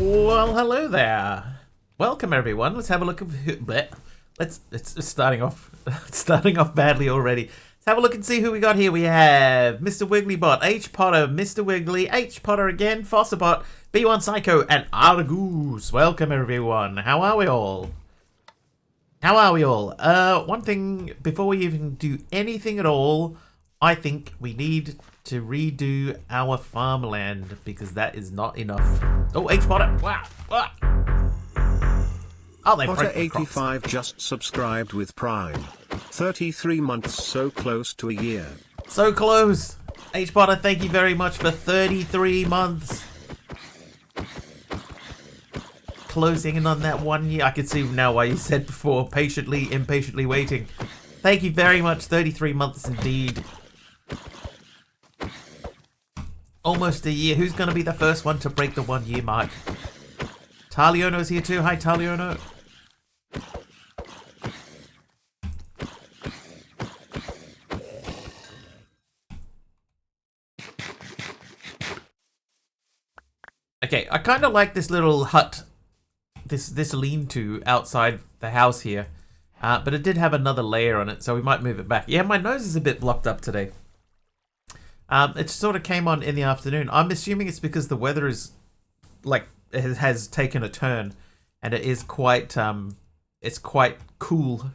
Well, hello there. Welcome everyone. Let's have a look at it's starting off starting off badly already. Let's have a look and see who we got here. We have Mr. Wigglybot, H Potter, Mr. Wiggly, H Potter again, Fosserbot, B1 Psycho, and Argoose. Welcome everyone. How are we all? One thing before we even do anything at all, I think we need to redo our farmland because that is not enough. Oh, H Potter! Wow! Ah. Oh, they Potter broke the crops. 85 just subscribed with Prime. 33 months, so close to a year. So close! H Potter, thank you very much for 33 months. Closing in on that 1 year. I can see now why you said before, impatiently waiting. Thank you very much, 33 months indeed. Almost a year. Who's going to be the first one to break the 1 year mark? Taliono's here too. Hi, Taliono. Okay, I kind of like this little hut, this lean-to outside the house here, but it did have another layer on it, so we might move it back. Yeah, my nose is a bit blocked up today. It sort of came on in the afternoon. I'm assuming it's because the weather is, like, it has taken a turn, and it is quite, it's quite cool.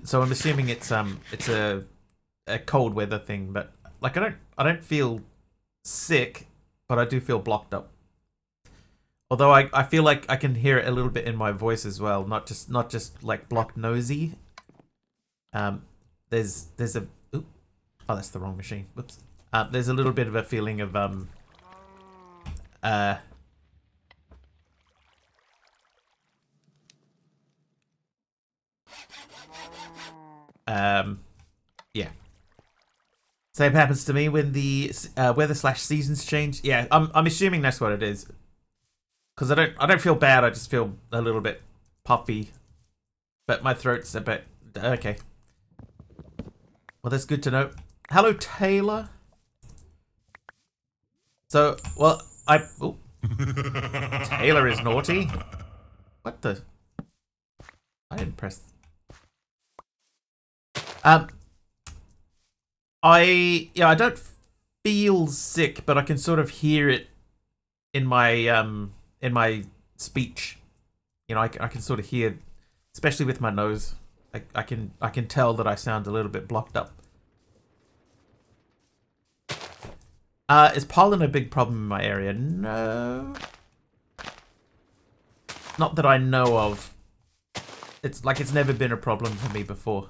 So I'm assuming it's a cold weather thing. But like, I don't feel sick, but I do feel blocked up. Although I feel like I can hear it a little bit in my voice as well, not just like blocked nosy. There's a oh, that's the wrong machine. Whoops. There's a little bit of a feeling of yeah. Same happens to me when the weather/seasons change. Yeah, I'm assuming that's what it is. Because I don't feel bad. I just feel a little bit puffy, but my throat's a bit okay. Well, that's good to know. Hello, Taylor. So, well, oh. Taylor is naughty. What the? I didn't press. I don't feel sick, but I can sort of hear it in my speech. You know, I can sort of hear, especially with my nose. I can tell that I sound a little bit blocked up. Is pollen a big problem in my area? No. Not that I know of. It's like it's never been a problem for me before.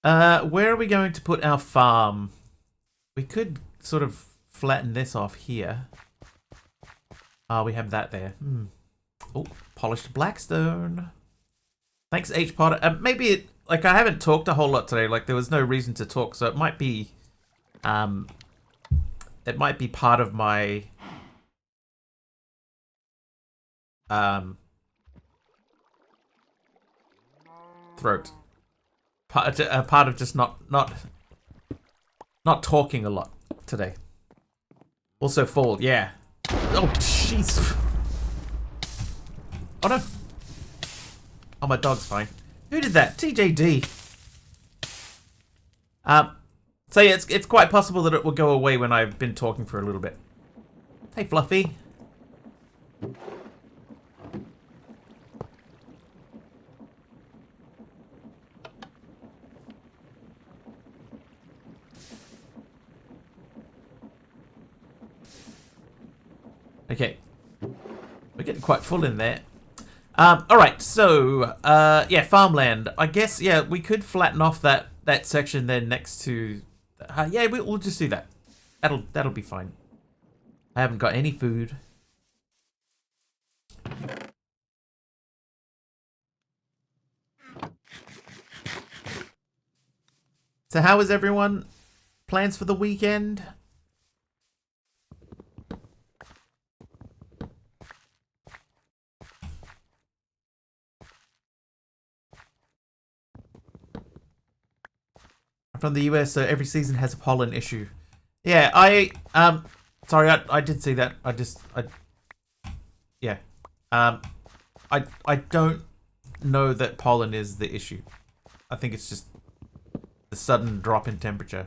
Where are we going to put our farm? We could sort of flatten this off here. We have that there. Oh, polished blackstone. Thanks, H Potter. Maybe it, like, I haven't talked a whole lot today. Like, there was no reason to talk, so it might be part of my throat. Part of just not talking a lot today. Also fall, yeah. Oh jeez. Oh no. Oh, my dog's fine. Who did that? TJD. So yeah, it's quite possible that it will go away when I've been talking for a little bit. Hey, Fluffy. Okay. We're getting quite full in there. Alright, so, yeah, farmland. I guess, yeah, we could flatten off that section there next to... yeah, we'll just do that. That'll be fine. I haven't got any food. So how is everyone? Plans for the weekend? I'm from the US, so every season has a pollen issue. Yeah, Sorry, I did see that. Yeah. I don't know that pollen is the issue. I think it's just the sudden drop in temperature.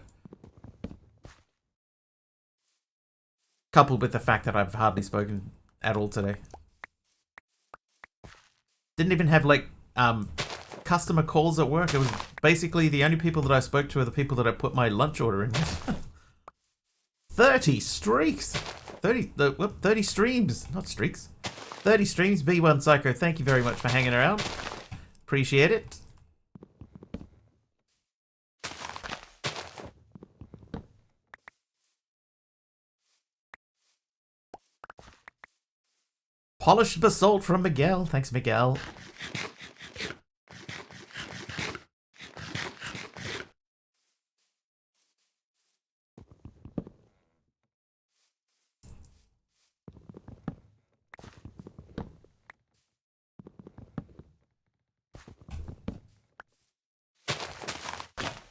Coupled with the fact that I've hardly spoken at all today. Didn't even have, like, customer calls at work. It was basically the only people that I spoke to are the people that I put my lunch order in with. 30 streaks! 30 streams, not streaks. 30 streams, B1 Psycho, thank you very much for hanging around. Appreciate it. Polished basalt from Miguel. Thanks, Miguel.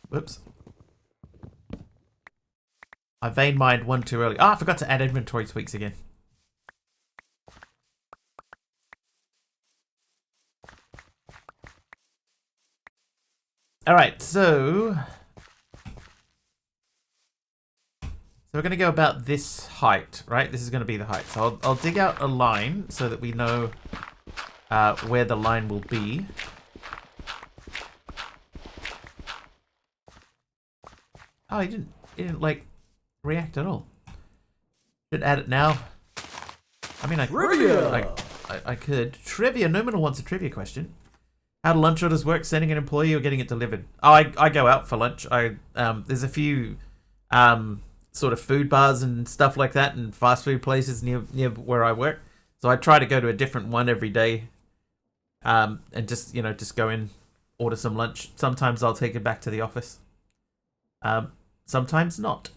Whoops. I vein mined one too early. Ah, I forgot to add inventory tweaks again. Alright, so we're going to go about this height, right? This is going to be the height. So I'll dig out a line so that we know where the line will be. Oh, he didn't like react at all. Should add it now. I mean, I could. Trivia. Nominal wants a trivia question. How do lunch orders work? Sending an employee or getting it delivered? Oh, I go out for lunch. There's a few sort of food bars and stuff like that, and fast food places near where I work. So I try to go to a different one every day, and just go in, order some lunch. Sometimes I'll take it back to the office. Sometimes not.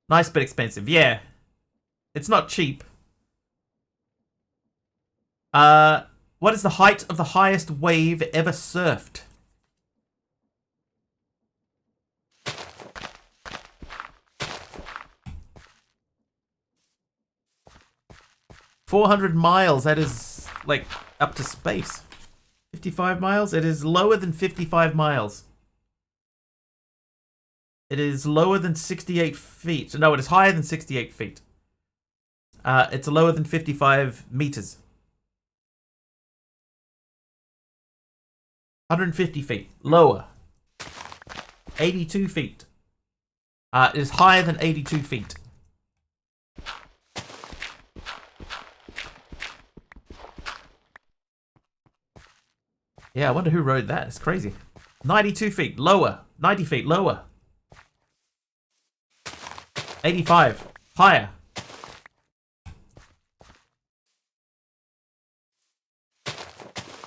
Nice but expensive. Yeah, it's not cheap. What is the height of the highest wave ever surfed? $400 miles. That is like up to space. 55 miles. It is lower than 55 miles. It is lower than 68 feet. No, it is higher than 68 feet. It's lower than 55 meters. 150 feet. Lower. 82 feet. It is higher than 82 feet. Yeah, I wonder who rode that. It's crazy. 92 feet. Lower. 90 feet. Lower. 85. Higher.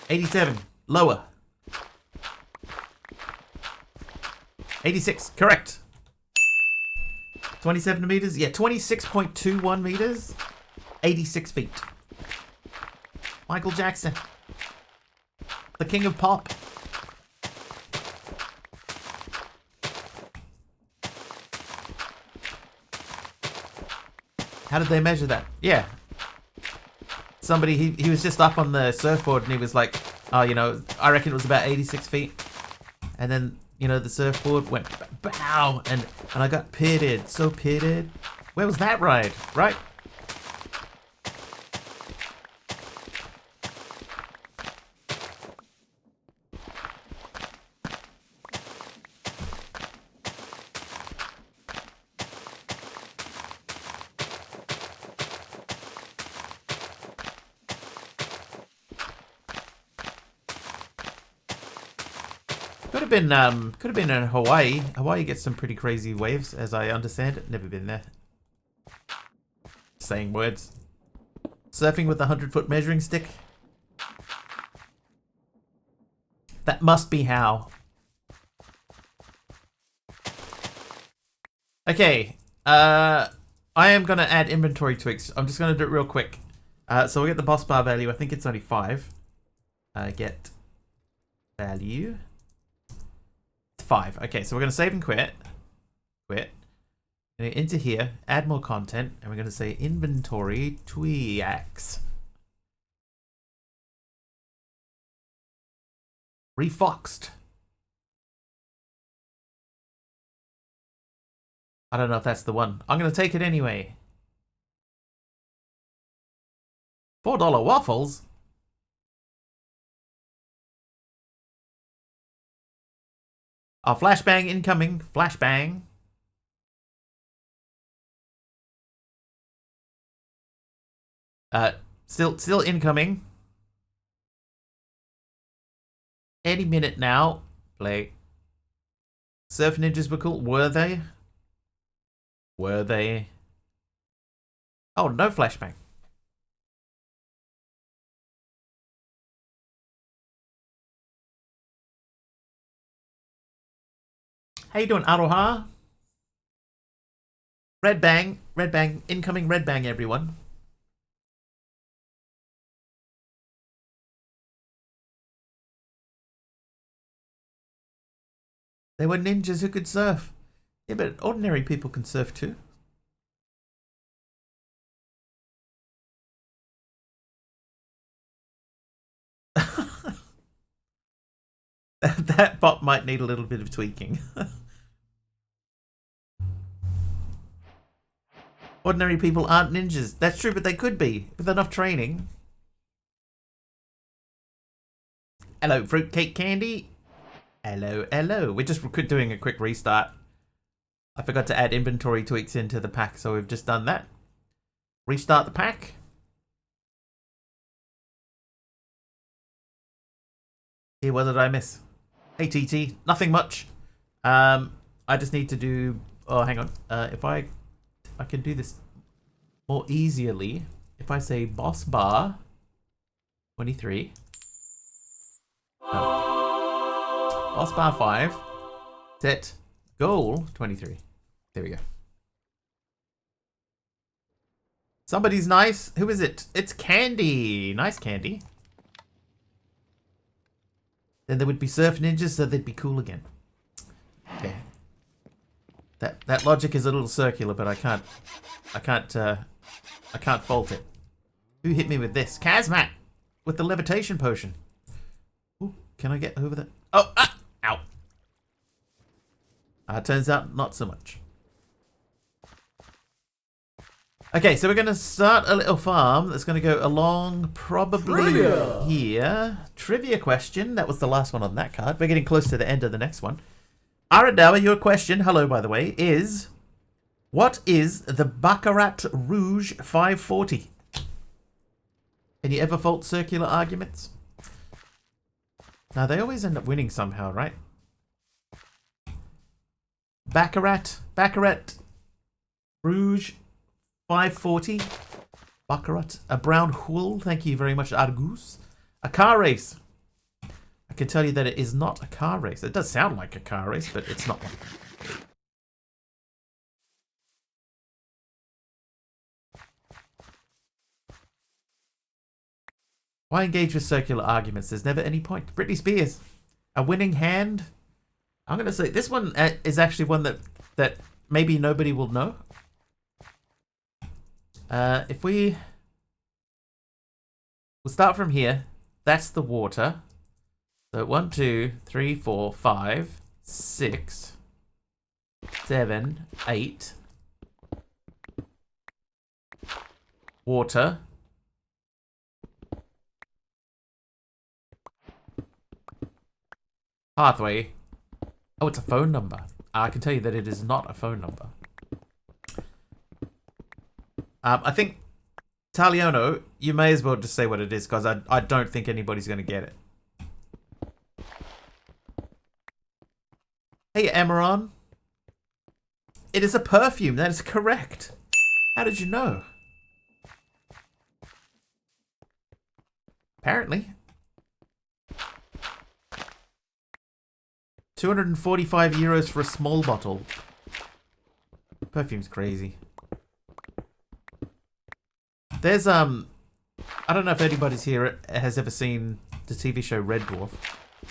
87. Lower. 86. Correct. 27 meters. Yeah, 26.21 meters. 86 feet. Michael Jackson. The king of pop. How did they measure that? Yeah. Somebody, he was just up on the surfboard and he was like, oh, I reckon it was about 86 feet. And then, the surfboard went bow and I got pitted. So pitted. Where was that ride? Right? Could have been in Hawaii. Hawaii gets some pretty crazy waves, as I understand it. Never been there. Saying words. Surfing with a 100-foot measuring stick. That must be how. Okay. I am gonna add inventory tweaks. I'm just gonna do it real quick. So we'll get the boss bar value. I think it's only 5. Get value. 5. Okay, so we're going to save and quit. Quit. Into here, add more content, and we're going to say inventory tweaks. Refoxed. I don't know if that's the one. I'm going to take it anyway. $4 waffles? Oh, flashbang incoming. Flashbang. Still incoming. Any minute now. Play. Surf ninjas were cool. Were they? Were they? Oh, no flashbang. How you doing, Aroha? Red bang, incoming red bang, everyone. They were ninjas who could surf. Yeah, but ordinary people can surf too. That bot might need a little bit of tweaking. Ordinary people aren't ninjas. That's true, but they could be with enough training. Hello, fruitcake candy. Hello, hello. We're just doing a quick restart. I forgot to add inventory tweaks into the pack, so we've just done that. Restart the pack. Here, what did I miss? Hey, TT. Nothing much. I just need to do... Oh, hang on. If I can do this more easily. If I say boss bar 23. No. Boss bar 5. Set goal 23. There we go. Somebody's nice. Who is it? It's Candy. Nice, Candy. Then there would be surf ninjas, so they'd be cool again. Okay. That logic is a little circular, but I can't fault it. Who hit me with this? Kazmat with the levitation potion. Ooh, can I get over that? Oh, ah, ow. Turns out not so much. Okay, so we're going to start a little farm that's going to go along probably here. Trivia question. That was the last one on that card. We're getting close to the end of the next one. Aradawa, your question, hello by the way, is what is the Baccarat Rouge 540? Can you ever fault circular arguments? Now, they always end up winning somehow, right? Baccarat Rouge 540. Baccarat. A brown wool. Thank you very much, Argus. A car race. I can tell you that it is not a car race. It does sound like a car race, but it's not one. Why engage with circular arguments? There's never any point. Britney Spears. A winning hand. I'm going to say this one is actually one that maybe nobody will know. If we'll start from here. That's the water. So 1, 2, 3, 4, 5, 6, 7, 8. Water. Pathway. Oh, it's a phone number. I can tell you that it is not a phone number. I think, Taliono, you may as well just say what it is, because I don't think anybody's going to get it. Hey, Amaron. It is a perfume. That is correct. How did you know? Apparently. 245 euros for a small bottle. Perfume's crazy. There's I don't know if anybody's here has ever seen the TV show Red Dwarf,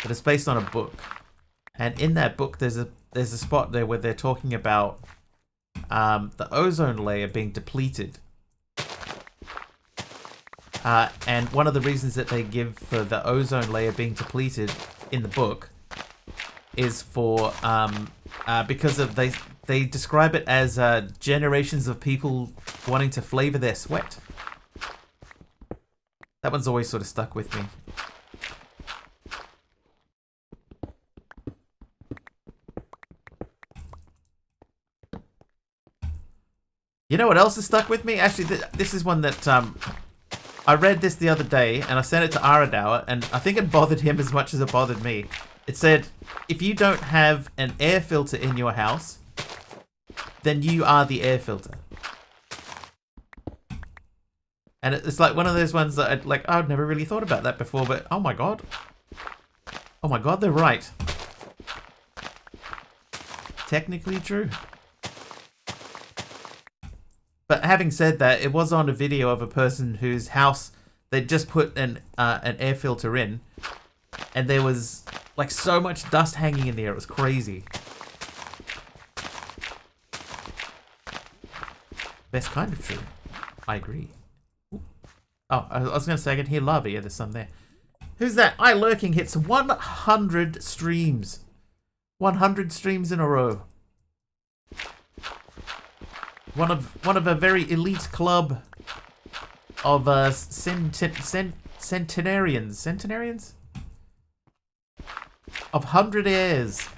but it's based on a book. And in that book there's a spot there where they're talking about the ozone layer being depleted. And one of the reasons that they give for the ozone layer being depleted in the book is for because of they describe it as generations of people wanting to flavor their sweat. That one's always sort of stuck with me. You know what else is stuck with me? Actually, this is one that I read this the other day, and I sent it to Aradauer, and I think it bothered him as much as it bothered me. It said, if you don't have an air filter in your house, then you are the air filter. And it's like one of those ones that I'd never really thought about that before, but oh my god. Oh my god, they're right. Technically true. But having said that, it was on a video of a person whose house, they'd just put an air filter in, and there was like so much dust hanging in the air, it was crazy. Best kind of true. I agree. Oh, I was going to say I can hear lava. Yeah, there's some there. Who's that? iLurking hits 100 streams. 100 streams in a row. One of a very elite club of centenarians. Centenarians? Of 100 heirs.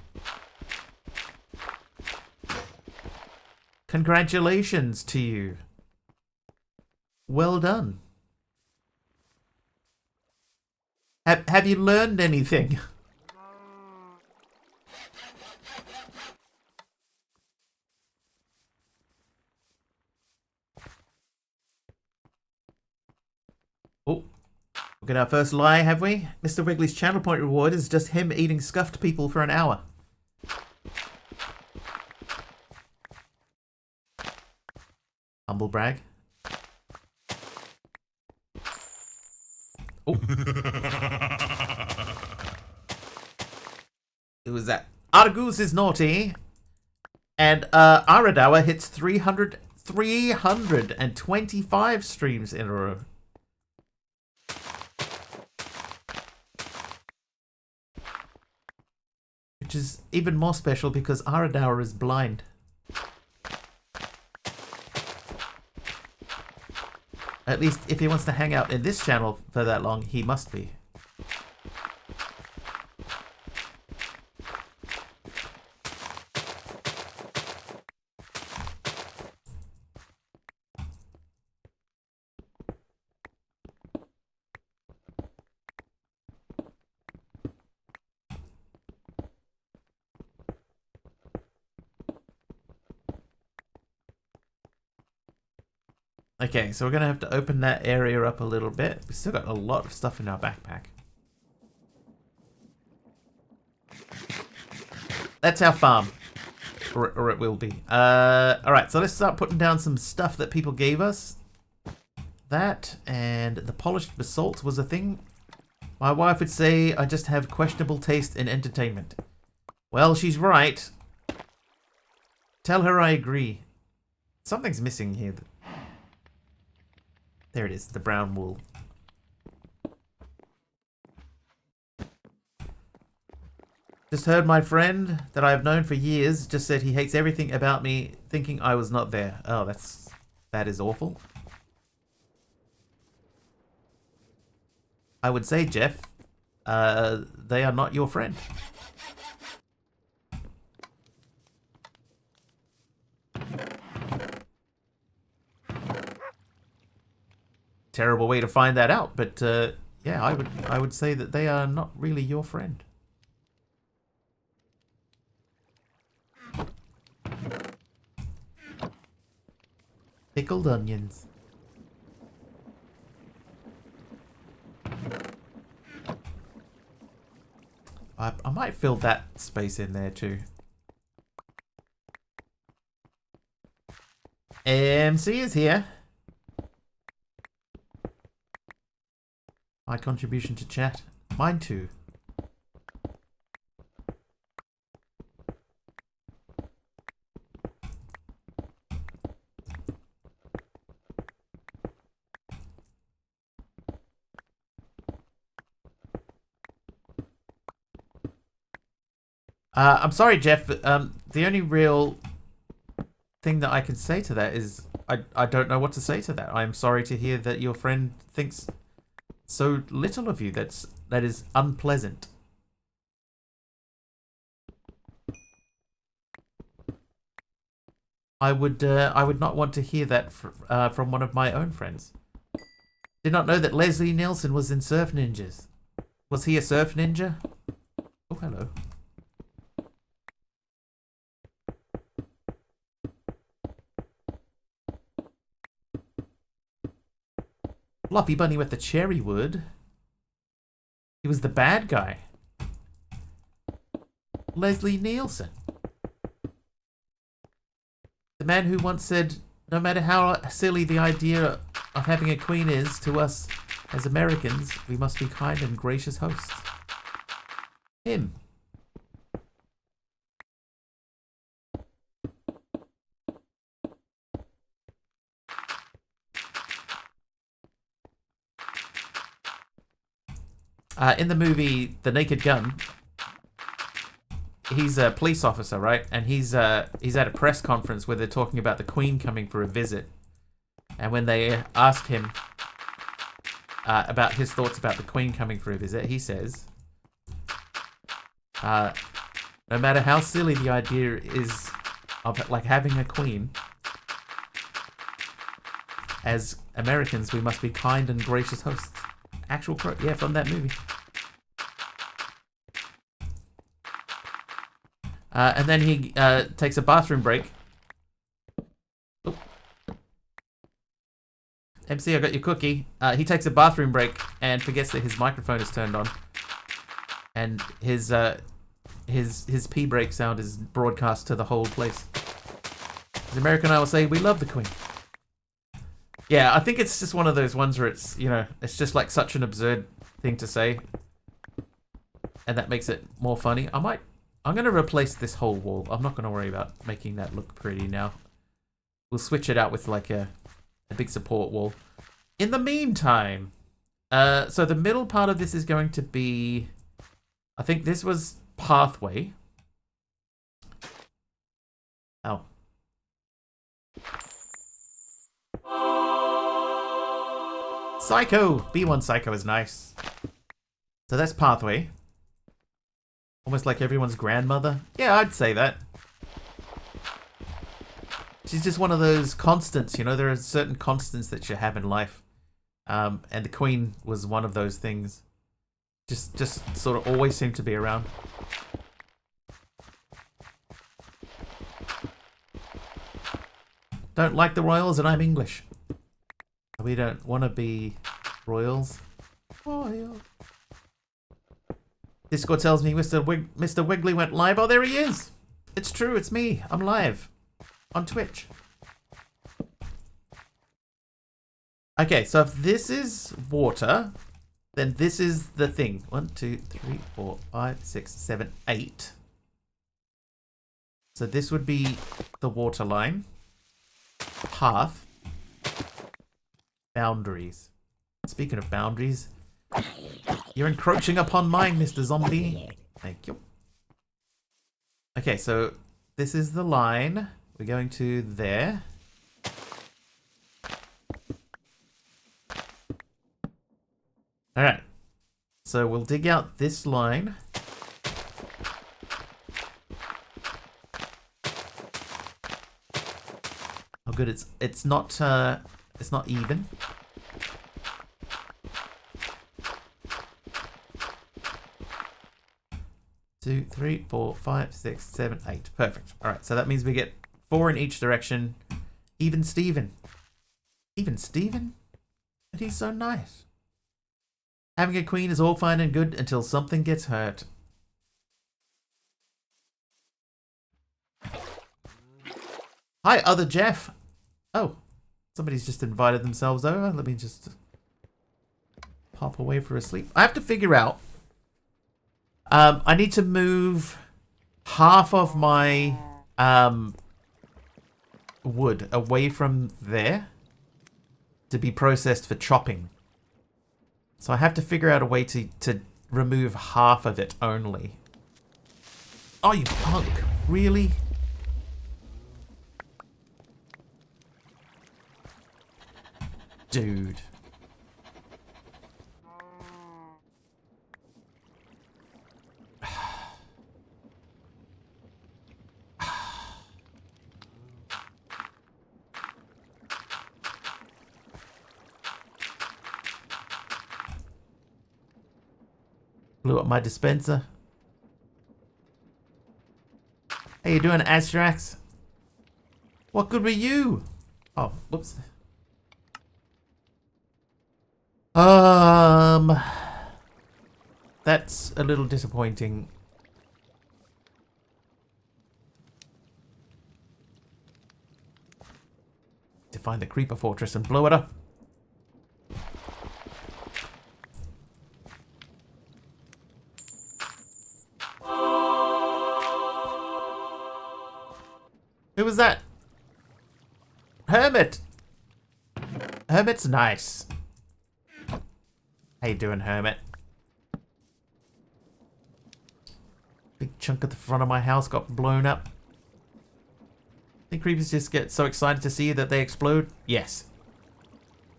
Congratulations to you. Well done. Have you learned anything? Oh, we'll get our first lie, have we? Mr. Wiggly's channel point reward is just him eating scuffed people for an hour. Humble brag. Oh. It was that. Argus is naughty. And Aradauer hits 325 streams in a row. Which is even more special because Aradauer is blind. At least if he wants to hang out in this channel for that long, he must be. Okay, so we're going to have to open that area up a little bit. We've still got a lot of stuff in our backpack. That's our farm. Or it will be. Alright, so let's start putting down some stuff that people gave us. That, and the polished basalt was a thing. My wife would say I just have questionable taste in entertainment. Well, she's right. Tell her I agree. Something's missing here. There it is, the brown wool. Just heard my friend that I have known for years just said he hates everything about me, thinking I was not there. Oh, that is awful. I would say, Jeff, they are not your friend. Terrible way to find that out, but yeah, I would say that they are not really your friend. Pickled onions. I might fill that space in there too. MC is here. My contribution to chat. Mine too. I'm sorry, Jeff, but the only real thing that I can say to that is I don't know what to say to that. I'm sorry to hear that your friend thinks so little of you. That is unpleasant. I would not want to hear that from one of my own friends. Did not know that Leslie Nielsen was in Surf Ninjas. Was he a surf ninja? Oh, hello. Fluffy Bunny with the cherry wood. He was the bad guy. Leslie Nielsen. The man who once said, no matter how silly the idea of having a queen is to us as Americans, we must be kind and gracious hosts. Him. In the movie The Naked Gun, he's a police officer, right? And he's at a press conference where they're talking about the Queen coming for a visit. And when they ask him about his thoughts about the Queen coming for a visit, he says, no matter how silly the idea is of like having a queen, as Americans, we must be kind and gracious hosts. Actual quote, yeah, from that movie. And then he takes a bathroom break. Oop. MC, I got your cookie. He takes a bathroom break and forgets that his microphone is turned on, and his pee break sound is broadcast to the whole place. As American, I will say, we love the Queen. Yeah, I think it's just one of those ones where it's, you know, it's just like such an absurd thing to say, and that makes it more funny. I'm going to replace this whole wall. I'm not going to worry about making that look pretty now. We'll switch it out with like a big support wall. In the meantime, so the middle part of this is going to be, I think this was pathway. Oh. Psycho! B1 Psycho is nice. So that's pathway. Almost like everyone's grandmother. Yeah, I'd say that. She's just one of those constants, you know. There are certain constants that you have in life. And the Queen was one of those things. Just sort of always seemed to be around. Don't like the royals and I'm English. We don't want to be royals. Royal. Discord tells me Mr. Wiggly went live. Oh, there he is. It's true. It's me. I'm live on Twitch. Okay, so if this is water, then this is the thing. 1, 2, 3, 4, 5, 6, 7, 8. So this would be the water line. Path. Boundaries. Speaking of boundaries, you're encroaching upon mine, Mr. Zombie. Thank you. Okay, so this is the line. We're going to there. Alright. So we'll dig out this line. Oh good, it's not even. 2, 3, 4, 5, 6, 7, 8. Perfect. Alright, so that means we get 4 in each direction. Even Steven. Even Steven? But he's so nice. Having a queen is all fine and good until something gets hurt. Hi, other Jeff. Oh, somebody's just invited themselves over. Let me just pop away for a sleep. I have to figure out. I need to move half of my wood away from there to be processed for chopping. So I have to figure out a way to remove half of it only. Oh, you punk. Really? Dude. Blew up my dispenser. How you doing, Astrax? What good were you? Oh, whoops. That's a little disappointing. To find the creeper fortress and blow it up. Who was that? Hermit. Hermit's nice. How you doing, Hermit? Big chunk of the front of my house got blown up. Think creepers just get so excited to see you that they explode? Yes.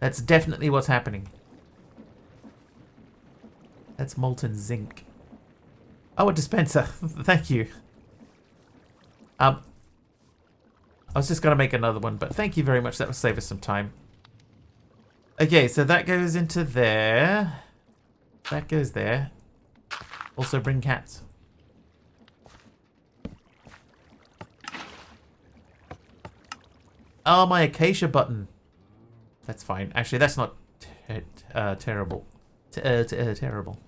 That's definitely what's happening. That's molten zinc. Oh, a dispenser. Thank you. I was just going to make another one, but thank you very much. That will save us some time. Okay, so that goes into there. That goes there. Also bring cats. Oh, my acacia button. That's fine. Actually, that's not terrible. Terrible.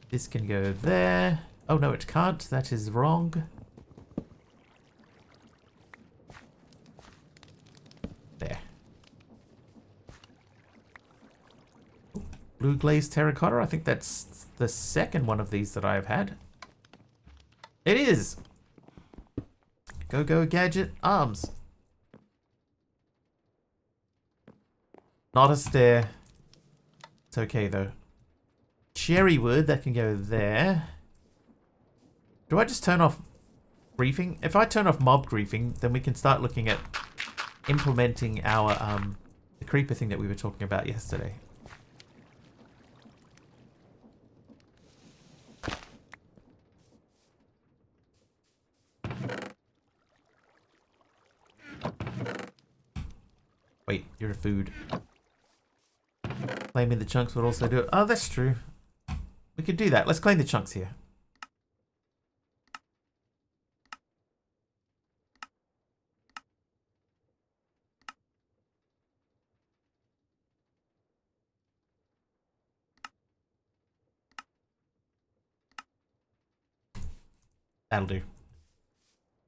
This can go there. Oh, no, it can't. That is wrong. There. Blue glazed terracotta. I think that's the second one of these that I've had. It is. Go gadget arms. Not a stair. It's okay though. Cherry wood, that can go there. Do I just turn off griefing? If I turn off mob griefing, then we can start looking at implementing our the creeper thing that we were talking about yesterday. Wait, you're a food. Claiming the chunks would also do it. Oh, that's true. We could do that. Let's claim the chunks here. That'll do.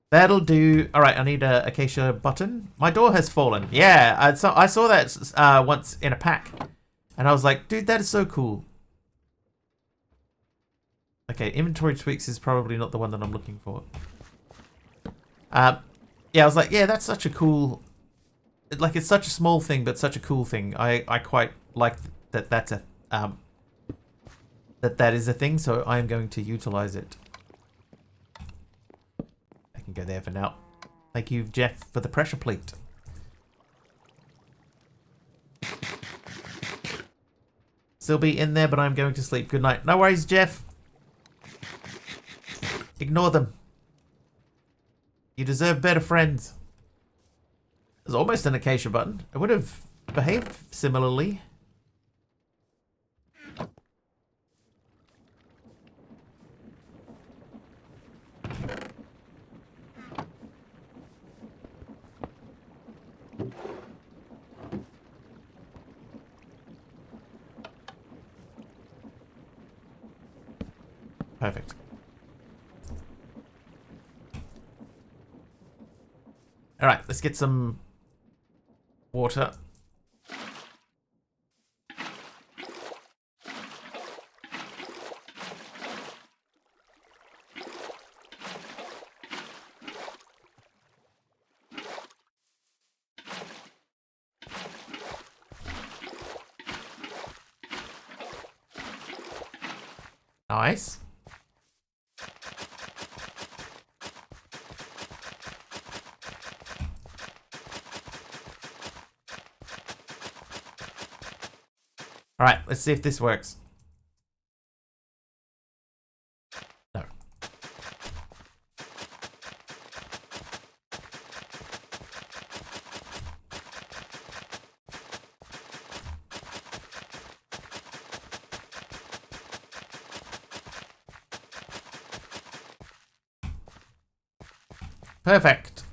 That'll do. All right, I need a acacia button. My door has fallen. Yeah, I saw that once in a pack. And I was like, dude, that is so cool. Okay, inventory tweaks is probably not the one that I'm looking for. Yeah, I was like, yeah, that's such a cool... Like, it's such a small thing, but such a cool thing. I quite like that that's a... that is a thing, so I am going to utilize it. I can go there for now. Thank you, Jeff, for the pressure plate. Still be in there, but I'm going to sleep. Good night. No worries, Jeff. Ignore them. You deserve better friends. There's almost an acacia button. It would have behaved similarly. Perfect. All right, let's get some water. Nice. Alright, let's see if this works. No. Perfect.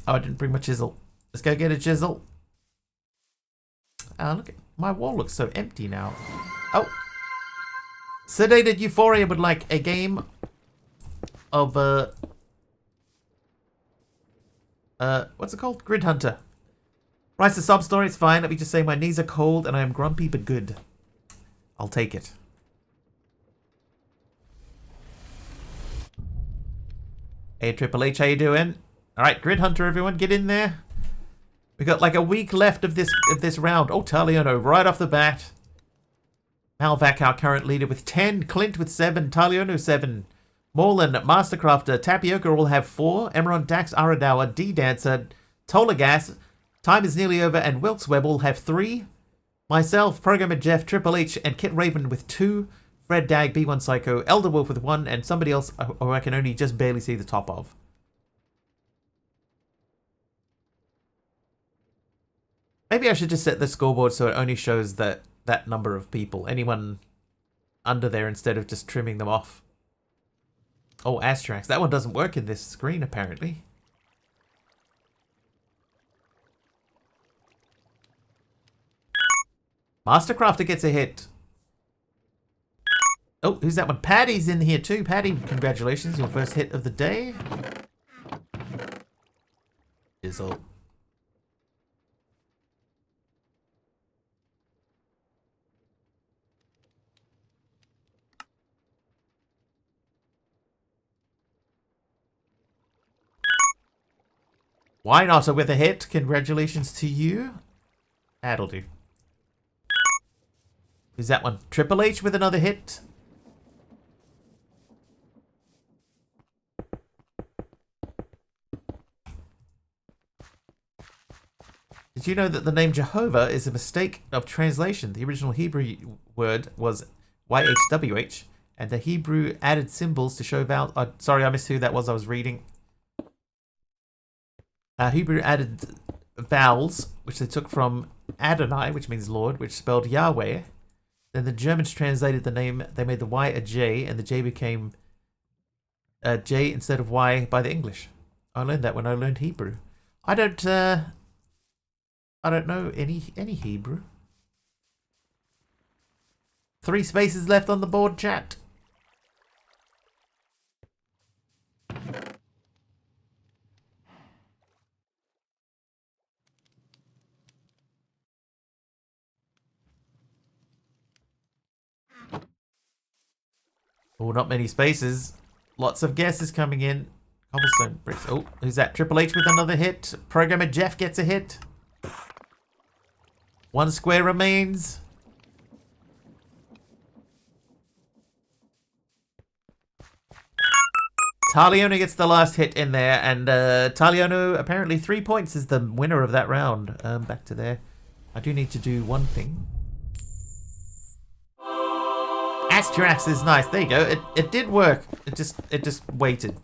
Oh, I didn't bring my chisel. Let's go get a chisel. Look at my wall looks so empty now. Oh. Sedated Euphoria would like a game of what's it called? Grid Hunter. Writes a sub story, it's fine. Let me just say my knees are cold and I am grumpy but good. I'll take it. Hey Triple H, how you doing? Alright, Grid Hunter everyone, get in there. We got like a week left of this round. Oh, Taliono right off the bat. Malvac, our current leader, with 10. Clint with 7. Taliono 7. Morlan, Mastercrafter, Tapioca all have 4. Emeron, Dax, Aradawa, D-Dancer, Tolagas, Time is Nearly Over, and Wilkesweb all have 3. Myself, Programmer Jeff, Triple H, and Kit Raven with 2. Fred Dag, B1 Psycho, Elder Wolf with 1, and somebody else who I can only just barely see the top of. Maybe I should just set the scoreboard so it only shows that number of people. Anyone under there instead of just trimming them off. Oh, Astrax. That one doesn't work in this screen, apparently. Mastercrafter gets a hit. Oh, who's that one? Paddy's in here too. Paddy, congratulations. Your first hit of the day. Dizzle. Why not with a hit? Congratulations to you. That'll do. Who's that one? Triple H with another hit. Did you know that the name Jehovah is a mistake of translation? The original Hebrew word was YHWH, and the Hebrew added symbols to show sorry, I missed who that was I was reading. Hebrew added vowels, which they took from Adonai, which means Lord, which spelled Yahweh. Then the Germans translated the name. They made the Y a J, and the J became a J instead of Y by the English. I learned that when I learned Hebrew. I don't know any Hebrew. 3 spaces left on the board, chat. Oh, not many spaces. Lots of guesses coming in. Cobblestone bricks. Oh, who's that? Triple H with another hit. Programmer Jeff gets a hit. 1 square remains. Taliono gets the last hit in there, and Taliono, apparently 3 points is the winner of that round. Back to there. I do need to do one thing. Astrax is nice. There you go. It did work. It just waited.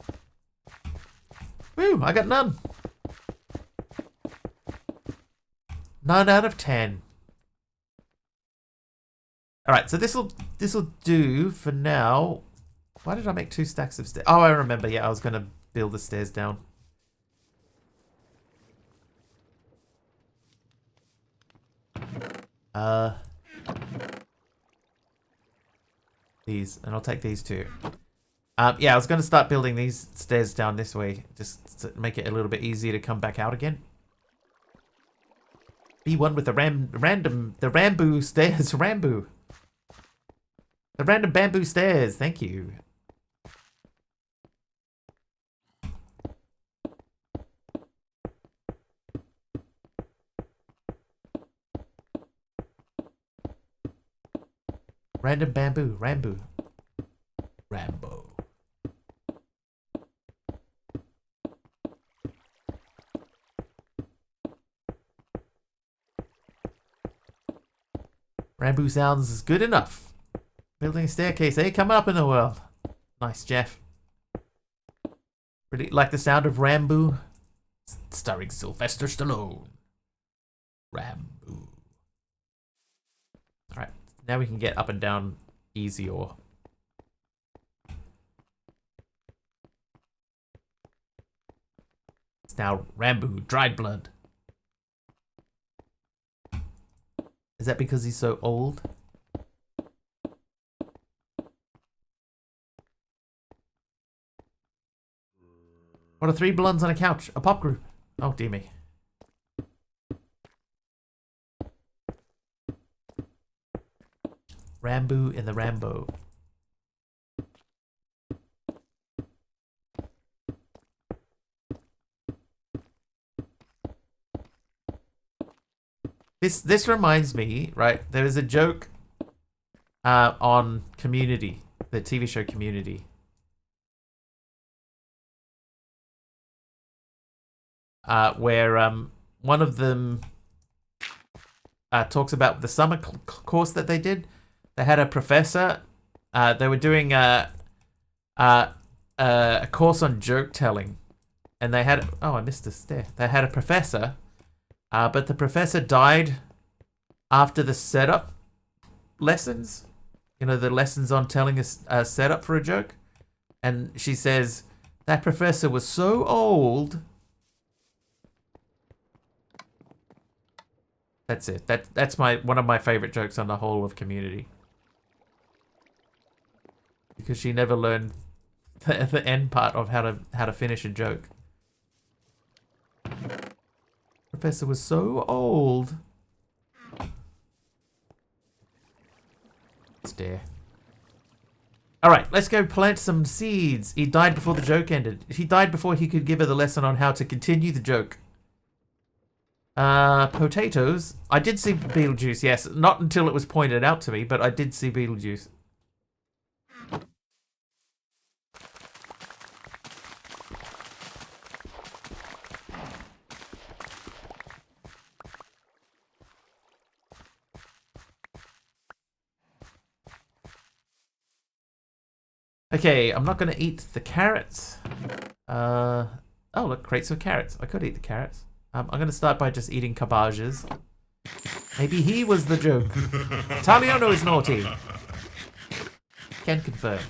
Woo! I got none. None out of 10. All right. So this'll do for now. Why did I make 2 stacks of stairs? Oh, I remember. Yeah, I was gonna build the stairs down. These, and I'll take these too. Yeah, I was going to start building these stairs down this way, just to make it a little bit easier to come back out again. B1 with the Rambo stairs, Rambo. The random bamboo stairs, thank you. Random bamboo. Rambo. Rambo. Rambo sounds good enough. Building a staircase, eh? Come up in the world. Nice, Jeff. Really like the sound of Rambo? Starring Sylvester Stallone. Rambo. Alright, now we can get up and down easy or... It's now Rambo, dried blood. Is that because he's so old? What are 3 blondes on a couch? A pop group. Oh, dear me. Rambo in the Rambo. This reminds me, right? There was a joke on Community, the TV show Community. Where one of them talks about the summer course that they did. They had a professor. They were doing a course on joke telling, and they had I missed this there. They had a professor, but the professor died after the setup lessons. You know, the lessons on telling a setup for a joke, and she says that professor was so old. That's it. That's one of my favorite jokes on the whole of Community. Because she never learned the end part of how to finish a joke. Professor was so old. Stare. Alright, let's go plant some seeds. He died before the joke ended. He died before he could give her the lesson on how to continue the joke. Potatoes. I did see Beetlejuice, yes. Not until it was pointed out to me, but I did see Beetlejuice. Okay, I'm not going to eat the carrots. Oh, look, crates of carrots. I could eat the carrots. I'm going to start by just eating cabbages. Maybe he was the joke. Taliono is naughty. Can confirm.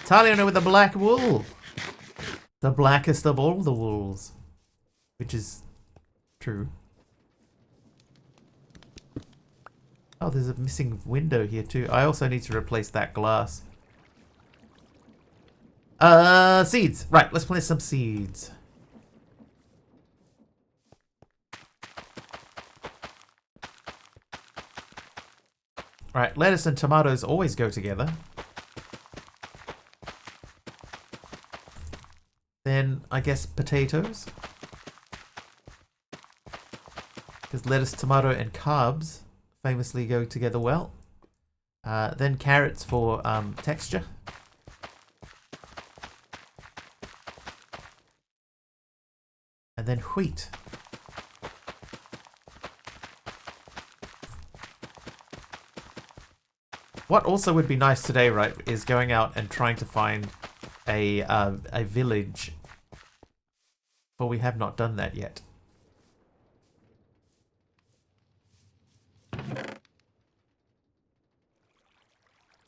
Taliono with the black wool. The blackest of all the wools. Which is true. Oh, there's a missing window here too. I also need to replace that glass. Seeds. Right, let's plant some seeds. Right, lettuce and tomatoes always go together. Then, I guess, potatoes. Because lettuce, tomato, and carbs famously go together well. Then carrots for texture. And then wheat. What also would be nice today, right, is going out and trying to find a village. But we have not done that yet.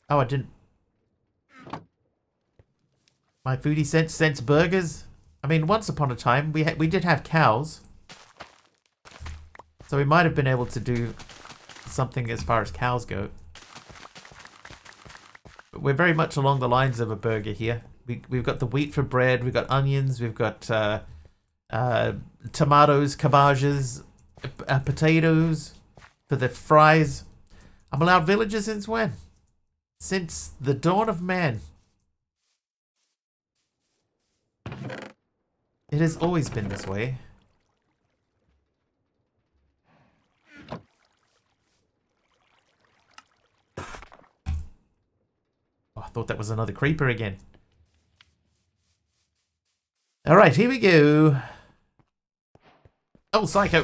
Oh, I didn't. My foodie sense burgers. I mean, once upon a time, we did have cows. So we might have been able to do something as far as cows go. But we're very much along the lines of a burger here. We've got the wheat for bread, we've got onions, we've got tomatoes, cabbages, potatoes for the fries. I'm allowed villagers since when? Since the dawn of man. It has always been this way. thought that was another creeper again. Alright, here we go. Oh, Psycho.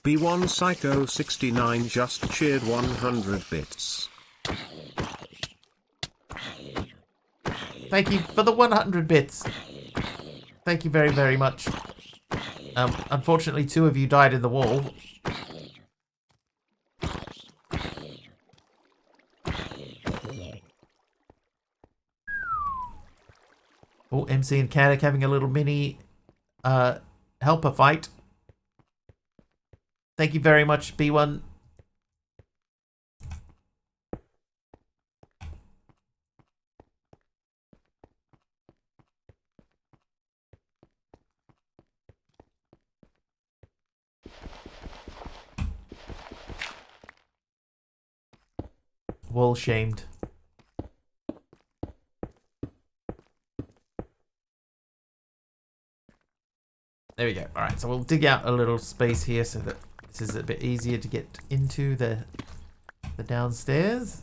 B1 Psycho 69 just cheered 100 bits. Thank you for the 100 bits. Thank you very, very much. Unfortunately, 2 of you died in the wall. Oh, MC and Caddick having a little mini helper fight. Thank you very much, B1. Wall shamed. There we go. Alright, so we'll dig out a little space here so that this is a bit easier to get into the downstairs.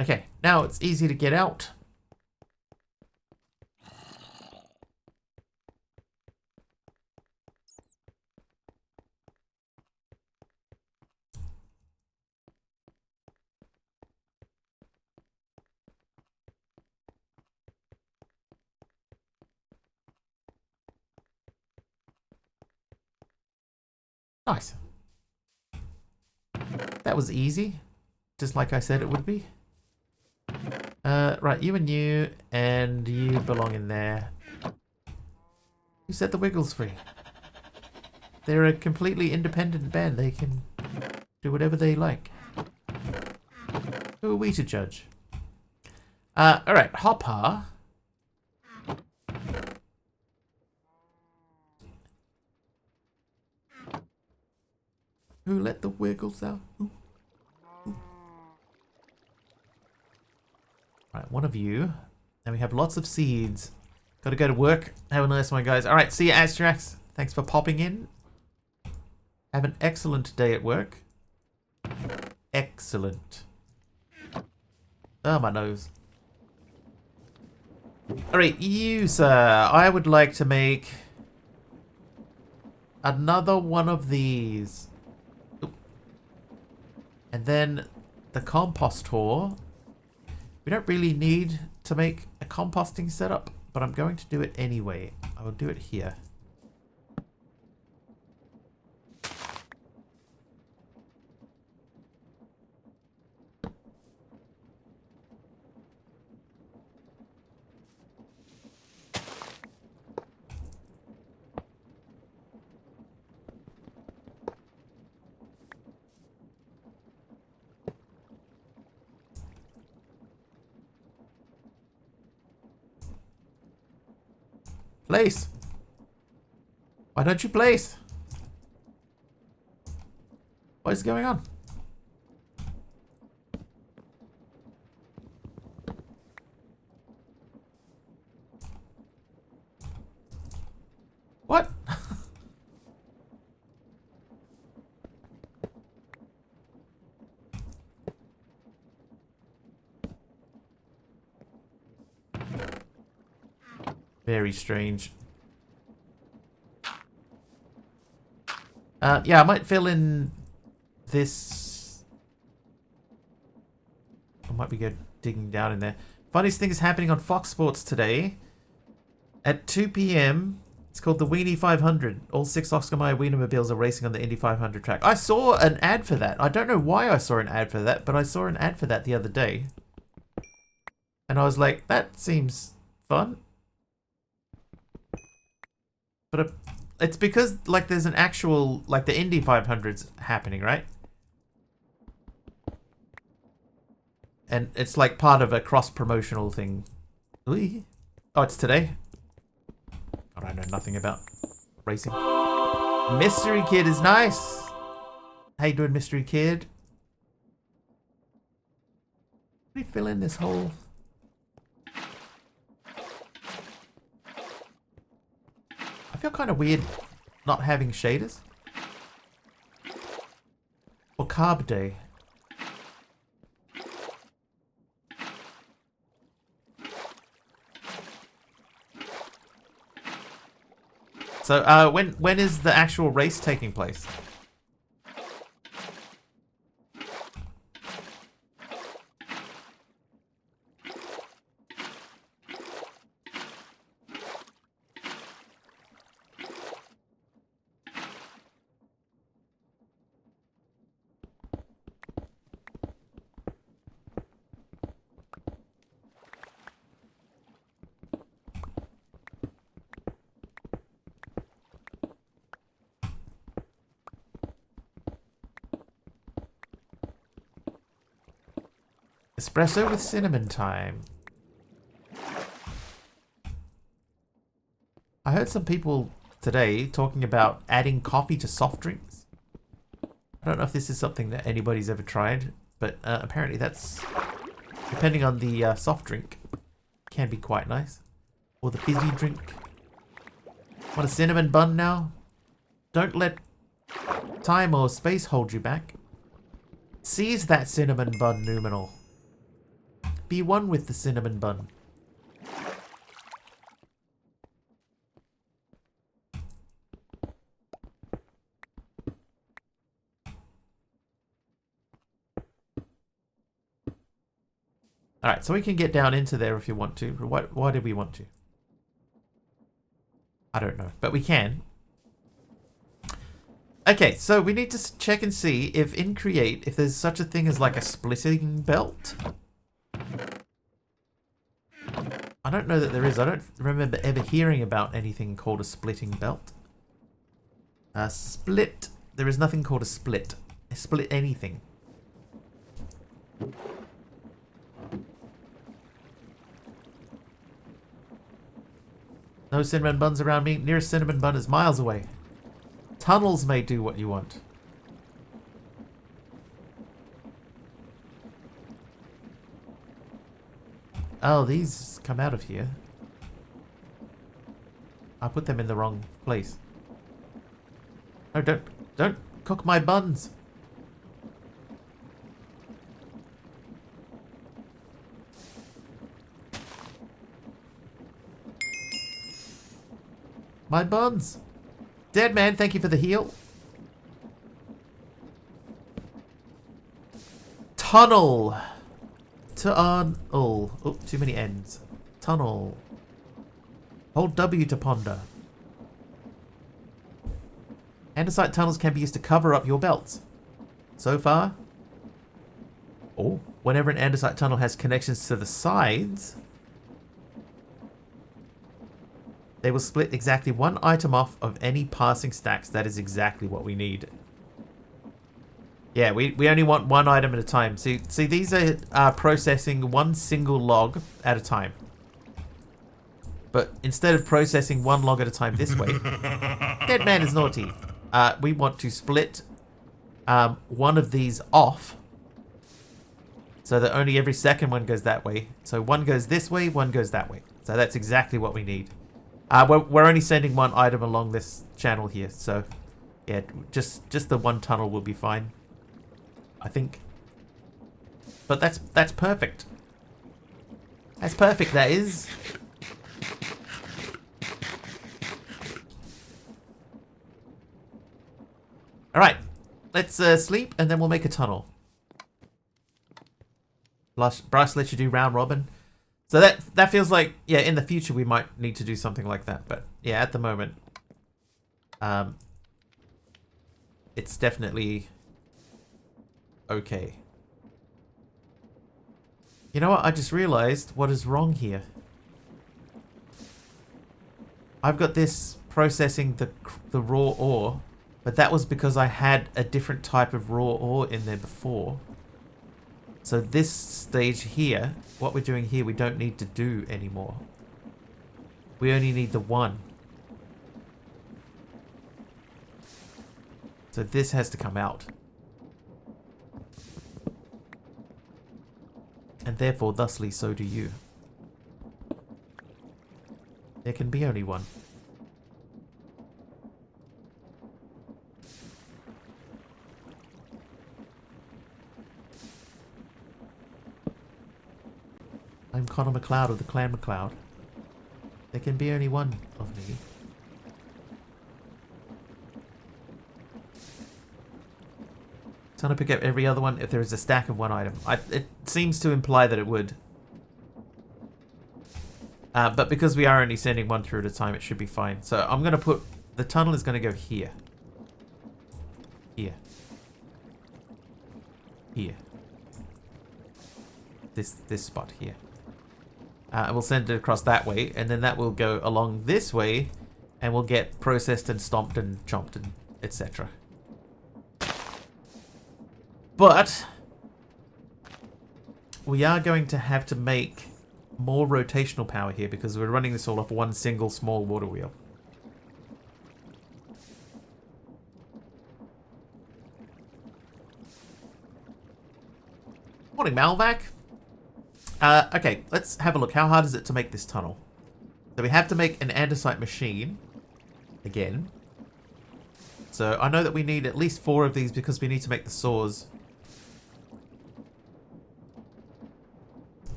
Okay, now it's easy to get out. Nice. That was easy. Just like I said it would be. Right, you and you belong in there. Who set the Wiggles free? They're a completely independent band. They can do whatever they like. Who are we to judge? Alright, Hopper. Who let the Wiggles out? Ooh. Alright, one of you. And we have lots of seeds. Gotta go to work. Have a nice one, guys. Alright, see you, Astrax. Thanks for popping in. Have an excellent day at work. Excellent. Oh, my nose. Alright, you, sir. I would like to make another one of these. Oop. And then the compostor. We don't really need to make a composting setup, but I'm going to do it anyway. I will do it here. Place. Why don't you place? What is going on? What? Very strange. Yeah, I might fill in this. I might be good digging down in there. Funniest thing is happening on Fox Sports today. At 2 p.m. It's called the Weenie 500. All 6 Oscar Mayer Wienermobiles are racing on the Indy 500 track. I saw an ad for that. I don't know why I saw an ad for that, but I saw an ad for that the other day. And I was like, that seems fun. But it's because, like, there's an actual, like, the Indy 500's happening, right? And it's, like, part of a cross-promotional thing. Ooh. Oh, it's today? I know nothing about racing. Mystery Kid is nice. How you doing, Mystery Kid? Let me fill in this whole... I feel kind of weird not having shaders. Or carb day. So, when is the actual race taking place? Espresso with cinnamon time. I heard some people today talking about adding coffee to soft drinks. I don't know if this is something that anybody's ever tried, but apparently that's, depending on the soft drink, can be quite nice. Or the fizzy drink. Want a cinnamon bun now? Don't let time or space hold you back. Seize that cinnamon bun, Numenor. Be one with the cinnamon bun. Alright, so we can get down into there if you want to. Why did we want to? I don't know, but we can. Okay, so we need to check and see if in Create, if there's such a thing as like a splitting belt. I don't know that there is. I don't remember ever hearing about anything called a splitting belt. Split. There is nothing called a split. Split anything. No cinnamon buns around me. Nearest cinnamon bun is miles away. Tunnels may do what you want. Oh, these come out of here. I put them in the wrong place. No, don't cook my buns. My buns. Dead man, thank you for the heal. Tunnel. Oh, too many ends. Tunnel. Hold W to ponder. Andesite tunnels can be used to cover up your belts. So far. Oh, whenever an andesite tunnel has connections to the sides, they will split exactly one item off of any passing stacks. That is exactly what we need. Yeah, we only want one item at a time. See, these are processing one single log at a time. But instead of processing one log at a time this way, Dead man is naughty. We want to split one of these off so that only every second one goes that way. So one goes this way, one goes that way. So that's exactly what we need. We're only sending one item along this channel here, so yeah, just the one tunnel will be fine, I think. But that's perfect. That's perfect. That is. All right, let's sleep and then we'll make a tunnel. Bryce lets you do round robin. So that feels like, yeah, in the future we might need to do something like that. But yeah, at the moment, it's definitely okay. You know what? I just realized what is wrong here. I've got this processing the raw ore, but that was because I had a different type of raw ore in there before. So this stage here, what we're doing here, we don't need to do anymore. We only need the one. So this has to come out. And therefore, thusly, so do you. There can be only one. I'm Connor MacLeod of the Clan MacLeod. There can be only one of me. Trying to pick up every other one if there is a stack of one item. It seems to imply that it would. But because we are only sending one through at a time, it should be fine. So I'm going to put... The tunnel is going to go here. Here. Here. This spot here. And we'll send it across that way. And then that will go along this way. And we'll get processed and stomped and chomped and etc. But we are going to have to make more rotational power here because we're running this all off one single small water wheel. Morning, Malvac. Okay, let's have a look. How hard is it to make this tunnel? So we have to make an andesite machine again. So I know that we need at least 4 of these because we need to make the saws.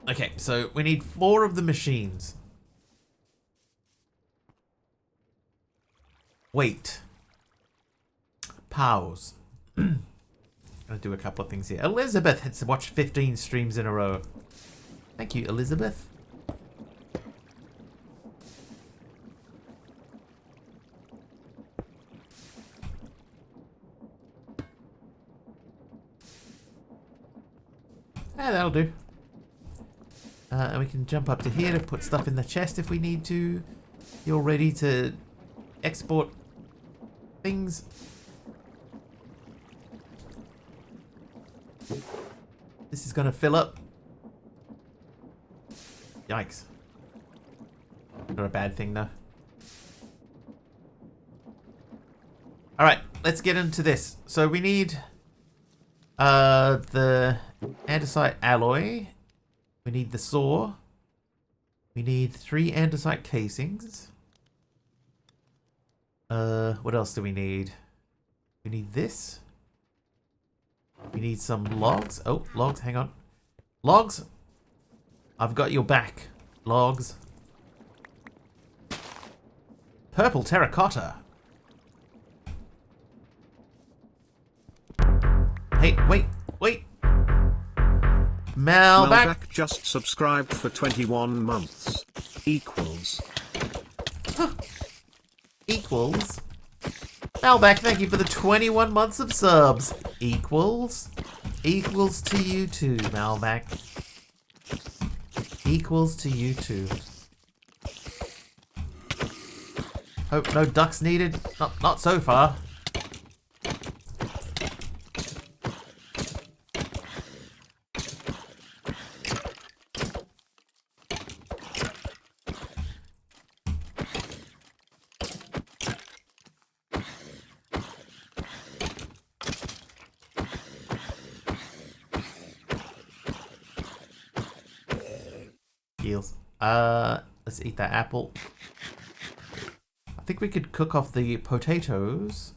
Okay, so we need 4 of the machines. Wait. Pause. I'm gonna do a couple of things here. Elizabeth has watched 15 streams in a row. Thank you, Elizabeth. Yeah, that'll do. And we can jump up to here to put stuff in the chest if we need to. You're ready to export things. This is going to fill up. Yikes. Not a bad thing though. Alright, let's get into this. So we need the andesite alloy. We need the saw. We need 3 andesite casings. What else do we need? We need this. We need some logs. Oh, logs, hang on. Logs! I've got your back. Logs. Purple terracotta. Hey, wait. Malvac just subscribed for 21 months. Equals. Equals. Malvac, thank you for the 21 months of subs. Equals. Equals to you too, Malvac. Equals to you too. Hope no ducks needed. Not so far. Let's eat that apple. I think we could cook off the potatoes.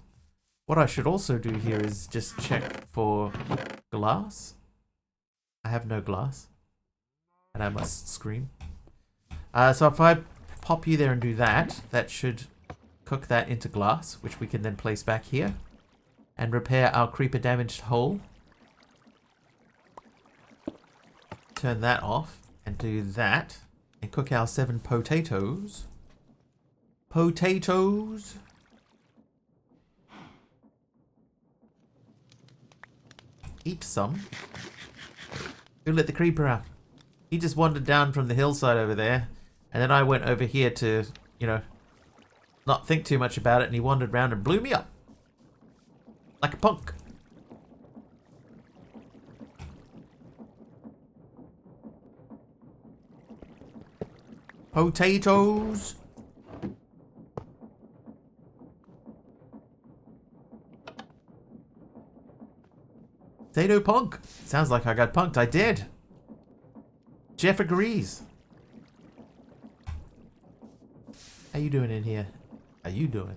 What I should also do here is just check for glass. I have no glass. And I must scream. So if I pop you there and do that, that should cook that into glass, which we can then place back here. And repair our creeper damaged hole. Turn that off and do that. And cook our 7 potatoes. Potatoes. Eat some. Who let the creeper out? He just wandered down from the hillside over there. And then I went over here to, you know, not think too much about it. And he wandered around and blew me up. Like a punk. Potatoes. Potato punk. Sounds like I got punked. I did. Jeff agrees. How you doing in here? How you doing?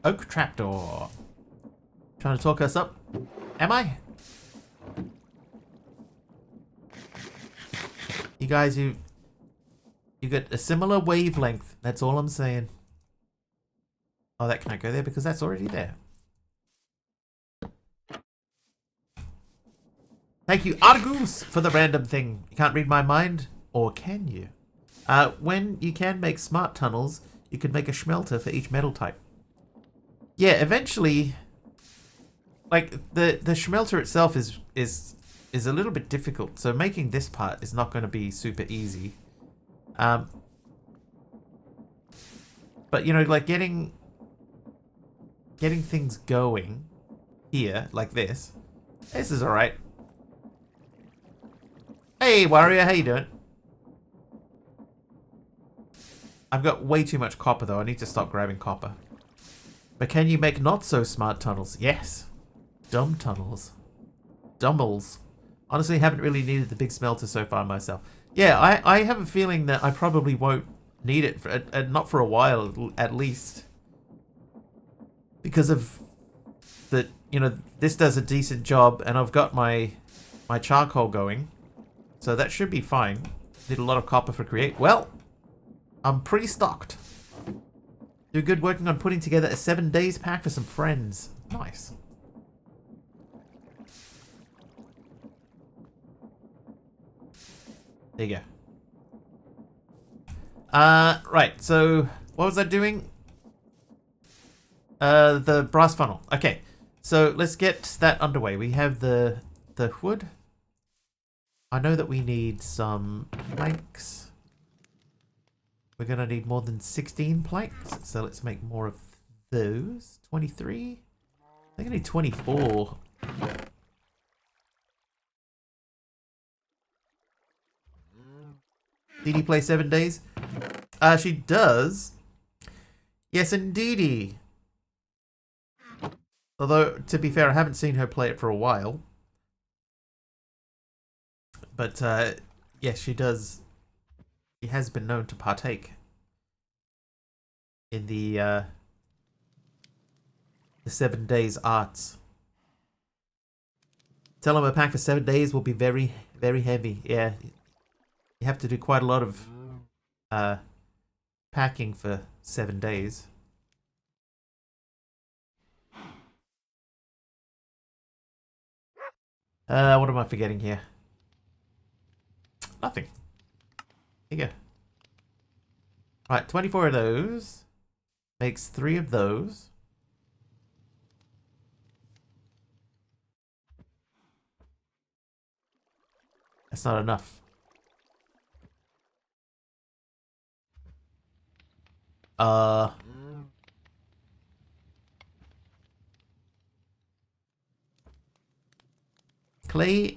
Oak trapdoor. Trying to talk us up? Am I? You guys, you got a similar wavelength. That's all I'm saying. Oh, that can't go there because that's already there. Thank you, Argus, for the random thing. You can't read my mind, or can you? When you can make smart tunnels, you can make a smelter for each metal type. Yeah, eventually, like the smelter itself is a little bit difficult. So making this part is not going to be super easy. But you know, like getting things going here like this. This is all right. Hey, warrior, how you doing? I've got way too much copper though. I need to stop grabbing copper. But can you make not so smart tunnels? Yes. Dumb tunnels. Dummels. Honestly, haven't really needed the big smelter so far myself. Yeah, I have a feeling that I probably won't need it for not for a while at least. Because of the, you know, this does a decent job and I've got my charcoal going. So that should be fine. Need a lot of copper for create. Well, I'm pretty stocked. Do good working on putting together a 7 days pack for some friends. Nice. There you go. Right, so what was I doing? The brass funnel. Okay, so let's get that underway. We have the wood. I know that we need some planks. We're going to need more than 16 planks, so let's make more of those. 23? I think I need 24. Did he play 7 days? She does. Yes, indeedy. Although, to be fair, I haven't seen her play it for a while. But, yes, she does. She has been known to partake in the 7 days arts. Tell him a pack for 7 days will be very, very heavy. Yeah, you have to do quite a lot of packing for 7 days. What am I forgetting here? Nothing. Here you go. Right, 24 of those. Makes 3 of those. That's not enough. Clay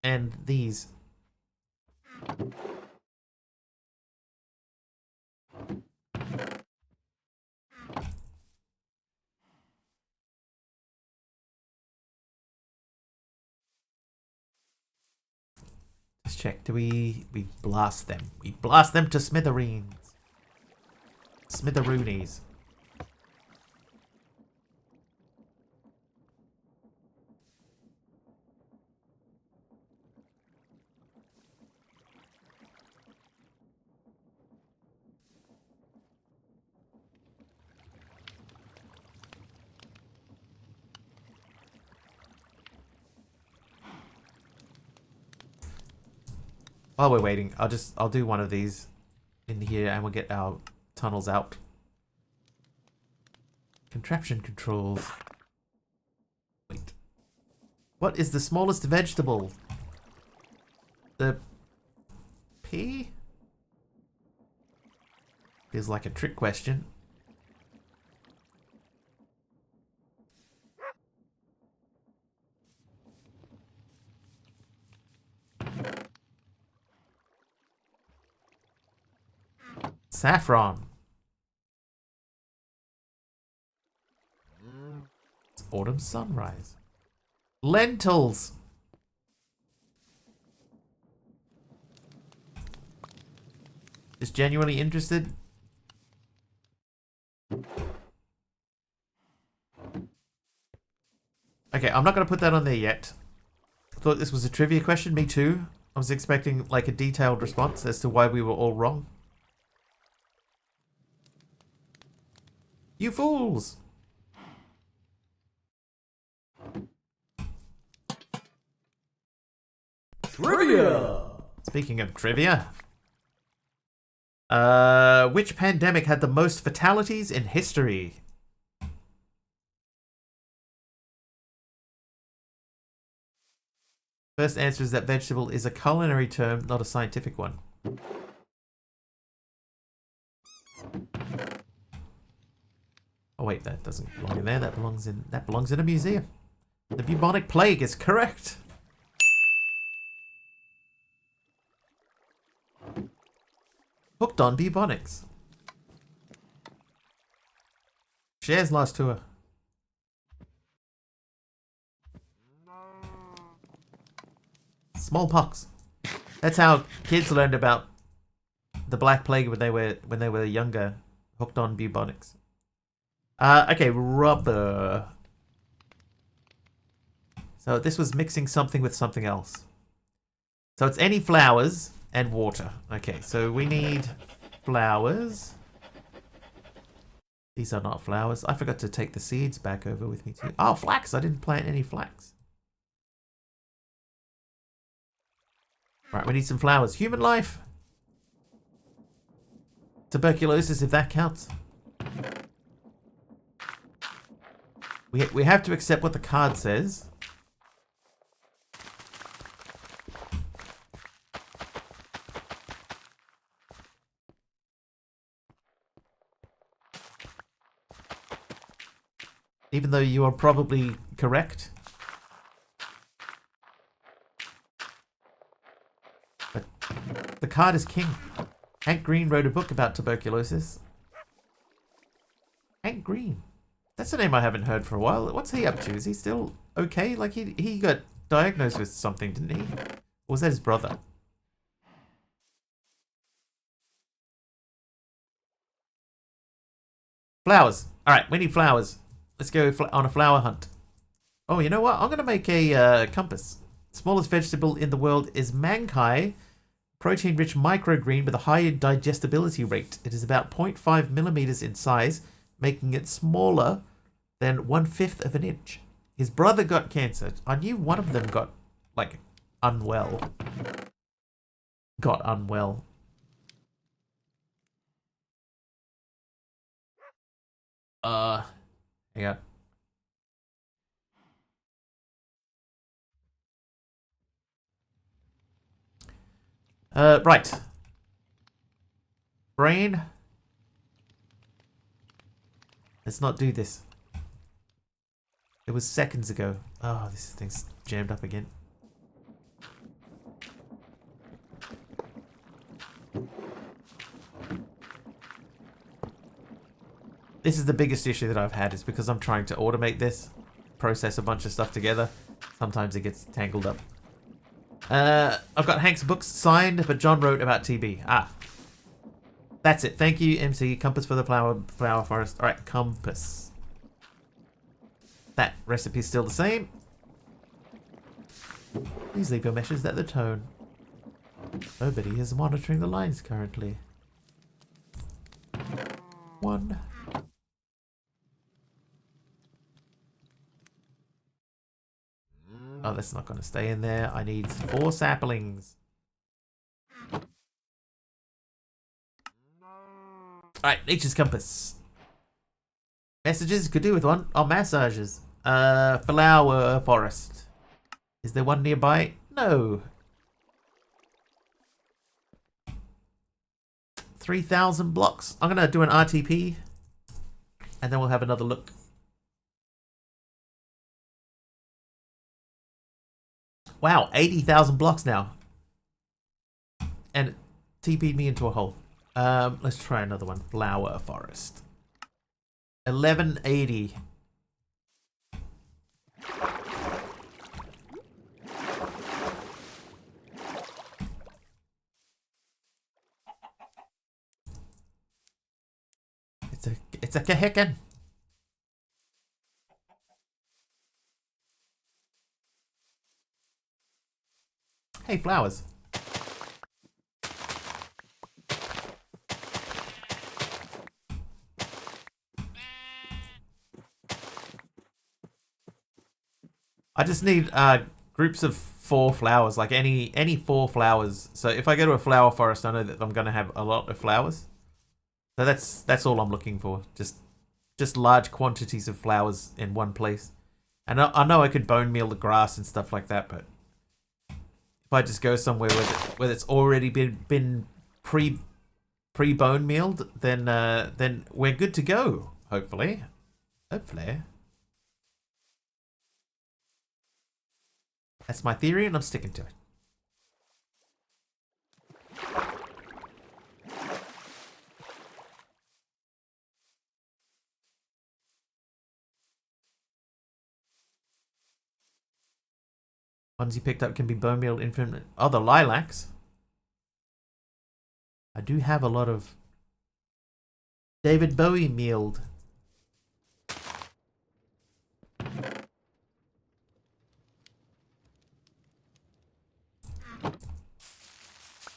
and these. Let's check. Do we blast them? We blast them to smithereens. Smitheroonies. While we're waiting, I'll do one of these in here and we'll get our tunnels out. Contraption controls. Wait. What is the smallest vegetable? The pea? Feels like a trick question. Saffron. It's autumn sunrise. Lentils. Just genuinely interested. Okay, I'm not going to put that on there yet. I thought this was a trivia question. Me too. I was expecting like a detailed response as to why we were all wrong. You fools! Trivia! Speaking of trivia. Which pandemic had the most fatalities in history? First answer is that vegetable is a culinary term, not a scientific one. Oh wait, that doesn't belong in there. That belongs in a museum. The bubonic plague is correct. Hooked on bubonics. Cher's last tour. Smallpox. That's how kids learned about the Black Plague when they were younger. Hooked on bubonics. Okay, rubber. So this was mixing something with something else. So it's any flowers and water. Okay, so we need flowers. These are not flowers. I forgot to take the seeds back over with me too. Oh, flax. I didn't plant any flax. Right, we need some flowers. Human life. Tuberculosis, if that counts. We have to accept what the card says. Even though you are probably correct. But the card is king. Hank Green wrote a book about tuberculosis. Hank Green. That's a name I haven't heard for a while. What's he up to? Is he still okay? Like he got diagnosed with something, didn't he? Or was that his brother? Flowers. Alright, we need flowers. Let's go on a flower hunt. Oh, you know what? I'm going to make a compass. Smallest vegetable in the world is mankai, protein-rich microgreen with a high digestibility rate. It is about 0.5 millimeters in size, making it smaller than 1/5 of an inch. His brother got cancer. I knew one of them got, like, unwell. Got unwell. Hang on. Right. Brain. Let's not do this. It was seconds ago. Oh, this thing's jammed up again. This is the biggest issue that I've had, is because I'm trying to automate this, process a bunch of stuff together. Sometimes it gets tangled up. I've got Hank's books signed, but John wrote about TB. Ah. That's it. Thank you, MC. Compass for the flower forest. Alright, compass. That recipe's still the same. Please leave your message at the tone. Nobody is monitoring the lines currently. 1. Oh, that's not going to stay in there. I need 4 saplings. Alright, nature's compass. Messages, could do with one. Oh, massages. Flower forest. Is there one nearby? No. 3,000 blocks. I'm going to do an RTP. And then we'll have another look. Wow, 80,000 blocks now. And it TP'd me into a hole. Let's try another one. Flower forest. 1180. It's a Kahikan. Hey, flowers. I just need groups of 4 flowers, like any 4 flowers. So if I go to a flower forest, I know that I'm going to have a lot of flowers. So that's all I'm looking for. Just large quantities of flowers in one place. And I know I could bone meal the grass and stuff like that, but if I just go somewhere where it's already been pre bone mealed, then we're good to go. Hopefully. That's my theory, and I'm sticking to it. Ones you picked up can be bone mealed infinite. Oh, the lilacs. I do have a lot of David Bowie mealed.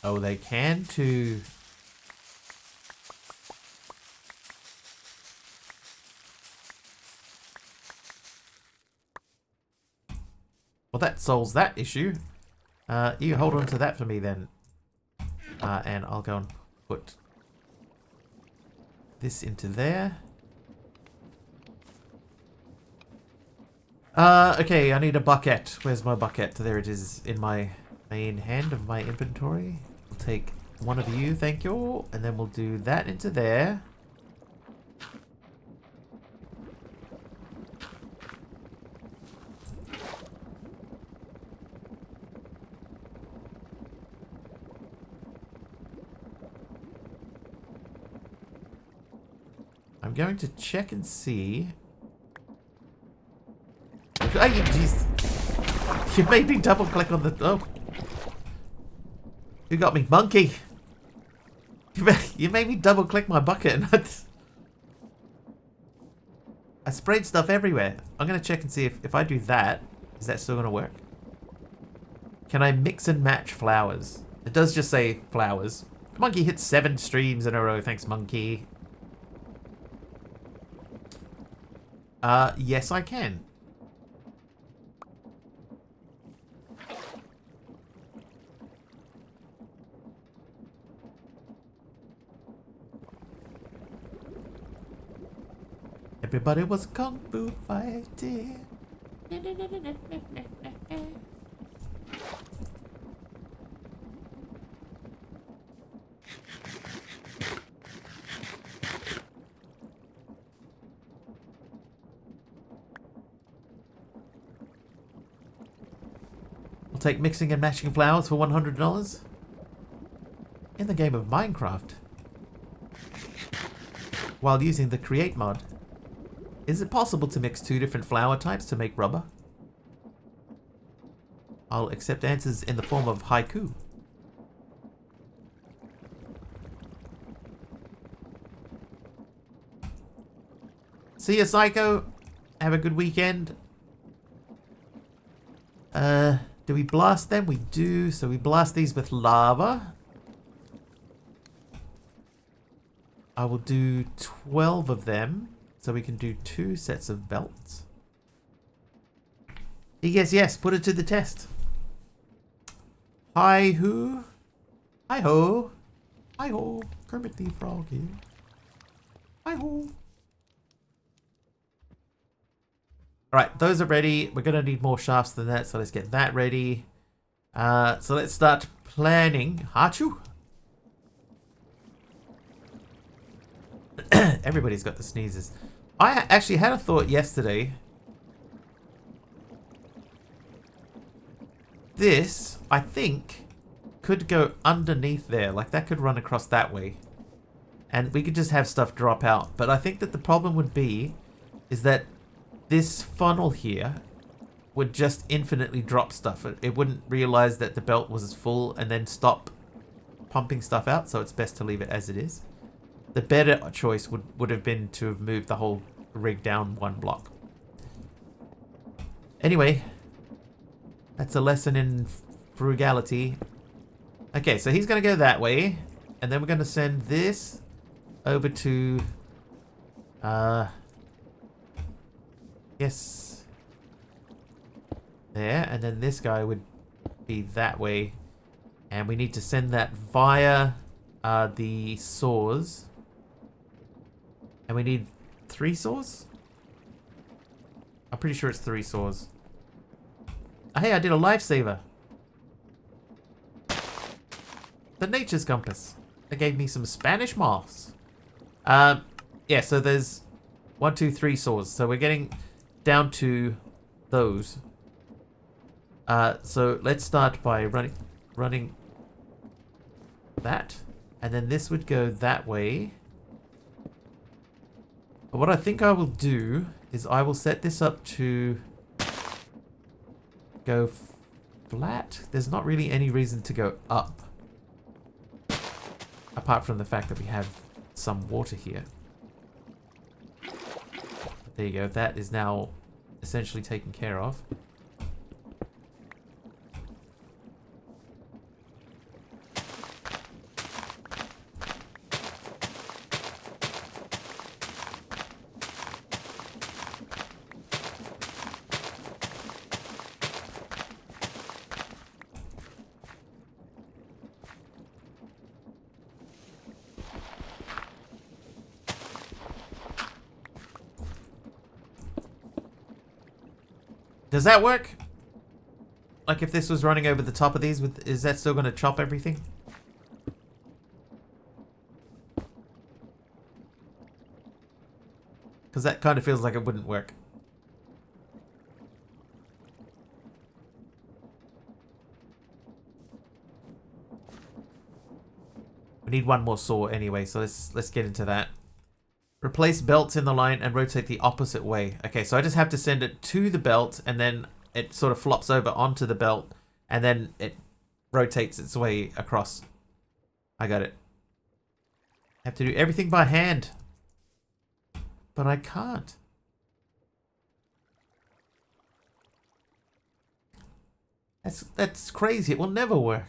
Oh, they can too. Well, that solves that issue. You hold on to that for me then. And I'll go and put this into there. Okay, I need a bucket. Where's my bucket? There it is in my main hand of my inventory. We'll take one of you, thank you. And then we'll do that into there. I'm going to check and see. Oh, jeez. You made me double click on the... Oh. You got me. Monkey. You made me double click my bucket. And I sprayed stuff everywhere. I'm going to check and see if I do that, is that still going to work? Can I mix and match flowers? It does just say flowers. Monkey hit 7 streams in a row. Thanks, Monkey. Yes, I can. Everybody was kung fu fighting. We'll take mixing and matching flowers for $100 in the game of Minecraft while using the Create mod. Is it possible to mix 2 different flower types to make rubber? I'll accept answers in the form of haiku. See ya, Psycho. Have a good weekend. Do we blast them? We do. So we blast these with lava. I will do 12 of them. So we can do 2 sets of belts. Yes, put it to the test. Hi-hoo. Hi-ho. Hi-ho. Kermit the Frog here. Hi-ho. Alright, those are ready. We're going to need more shafts than that, so let's get that ready. So let's start planning. Hachu. Everybody's got the sneezes. I actually had a thought yesterday. This, I think, could go underneath there. Like, that could run across that way. and we could just have stuff drop out. But I think that the problem would be is that this funnel here would just infinitely drop stuff. It wouldn't realize that the belt was full and then stop pumping stuff out, so it's best to leave it as it is. The better choice would have been to have moved the whole rig down one block. Anyway, that's a lesson in frugality. Okay, so he's going to go that way, and then we're going to send this over to... yes. There, and then this guy would be that way. And we need to send that via the saws. And we need 3 saws? I'm pretty sure it's 3 saws. Oh, hey, I did a lifesaver. The Nature's Compass. That gave me some Spanish moss. Yeah, so there's 1, 2, 3 saws. So we're getting down to those. So let's start by running that. And then this would go that way. But what I think I will do is I will set this up to go flat. There's not really any reason to go up. Apart from the fact that we have some water here. There you go. That is now essentially taken care of. Does that work? Like if this was running over the top of these, is that still going to chop everything? Because that kind of feels like it wouldn't work. We need one more saw anyway, so let's get into that. Replace belts in the line and rotate the opposite way. Okay, so I just have to send it to the belt and then it sort of flops over onto the belt and then it rotates its way across. I got it. I have to do everything by hand. But I can't. That's crazy. It will never work.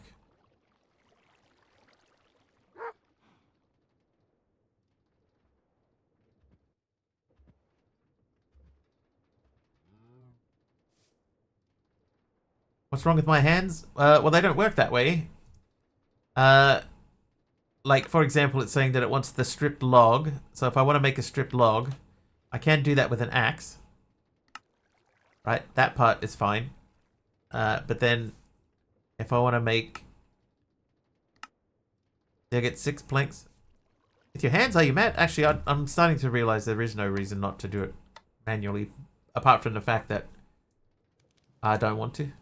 What's wrong with my hands? Well, they don't work that way. Like, for example, it's saying that it wants the stripped log. So if I want to make a stripped log, I can do that with an axe. Right? That part is fine. But then, if I want to make... Do I get 6 planks? With your hands, are you mad? Actually, I'm starting to realize there is no reason not to do it manually. Apart from the fact that I don't want to.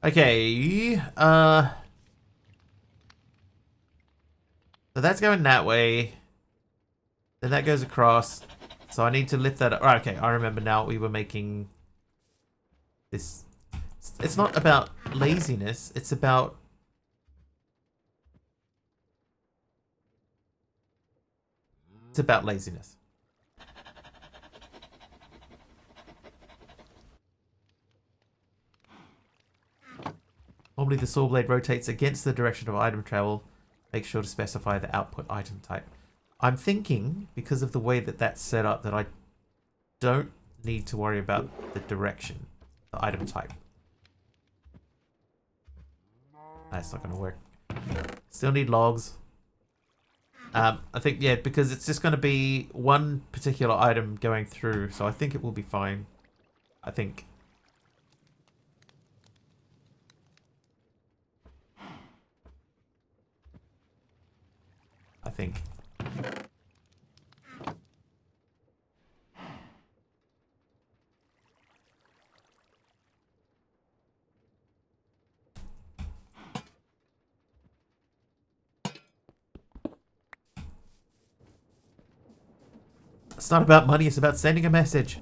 Okay, so that's going that way. Then that goes across. So I need to lift that up. Right, okay, I remember now we were making this. It's not about laziness, it's about... It's about laziness. Normally the saw blade rotates against the direction of item travel. Make sure to specify the output item type. I'm thinking, because of the way that that's set up, that I don't need to worry about the direction, the item type. That's not going to work. Still need logs. I think, yeah, because it's just going to be one particular item going through, so I think it will be fine. I think. It's not about money, it's about sending a message.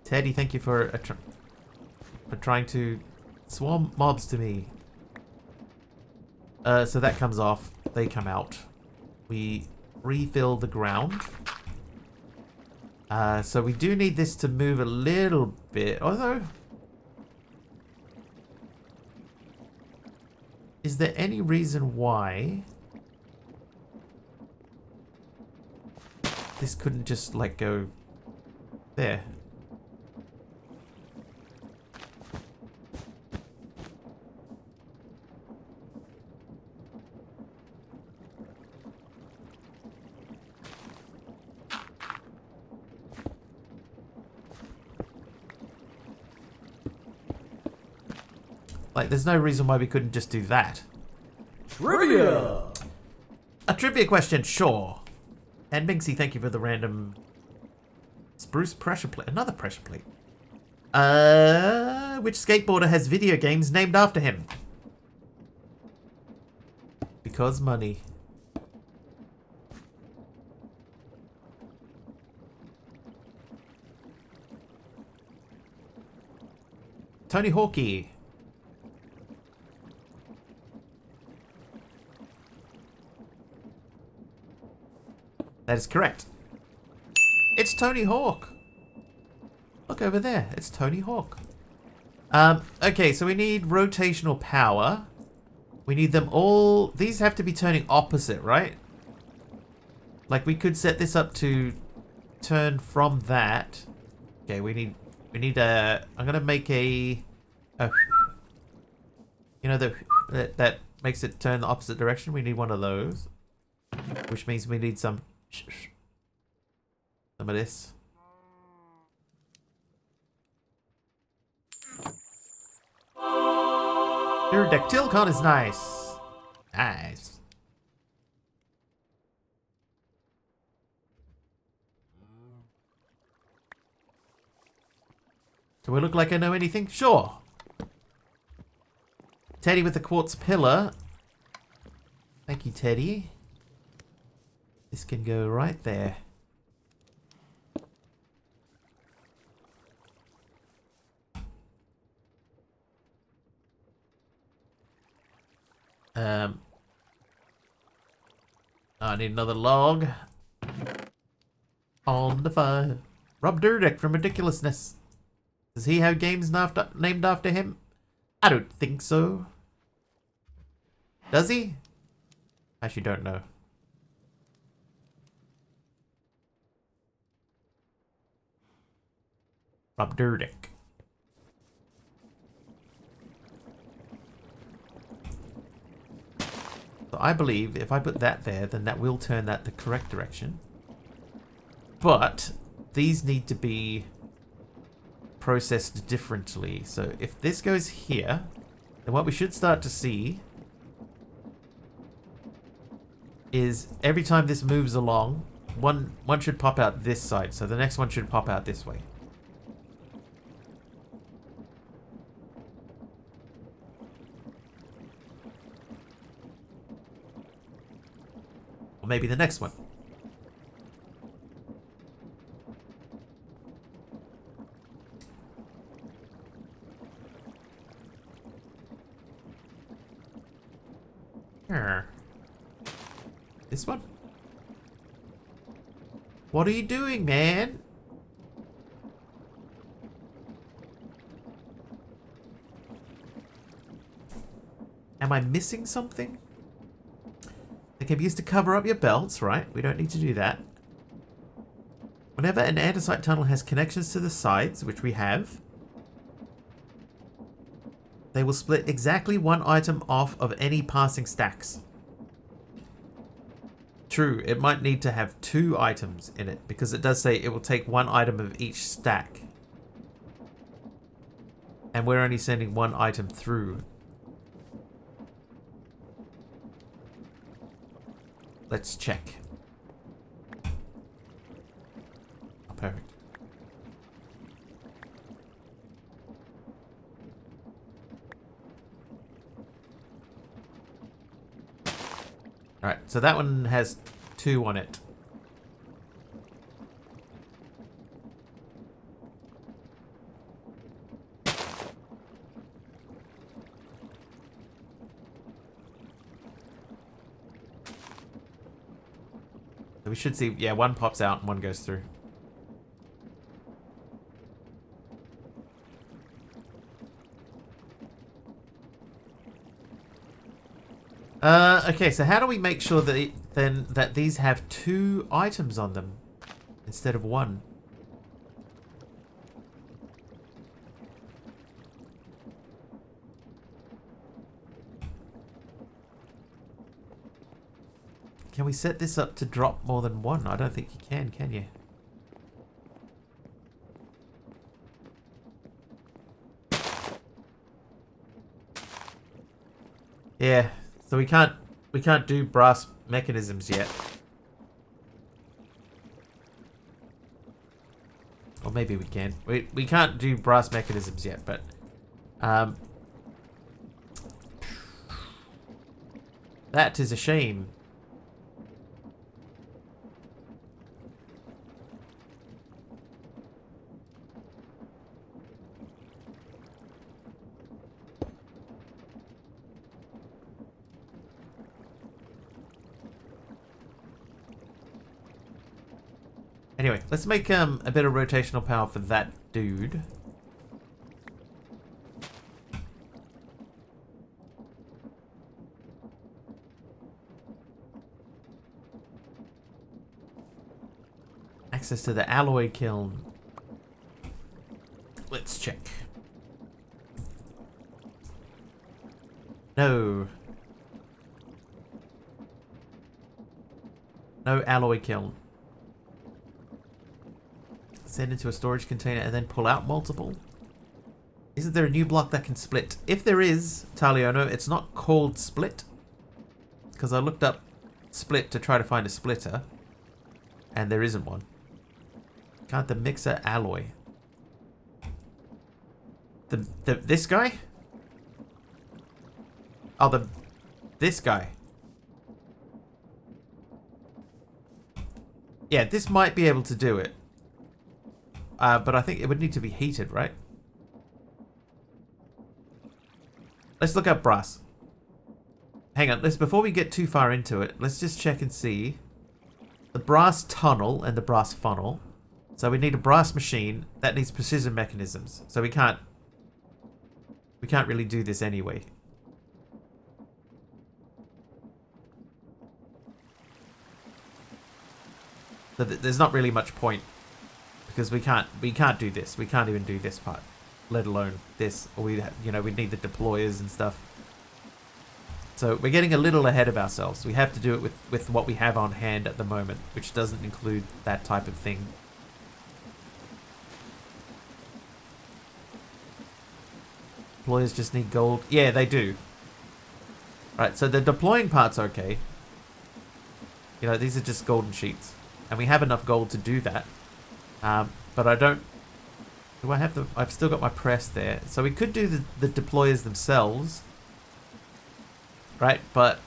Teddy, thank you for trying to swarm mobs to me. So that comes off. They come out. We refill the ground. So we do need this to move a little bit, although... Is there any reason why this couldn't just, like, go there? Like, there's no reason why we couldn't just do that. Trivia! A trivia question, sure. And Minxie, thank you for the random spruce pressure plate. Another pressure plate. Which skateboarder has video games named after him? Because money. Tony Hawkey. That is correct. It's Tony Hawk. Look over there. It's Tony Hawk. Okay, so we need rotational power. We need them all... These have to be turning opposite, right? Like, we could set this up to turn from that. Okay, we need a... I'm going to make a... You know, that makes it turn the opposite direction. We need one of those. Which means we need some of this. Pterodactyl con is nice. Nice. Do I look like I know anything? Sure. Teddy with the quartz pillar. Thank you, Teddy. This can go right there. I need another log. On the fire. Rob Dyrdek from Ridiculousness. Does he have games named after him? I don't think so. Does he? Actually don't know. Rob Dyrdek. So I believe if I put that there, then that will turn that the correct direction. But these need to be processed differently. So if this goes here, then what we should start to see is every time this moves along, one should pop out this side. So the next one should pop out this way. Or maybe the next one. This one? What are you doing, man? Am I missing something? It can be used to cover up your belts, right? We don't need to do that. Whenever an andesite tunnel has connections to the sides, which we have, they will split exactly one item off of any passing stacks. True, it might need to have 2 items in it, because it does say it will take 1 item of each stack. And we're only sending 1 item through. Let's check. Oh, perfect. Alright, so that one has 2 on it. We should see, yeah, one pops out and one goes through. Okay, so how do we make sure that that these have 2 items on them instead of 1? Can we set this up to drop more than 1? I don't think you can you? Yeah, so we can't do brass mechanisms yet. Or maybe we can. We can't do brass mechanisms yet, but that is a shame. Anyway, let's make a bit of rotational power for that dude. Access to the alloy kiln. Let's check. No. No alloy kiln. Send into a storage container and then pull out multiple. Isn't there a new block that can split? If there is, Taliono, it's not called split. Because I looked up split to try to find a splitter. And there isn't one. Can't the mixer alloy? This guy? Oh, this guy. Yeah, this might be able to do it. But I think it would need to be heated, right? Let's look up brass. Hang on, before we get too far into it, let's just check and see. The brass tunnel and the brass funnel. So we need a brass machine that needs precision mechanisms. So we can't really do this anyway. So there's not really much point. Because we can't do this. We can't even do this part, let alone this. Or we need the deployers and stuff. So we're getting a little ahead of ourselves. We have to do it with what we have on hand at the moment, which doesn't include that type of thing. Deployers just need gold. Yeah, they do. Right, so the deploying part's okay. You know, these are just golden sheets, and we have enough gold to do that. But I don't... Do I have the... I've still got my press there. So we could do the deployers themselves. Right, but...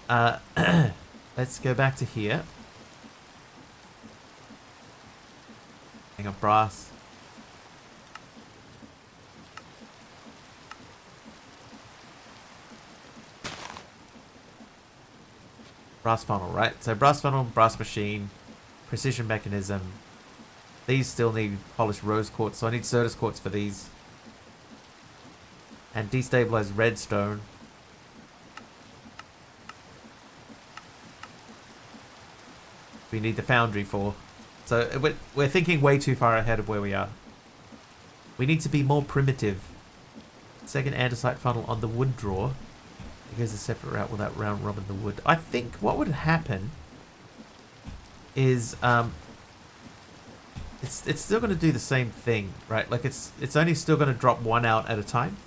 let's go back to here. Hang on, brass. Brass funnel, right? So brass funnel, brass machine, precision mechanism. These still need polished rose quartz, so I need Certus quartz for these. And destabilized redstone. We need the foundry for. So we're thinking way too far ahead of where we are. We need to be more primitive. Second andesite funnel on the wood drawer. It goes a separate route without round robin the wood. I think what would happen is it's still going to do the same thing, right? Like it's only still going to drop one out at a time.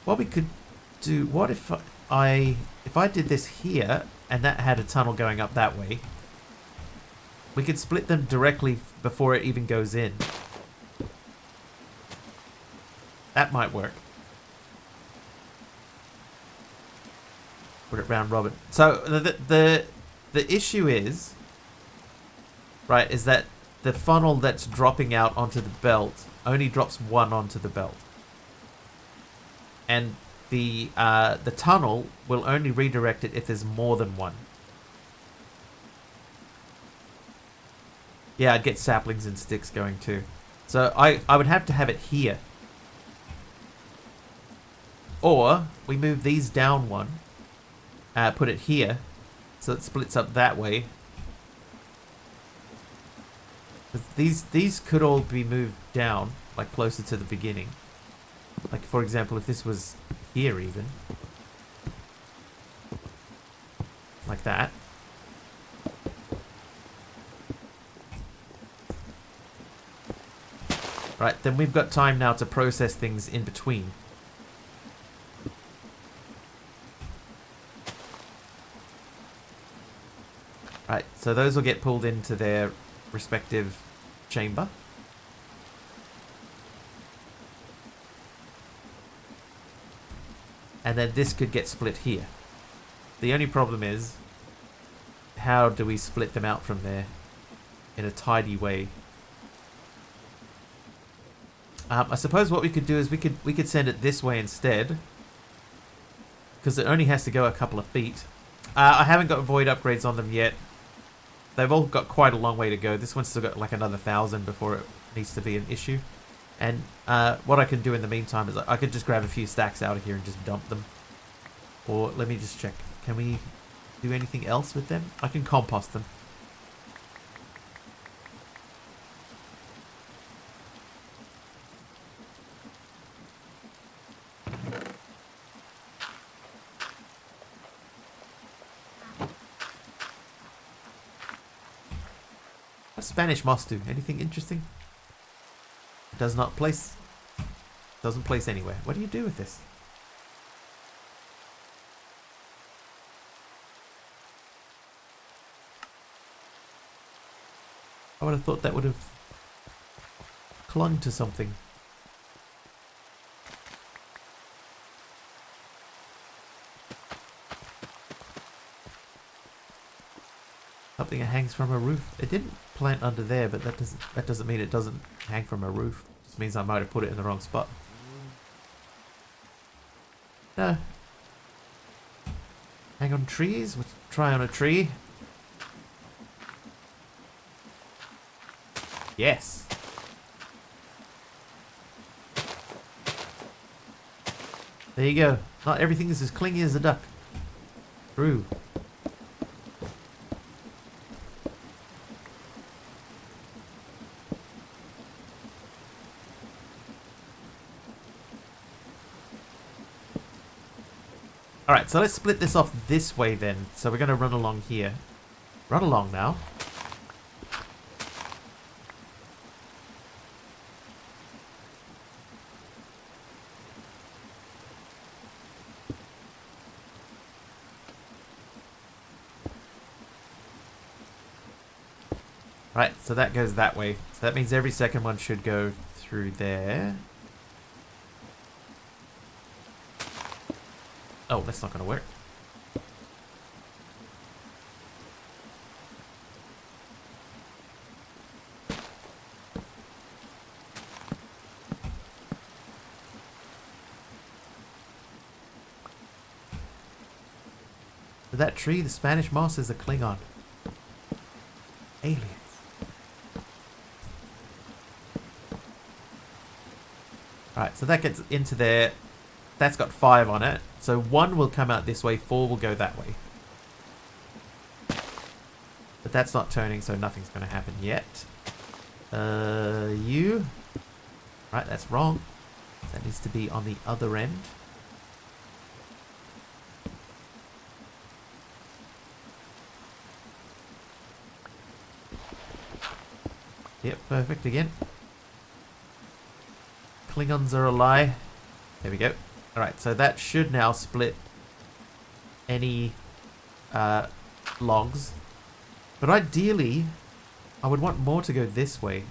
What we could do, what if I did this here and that had a tunnel going up that way? We could split them directly before it even goes in. That might work. Put it round robin. So the issue is right, is that the funnel that's dropping out onto the belt only drops one onto the belt. And the tunnel will only redirect it if there's more than one. Yeah, I'd get saplings and sticks going too. So I would have to have it here. Or we move these down one, put it here, so it splits up that way. These could all be moved down, like closer to the beginning. Like for example, if this was here even. Like that. Right, then we've got time now to process things in between. Right, so those will get pulled into their respective chamber. And then this could get split here. The only problem is, how do we split them out from there in a tidy way? I suppose what we could do is we could send it this way instead, because it only has to go a couple of feet. I haven't got void upgrades on them yet. They've all got quite a long way to go. This one's still got like another 1,000 before it needs to be an issue. And what I can do in the meantime is I could just grab a few stacks out of here and just dump them. Or let me just check. Can we do anything else with them? I can compost them. What's Spanish moss do? Anything interesting? It does not place. Doesn't place anywhere. What do you do with this? I would have thought that would have clung to something. Something that hangs from a roof. It didn't plant under there, but that doesn't mean it doesn't hang from a roof. It just means I might have put it in the wrong spot. No. Hang on trees? Let's try on a tree. Yes. There you go. Not everything is as clingy as a duck. True. Alright, so let's split this off this way then. So we're going to run along here. Run along now. Right, so that goes that way. So that means every second one should go through there. Oh, that's not going to work. That tree, the Spanish moss, is a Klingon. Aliens. Alright, so that gets into there. That's got 5 on it. So 1 will come out this way, 4 will go that way. But that's not turning, so nothing's going to happen yet. You. Right, that's wrong. That needs to be on the other end. Yep, perfect again. Klingons are a lie. There we go. Alright, so that should now split any logs. But ideally, I would want more to go this way.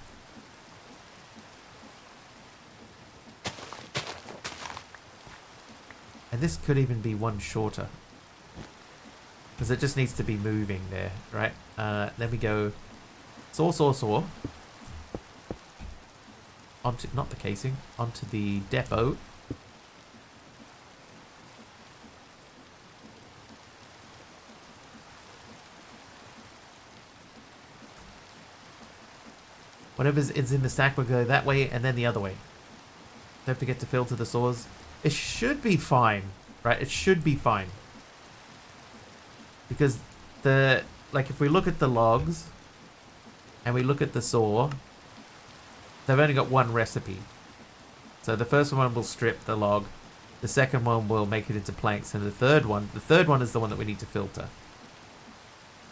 And this could even be one shorter. Because it just needs to be moving there, right? Then we go Saw. Onto, not the casing, onto the depot. Whatever is in the stack will go that way and then the other way. Don't forget to filter the saws. It should be fine, right? It should be fine. Because the, like if we look at the logs and we look at the saw, they've only got one recipe. So the first one will strip the log. The second one will make it into planks. And the third one is the one that we need to filter.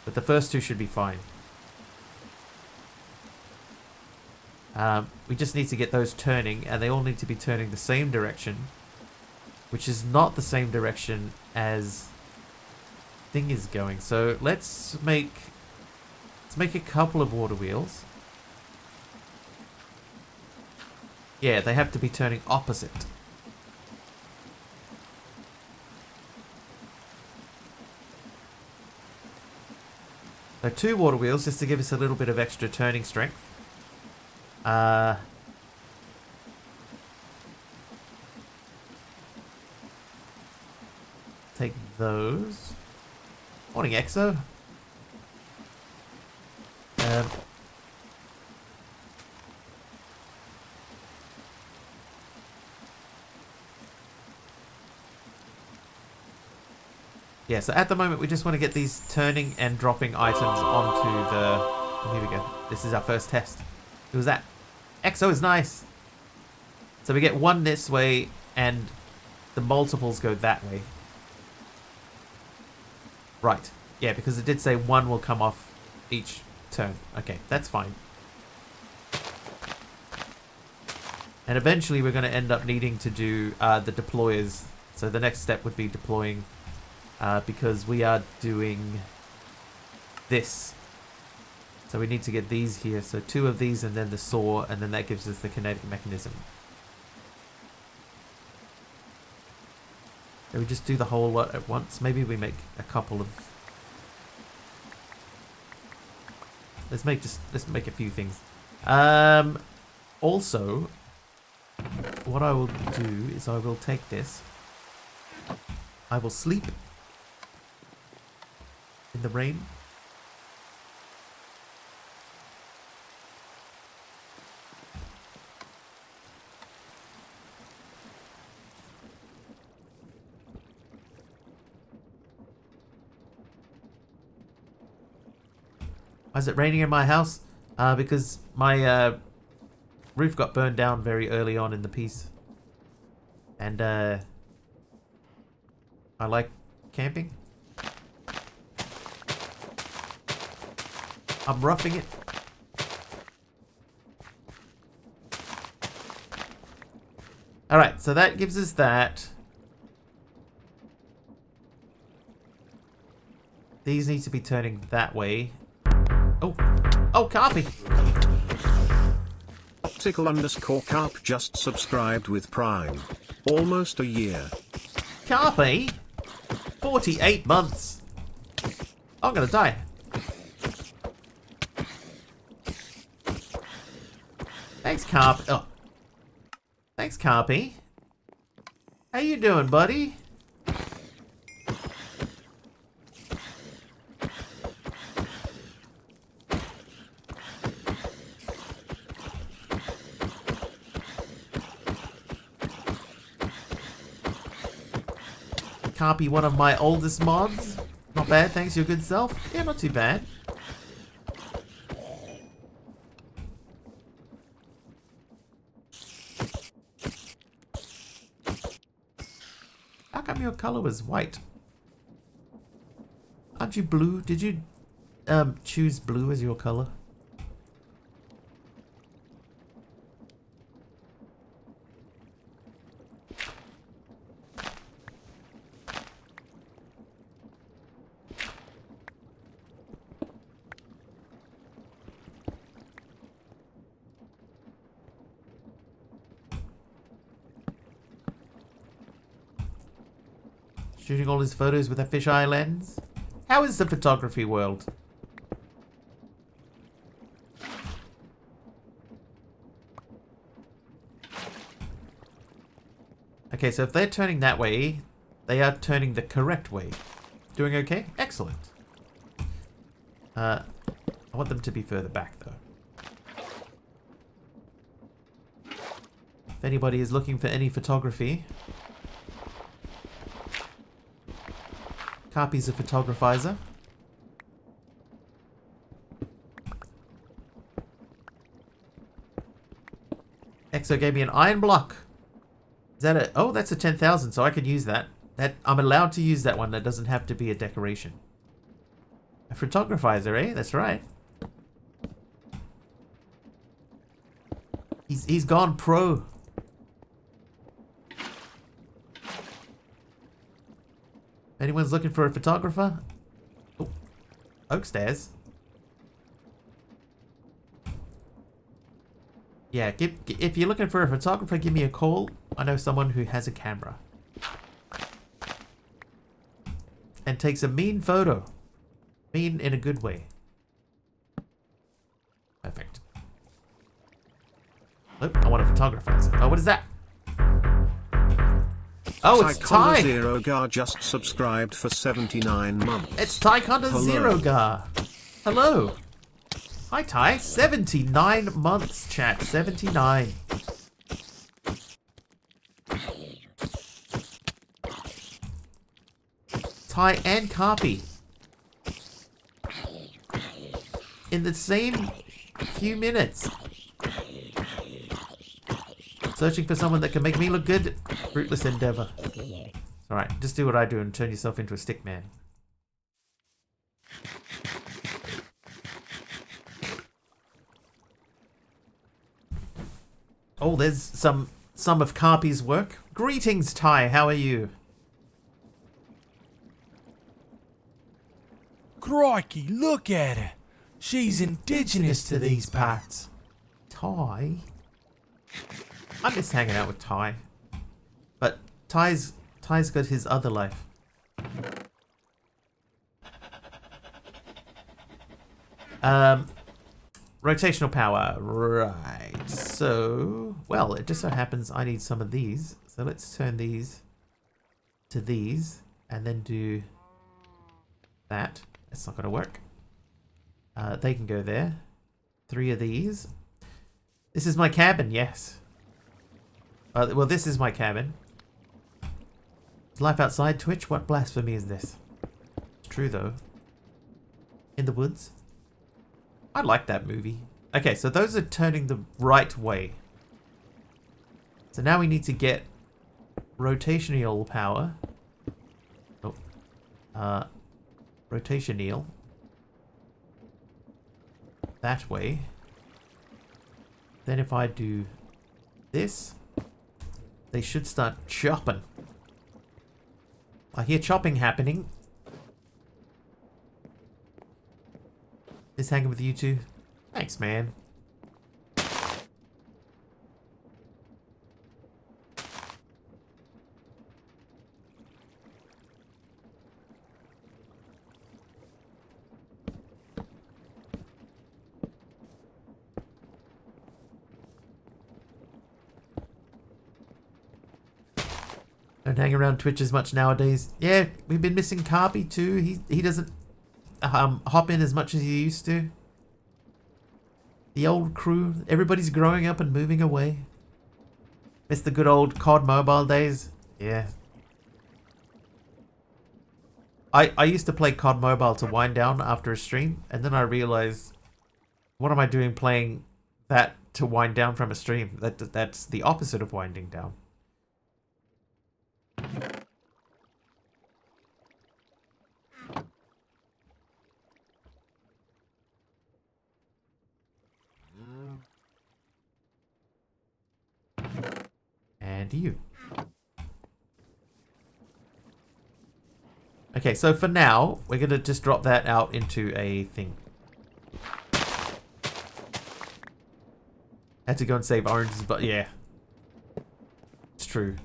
But the first two should be fine. We just need to get those turning, and they all need to be turning the same direction, which is not the same direction as thing is going. So let's make a couple of water wheels. Yeah, they have to be turning opposite. So 2 water wheels just to give us a little bit of extra turning strength. Take those. Morning, Exo. Yeah, so at the moment we just want to get these turning and dropping items onto the... Oh, here we go. This is our first test. Who was that? Exo is nice. So we get one this way and the multiples go that way. Right. Yeah, because it did say one will come off each turn. Okay, that's fine. And eventually we're going to end up needing to do the deployers. So the next step would be deploying because we are doing this. So we need to get these here. So 2 of these and then the saw, and then that gives us the kinetic mechanism. So we just do the whole lot at once. Maybe we make a couple of... Let's make a few things. Also, what I will do is I will take this. I will sleep in the rain. Why is it raining in my house? Because my roof got burned down very early on in the piece. And I like camping. I'm roughing it. Alright, so that gives us that. These need to be turning that way. Oh, Carpy. Optical_carp just subscribed with Prime. Almost a year. Carpy? 48 months. I'm gonna die. Thanks, Carp. Oh. Thanks, Carpy. How you doing, buddy? Carpy, one of my oldest mods. Not bad, thanks, your good self. Yeah, not too bad. How come your color was white? Aren't you blue? Did you choose blue as your color? Shooting all his photos with a fisheye lens? How is the photography world? Okay, so if they're turning that way, they are turning the correct way. Doing okay? Excellent. I want them to be further back, though. If anybody is looking for any photography, Carpy's a photographizer. Exo gave me an iron block. Is that a... Oh, that's a 10,000, so I can use that. I'm allowed to use that one. That doesn't have to be a decoration. A photographizer, eh? That's right. He's gone pro. Anyone's looking for a photographer? Oh, oak stairs. Yeah, if you're looking for a photographer, give me a call. I know someone who has a camera. And takes a mean photo. Mean in a good way. Perfect. Nope, I want a photographer. Oh, what is that? Oh, it's Ty! Zero Gar just subscribed for 79 months. It's Tyconda Zero Gar. Hello. Hi, Ty. 79 months, chat. 79. Ty and Carpy. In the same few minutes. Searching for someone that can make me look good. Fruitless endeavor. Alright, just do what I do and turn yourself into a stick man. Oh, there's some of Carpy's work. Greetings, Ty. How are you? Crikey, look at her. She's indigenous to these parts. Ty? I miss hanging out with Ty. But Ty's got his other life. Rotational power. Right. So, well, it just so happens I need some of these. So let's turn these to these and then do that. It's not going to work. They can go there. 3 of these. This is my cabin, yes. Well, this is my cabin. Is life outside Twitch? What blasphemy is this? It's true, though. In the woods. I like that movie. Okay, so those are turning the right way. So now we need to get rotational power. Oh. Rotational. That way. Then if I do this, they should start chopping. I hear chopping happening. Just hanging with you two. Thanks, man. Don't hang around Twitch as much nowadays. Yeah, we've been missing Carpy too. He doesn't hop in as much as he used to. The old crew, everybody's growing up and moving away. Miss the good old COD mobile days. Yeah. I used to play COD mobile to wind down after a stream, and then I realized, what am I doing playing that to wind down from a stream? That's the opposite of winding down. And you. Okay, so for now, we're going to just drop that out into a thing. Had to go and save oranges, but yeah. It's true.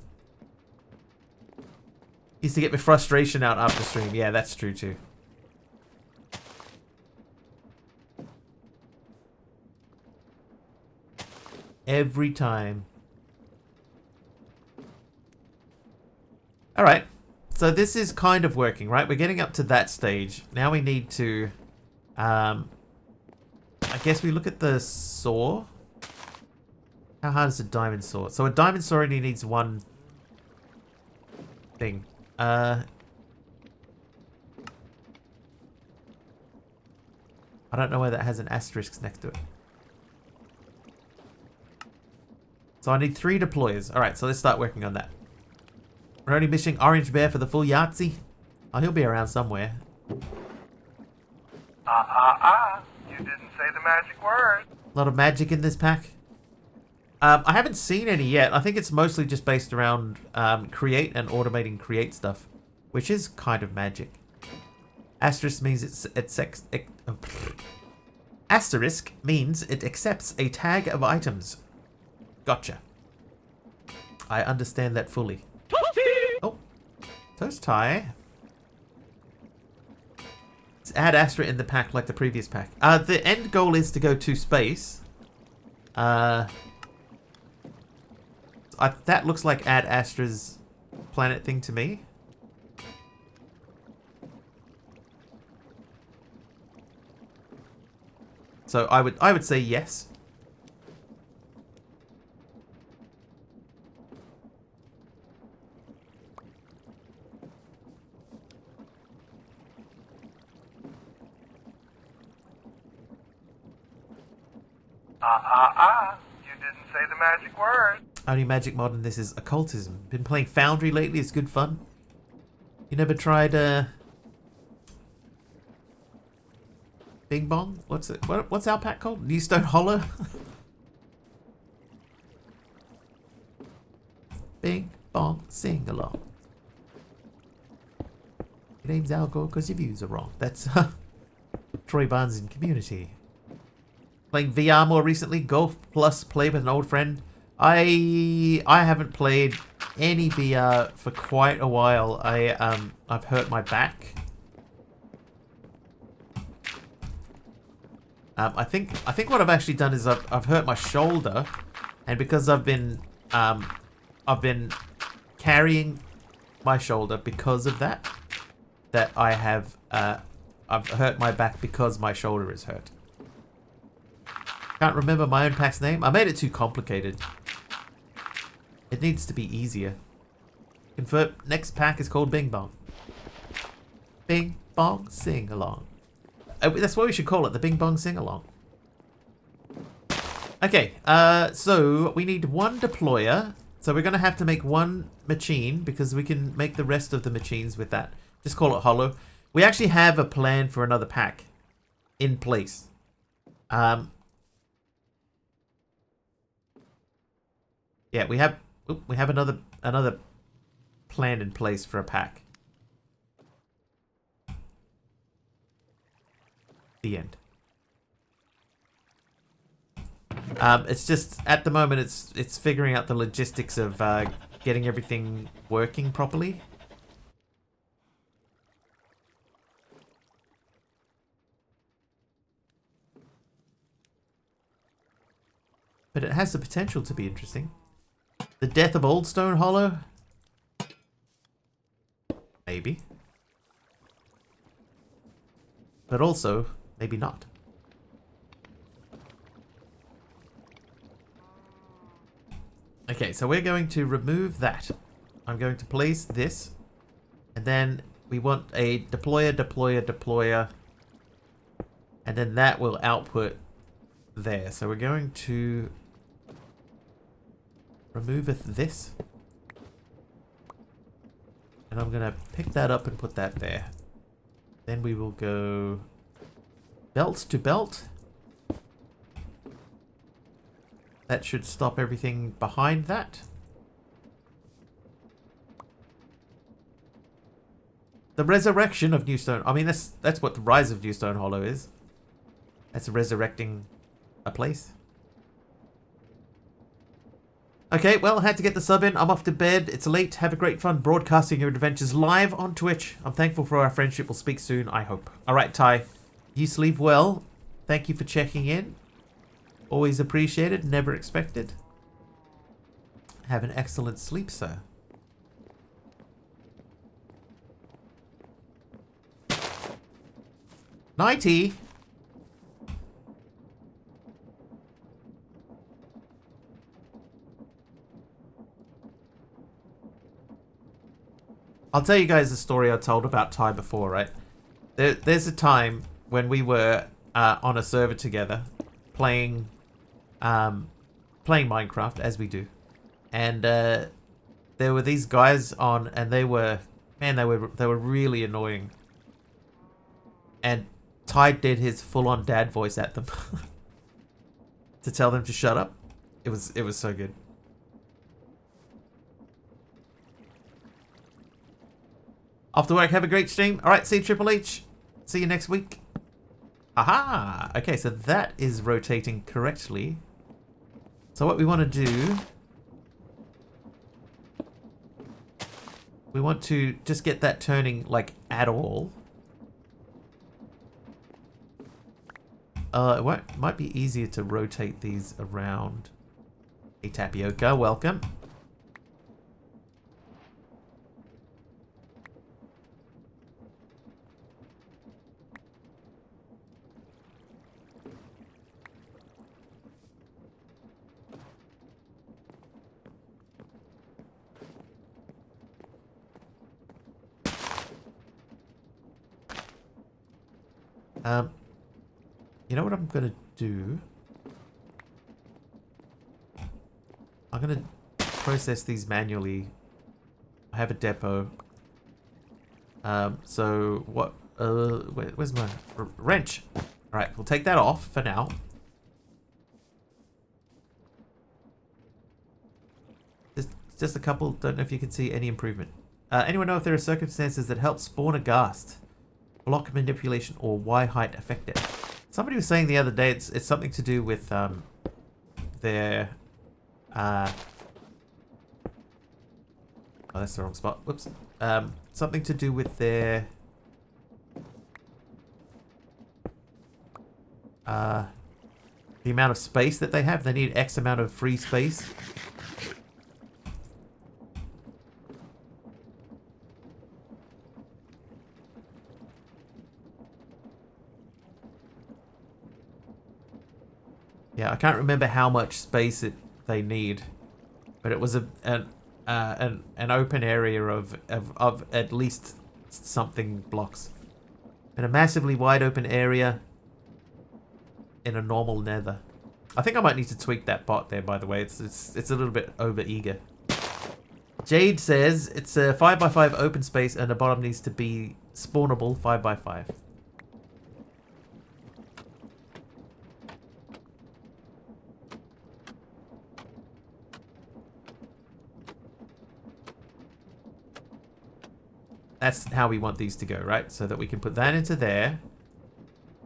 Used to get my frustration out after stream. Yeah, that's true too. Every time. Alright. So this is kind of working, right? We're getting up to that stage. Now we need to... I guess we look at the saw. How hard is a diamond saw? So a diamond saw only needs one thing. I don't know why that has an asterisk next to it. So I need 3 deployers. Alright, so let's start working on that. We're only missing Orange Bear for the full Yahtzee. Oh, he'll be around somewhere. You didn't say the magic word. A lot of magic in this pack. I haven't seen any yet. I think it's mostly just based around create and automating create stuff, which is kind of magic. Asterisk means asterisk means it accepts a tag of items. Gotcha. I understand that fully. Oh, toast tie. Let's add Astra in the pack like the previous pack. The end goal is to go to space. That looks like add Astra's planet thing to me. So I would say yes. You didn't say the magic word. Only magic mod in this is occultism. Been playing Foundry lately, it's good fun. You never tried Bing Bong? What's our pack called? New Stone Hollow? Bing Bong sing along. Your name's Al Gore because your views are wrong. That's Troy Barnes in Community. Playing VR more recently. Golf plus play with an old friend. I haven't played any VR for quite a while. I've hurt my back. I think what I've actually done is I've hurt my shoulder, and because I've been carrying my shoulder because of that I have I've hurt my back because my shoulder is hurt. Can't remember my own pack's name. I made it too complicated. It needs to be easier. Confirm. Next pack is called Bing Bong. Bing Bong Sing Along. That's what we should call it, the Bing Bong Sing Along. Okay, so we need 1 deployer. So we're going to have to make 1 machine because we can make the rest of the machines with that. Just call it hollow. We actually have a plan for another pack in place. Yeah, we have another plan in place for a pack. The end. It's just at the moment it's figuring out the logistics of getting everything working properly. But it has the potential to be interesting. The death of Old Stone Hollow? Maybe. But also, maybe not. Okay, so we're going to remove that. I'm going to place this. And then we want a deployer. And then that will output there. So we're going to remove this. And I'm going to pick that up and put that there. Then we will go belt to belt. That should stop everything behind that. The resurrection of New Stone. I mean, that's what the rise of New Stone Hollow is. That's resurrecting a place. Okay, well, I had to get the sub in. I'm off to bed. It's late. Have a great fun broadcasting your adventures live on Twitch. I'm thankful for our friendship. We'll speak soon, I hope. All right, Ty. You sleep well. Thank you for checking in. Always appreciated. Never expected. Have an excellent sleep, sir. Nighty. I'll tell you guys the story I told about Ty before, right? There's a time when we were on a server together, playing Minecraft as we do, and there were these guys on, and they were really annoying. And Ty did his full-on dad voice at them to tell them to shut up. It was so good. Off to work. Have a great stream. All right, see you, Triple H. See you next week. Aha! Okay, so that is rotating correctly. So what we want to do... we want to just get that turning, like, at all. It might be easier to rotate these around. Hey, Tapioca, welcome. You know what I'm gonna do? I'm gonna process these manually. I have a depot. So what? Where's my wrench? All right, we'll take that off for now. Just a couple. Don't know if you can see any improvement. Anyone know if there are circumstances that help spawn a ghast? Block manipulation or Y height affected? Somebody was saying the other day it's something to do with their oh, that's the wrong spot. Whoops. Something to do with their the amount of space that they have. They need X amount of free space. Yeah, I can't remember how much space they need, but it was an open area of at least something blocks, and a massively wide open area in a normal nether. I think I might need to tweak that bot there. By the way, it's a little bit over eager. Jade says it's a 5x5 open space, and the bottom needs to be spawnable 5x5. That's how we want these to go, right? So that we can put that into there.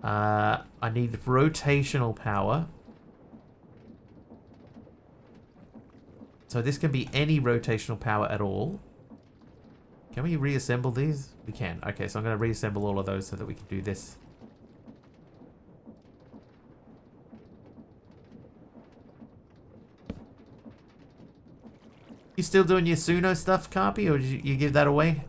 I need rotational power. So this can be any rotational power at all. Can we reassemble these? We can. Okay, so I'm going to reassemble all of those so that we can do this. You still doing your Suno stuff, Carpy, or did you give that away?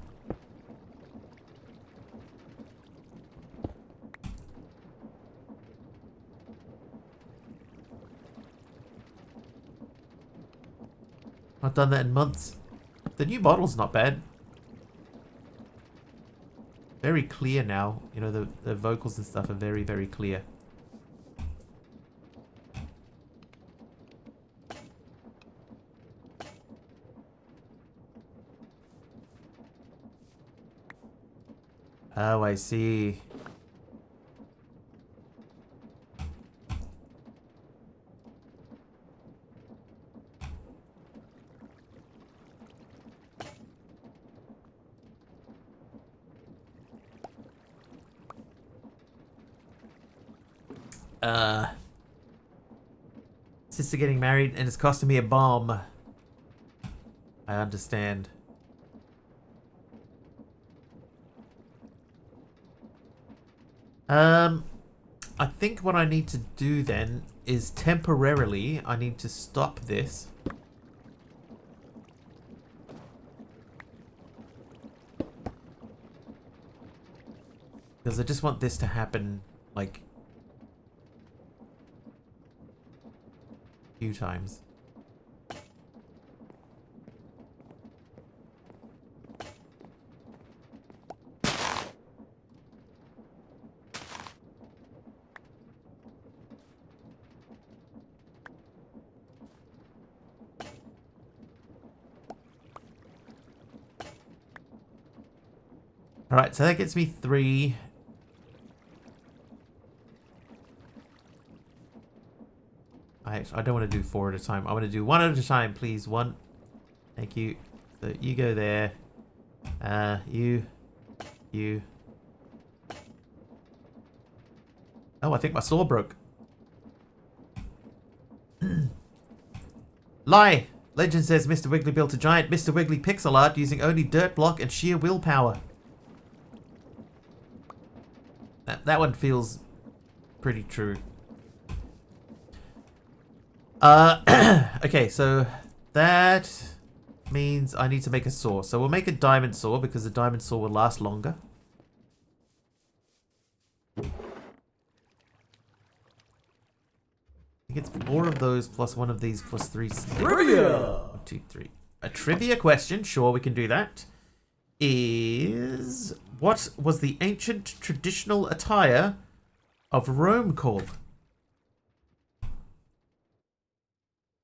I've done that in months. The new model's not bad. Very clear now. You know, the vocals and stuff are very, very clear. Oh, I see. Sister getting married and it's costing me a bomb. I understand. I think what I need to do then is temporarily I need to stop this. Because I just want this to happen, like, a few times. Alright, so that gets me 3. I don't want to do 4 at a time. I want to do 1 at a time, please. 1. Thank you. So you go there. You. Oh, I think my saw broke. Lie! Legend says Mr. Wiggly built a giant Mr. Wiggly pixel art using only dirt block and sheer willpower. That one feels pretty true. Okay, so that means I need to make a saw. So we'll make a diamond saw because the diamond saw will last longer. I think it's 4 of those plus 1 of these plus 3. Trivia! 1, 2, 3. A trivia question, sure, we can do that. Is what was the ancient traditional attire of Rome called?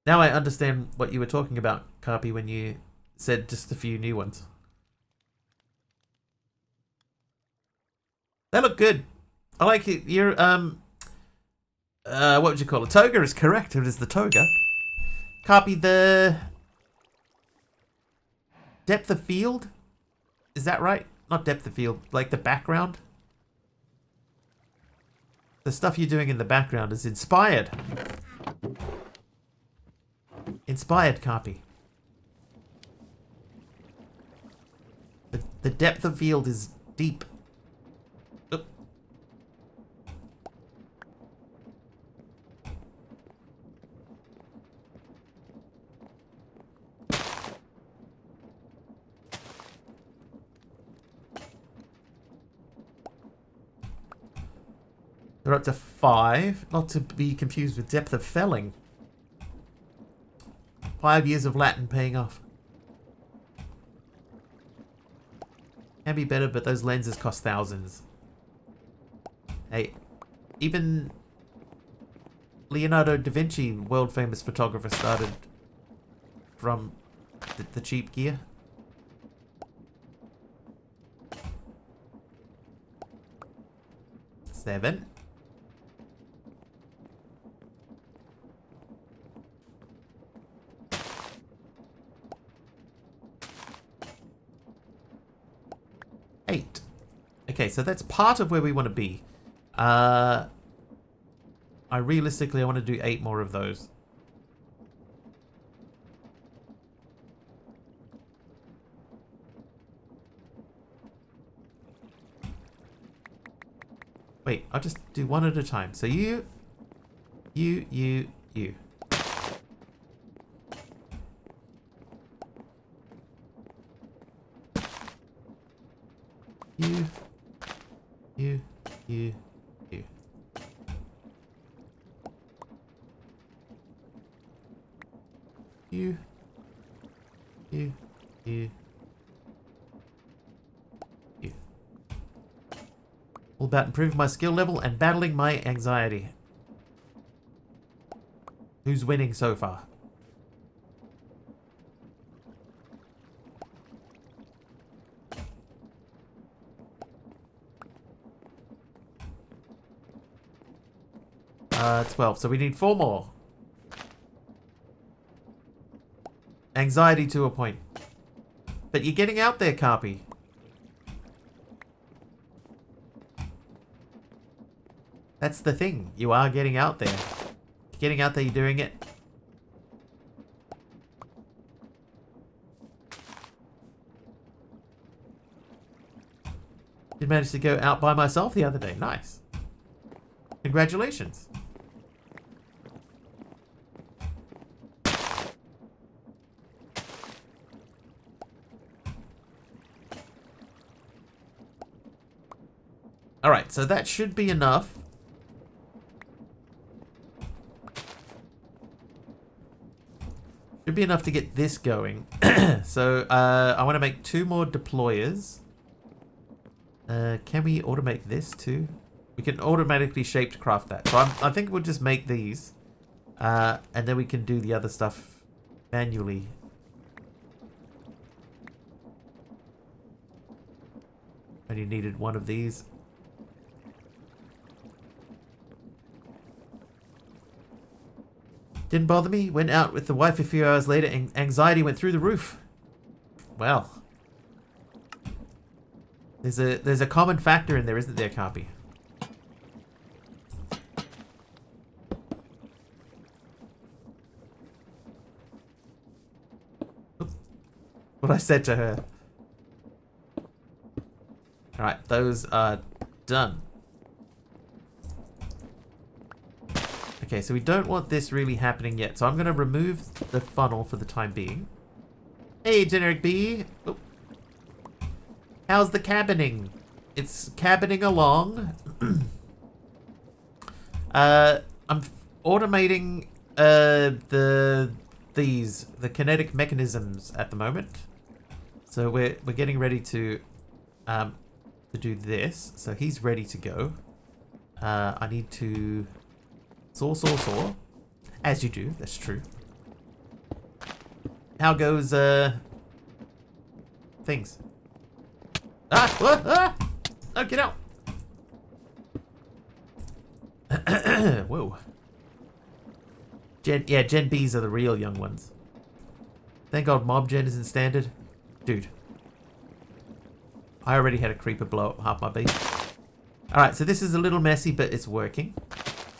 Now I understand what you were talking about, Carpy, when you said just a few new ones. They look good. I like it. You're what would you call it? Toga is correct. It is the toga. Carpy, the depth of field. Is that right? Not depth of field, like the background. The stuff you're doing in the background is inspired. Inspired, Carpy. The depth of field is deep. Oop. We're up to 5. Not to be confused with depth of felling. 5 years of Latin paying off. Can be better, but those lenses cost thousands. Hey, even Leonardo da Vinci, world famous photographer, started from the cheap gear. Seven. Eight. Okay, so that's part of where we want to be. I realistically want to do 8 more of those. Wait, I'll just do 1 at a time. So you. You. You. You. All about improving my skill level and battling my anxiety. Who's winning so far? Uh, 12. So we need 4 more. Anxiety to a point. But you're getting out there, Carpy. That's the thing. You are getting out there. You're getting out there, you're doing it. Did manage to go out by myself the other day. Nice. Congratulations. Alright, so that should be enough. Should be enough to get this going. So, I want to make 2 more deployers. Can we automate this too? We can automatically shaped craft that. So I think we'll just make these. And then we can do the other stuff manually. Only needed 1 of these. Didn't bother me. Went out with the wife a few hours later and anxiety went through the roof. Well. There's a common factor in there, isn't there, Carpy? What I said to her. Alright, those are done. Okay, so we don't want this really happening yet. So I'm going to remove the funnel for the time being. Hey, Generic B. Oh. How's the cabining? It's cabining along. I'm automating the kinetic mechanisms at the moment. So we're getting ready to do this. So he's ready to go. I need to saw. As you do, that's true. How goes things? Ah! Oh, get out! Whoa. Gen Bs are the real young ones. Thank God Mob Gen isn't standard. Dude. I already had a creeper blow up half my base. Alright, so this is a little messy, but it's working.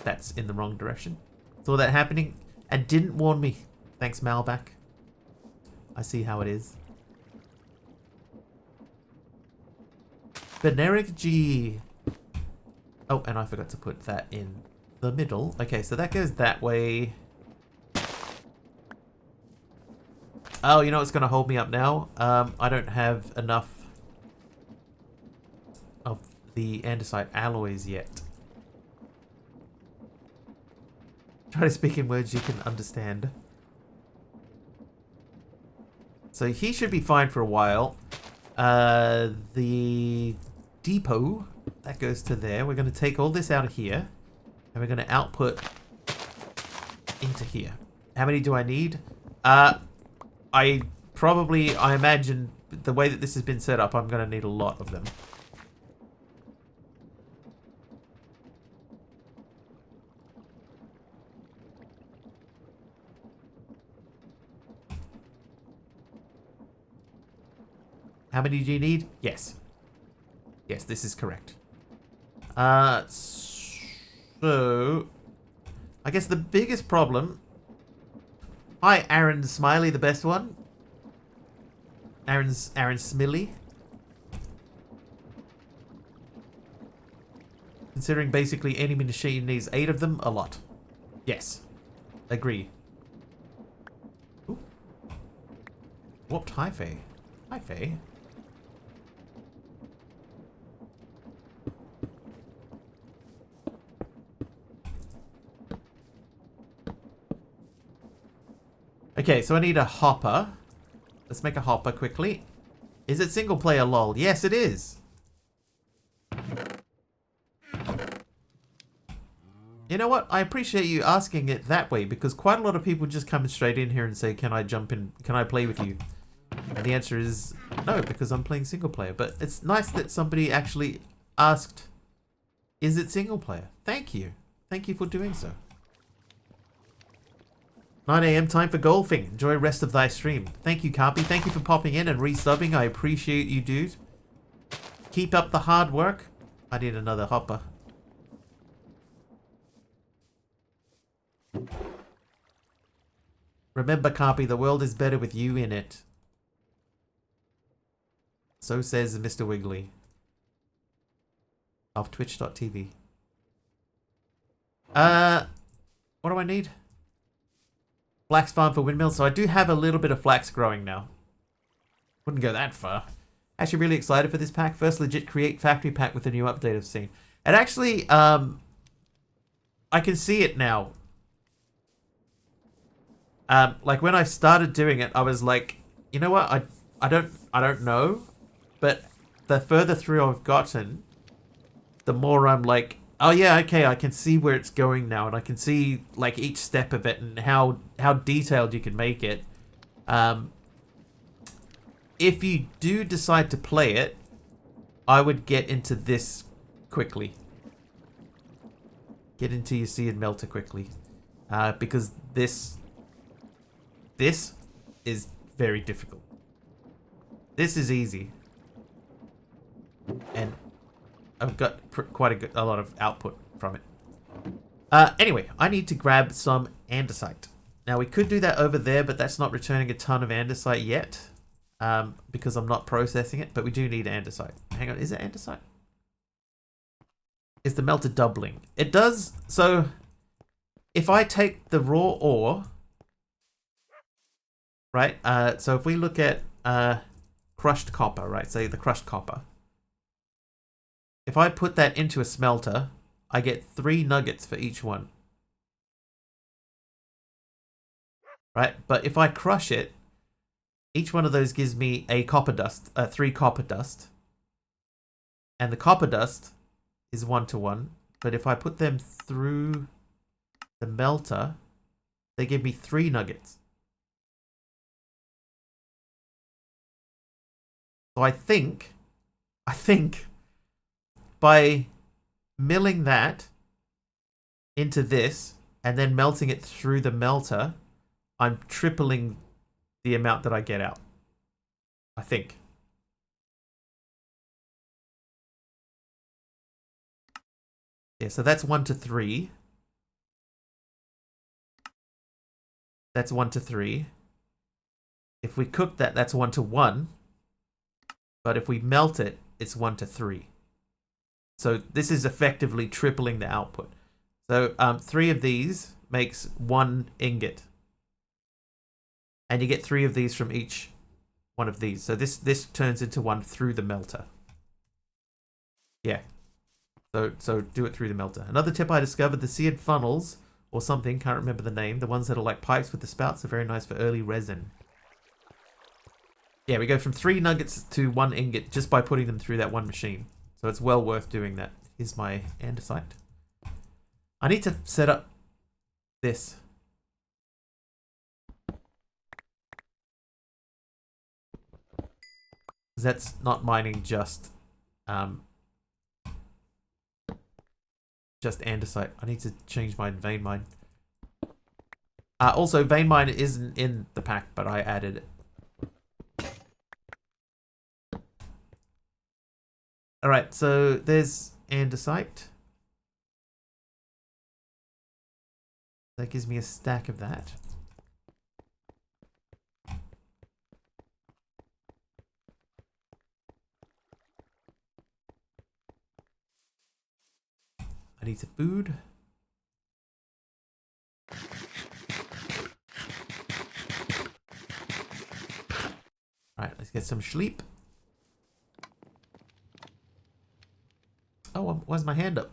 That's in the wrong direction. Saw that happening and didn't warn me. Thanks, Malback. I see how it is. Beneric G. Oh, and I forgot to put that in the middle. Okay, so that goes that way. Oh, you know what's going to hold me up now? I don't have enough of the andesite alloys yet. Try to speak in words you can understand. So he should be fine for a while. The depot, that goes to there. We're going to take all this out of here. And we're going to output into here. How many do I need? I imagine the way that this has been set up, I'm going to need a lot of them. How many do you need? Yes. Yes, this is correct. So I guess the biggest problem. Hi, Aaron Smiley, the best one. Aaron Smiley. Considering basically any machine needs 8 of them, a lot. Yes. Agree. Ooh. Warped Hi-Fi. Hi-Fi. Okay, so I need a hopper. Let's make a hopper quickly. Is it single player, lol? Yes, it is. You know what? I appreciate you asking it that way because quite a lot of people just come straight in here and say, can I jump in? Can I play with you? And the answer is no, because I'm playing single player. But it's nice that somebody actually asked, is it single player? Thank you. Thank you for doing so. 9 AM time for golfing. Enjoy rest of thy stream. Thank you, Carpy. Thank you for popping in and resubbing. I appreciate you, dude. Keep up the hard work. I need another hopper. Remember, Carpy, the world is better with you in it. So says MisterWiggly. Of Twitch.tv. What do I need? Flax farm for windmills. So I do have a little bit of flax growing now. Wouldn't go that far. Actually really excited for this pack. First legit create factory pack with the new update I've seen. And actually, I can see it now. Like when I started doing it, I was like, you know what? I don't know, but the further through I've gotten, the more I'm like, oh yeah, okay, I can see where it's going now, and I can see like each step of it and how detailed you can make it. If you do decide to play it, I would get into this quickly. Get into your seared melter quickly, because this is very difficult. This is easy, and I've got quite a lot of output from it. Anyway, I need to grab some andesite. Now we could do that over there, but that's not returning a ton of andesite yet, because I'm not processing it. But we do need andesite. Hang on, is it andesite? Is the melter doubling? It does. So if I take the raw ore, right? So if we look at crushed copper, right? Say the crushed copper. If I put that into a smelter, I get 3 nuggets for each one. Right? But if I crush it, each one of those gives me a copper dust, 3 copper dust. And the copper dust is 1-to-1. But if I put them through the melter, they give me 3 nuggets. So I think by milling that into this and then melting it through the melter, I'm tripling the amount that I get out. I think. Yeah, so that's 1-to-3. That's 1-to-3. If we cook that, that's 1-to-1. But if we melt it, it's 1-to-3. So this is effectively tripling the output. So 3 of these makes 1 ingot. And you get 3 of these from each one of these. So this turns into 1 through the melter. Yeah. So do it through the melter. Another tip I discovered, the seared funnels or something, can't remember the name. The ones that are like pipes with the spouts are very nice for early resin. Yeah, we go from 3 nuggets to 1 ingot just by putting them through that one machine. So it's well worth doing that. Here's my andesite. I need to set up this. That's not mining just andesite. I need to change my vein mine. Also, vein mine isn't in the pack, but I added it. Alright, so there's andesite. That gives me a stack of that. I need some food. Alright, let's get some sleep. Oh, where's my hand up?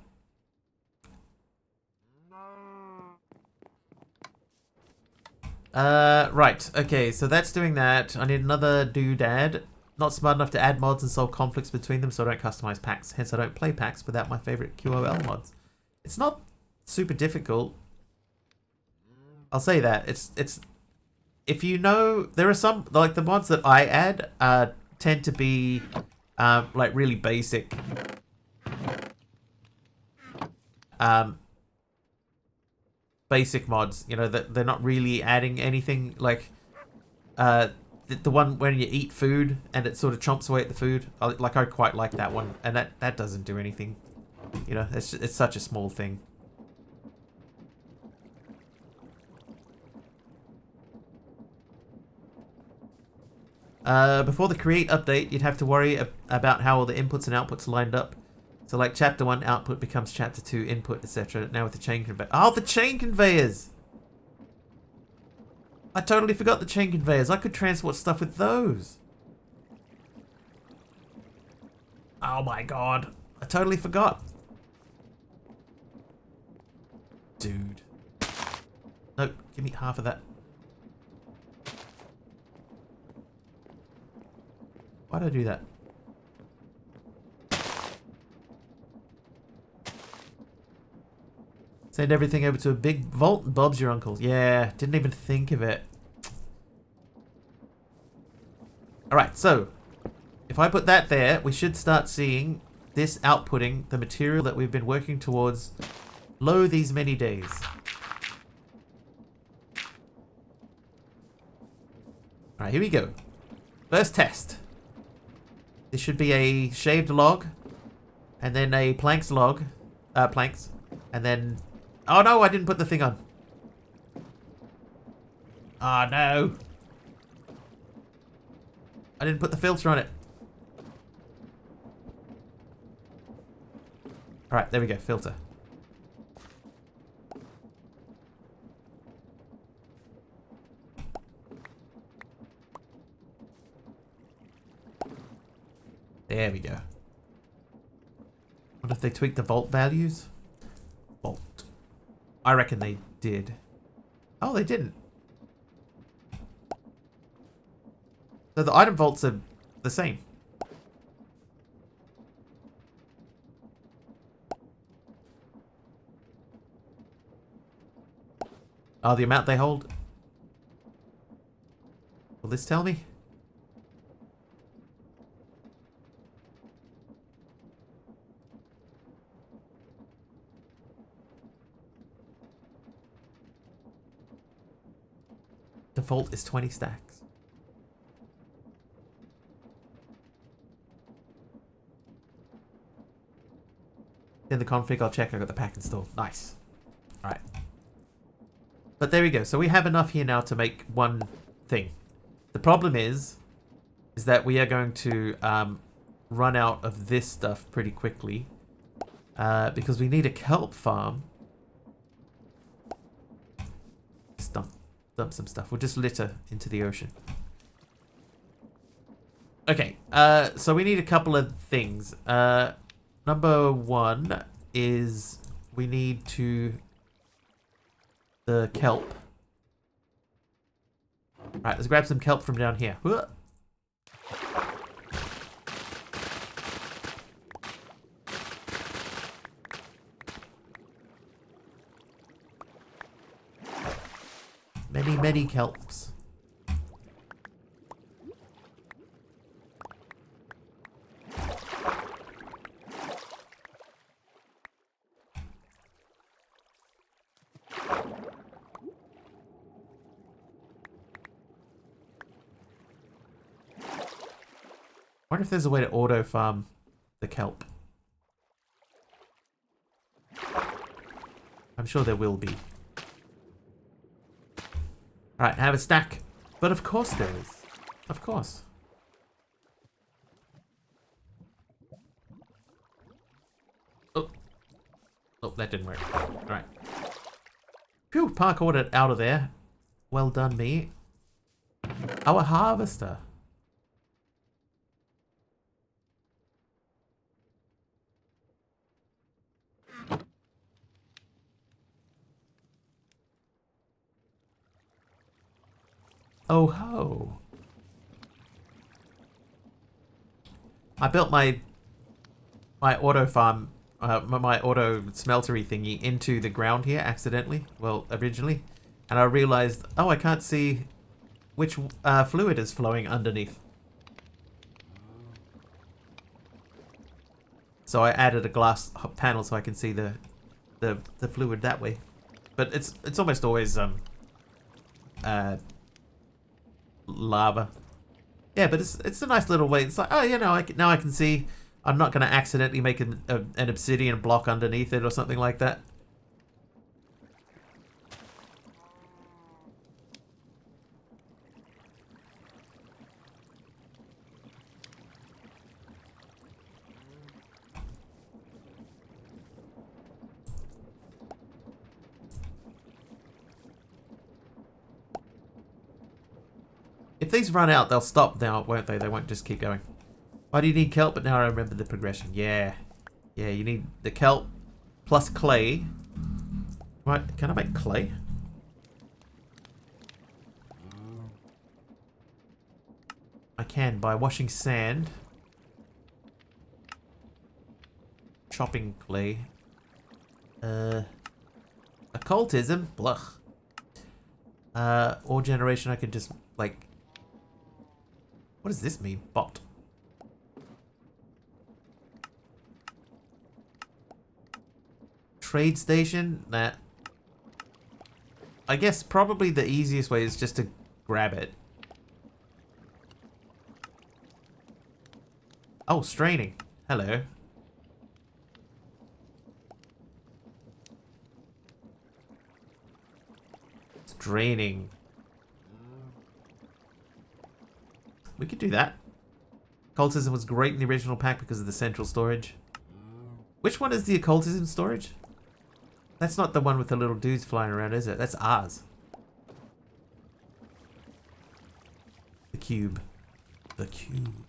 Right. Okay, so that's doing that. I need another doodad. Not smart enough to add mods and solve conflicts between them, so I don't customize packs. Hence, I don't play packs without my favorite QOL mods. It's not super difficult. I'll say that. It's if you know, there are some, like the mods that I add tend to be like really basic. Basic mods, you know, that they're not really adding anything. Like the one when you eat food and it sort of chomps away at the food. I quite like that one, and that doesn't do anything. You know, it's such a small thing. Before the create update, you'd have to worry about how all the inputs and outputs lined up. So like chapter 1 output becomes chapter 2 input, etc. Now with the chain conveyor. Oh, the chain conveyors! I totally forgot the chain conveyors. I could transport stuff with those. Oh my god. I totally forgot. Dude. Nope, give me half of that. Why'd I do that? Send everything over to a big vault and Bob's your uncle. Yeah, didn't even think of it. Alright, so if I put that there, we should start seeing this outputting the material that we've been working towards lo these many days. Alright, here we go. First test. This should be a shaved log, and then a planks log. Planks. And then... Oh no, I didn't put the thing on. Oh no. I didn't put the filter on it. Alright, there we go, filter. There we go. What if they tweaked the volt values? Volt. I reckon they did. Oh, they didn't. So the item vaults are the same. Oh, the amount they hold? Will this tell me? Default is 20 stacks. In the config, I'll check I got the pack installed. Nice. Alright. But there we go. So we have enough here now to make one thing. The problem is that we are going to run out of this stuff pretty quickly. Because we need a kelp farm. Just dump some stuff. We'll just litter into the ocean. Okay, so we need a couple of things. Number one is we need the kelp. Right, let's grab some kelp from down here. Many kelps. I wonder if there's a way to auto farm the kelp. I'm sure there will be. Alright, have a stack. But of course there is. Of course. Oh. Oh, that didn't work. Alright. Phew, parkoured it out of there. Well done, me. Our harvester. Oh ho. I built my auto farm, my auto smeltery thingy into the ground here accidentally. Well, originally. And I realized, oh, I can't see which fluid is flowing underneath. So I added a glass panel so I can see the fluid that way. But it's almost always lava. Yeah, but it's a nice little way. It's like, oh, you know, now I can see. I'm not going to accidentally make an obsidian block underneath it or something like that. If these run out, they'll stop now, won't they? They won't just keep going. Why do you need kelp? But now I remember the progression. Yeah. Yeah, you need the kelp plus clay. Right, can I make clay? I can by washing sand. Chopping clay. Occultism? Bluch. Ore generation I could just, like... What does this mean? Bot. Trade station? Nah. I guess probably the easiest way is just to grab it. Oh, straining. Hello. Draining. We could do that. Occultism was great in the original pack because of the central storage. Which one is the occultism storage? That's not the one with the little dudes flying around, is it? That's ours. The cube. The cube.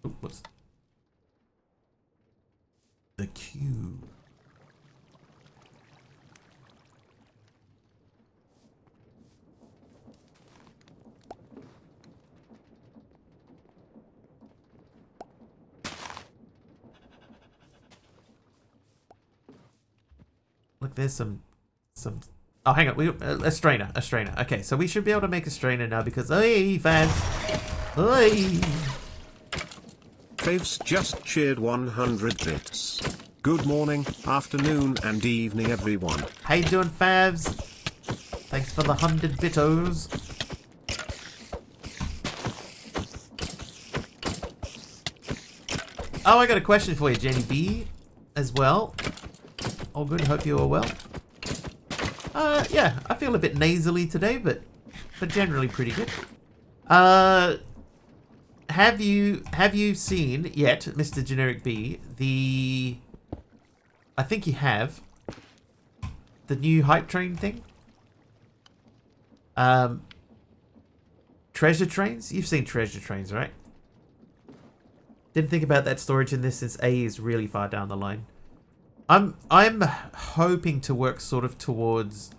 Ooh, whoops. The cube. Look, there's some. Oh, hang on. A strainer. A strainer. Okay, so we should be able to make a strainer now because, hey, fans. Hey. Faves just cheered 100 bits. Good morning, afternoon, and evening, everyone. How you doing, Favs? Thanks for the 100 bitos. Oh, I got a question for you, Jenny B, as well. All good. Hope you are well. Yeah, I feel a bit nasally today, but generally pretty good. Have you seen yet, Mr. Generic B, the... I think you have. The new hype train thing? Treasure trains? You've seen treasure trains, right? Didn't think about that storage in this since A is really far down the line. I'm hoping to work sort of towards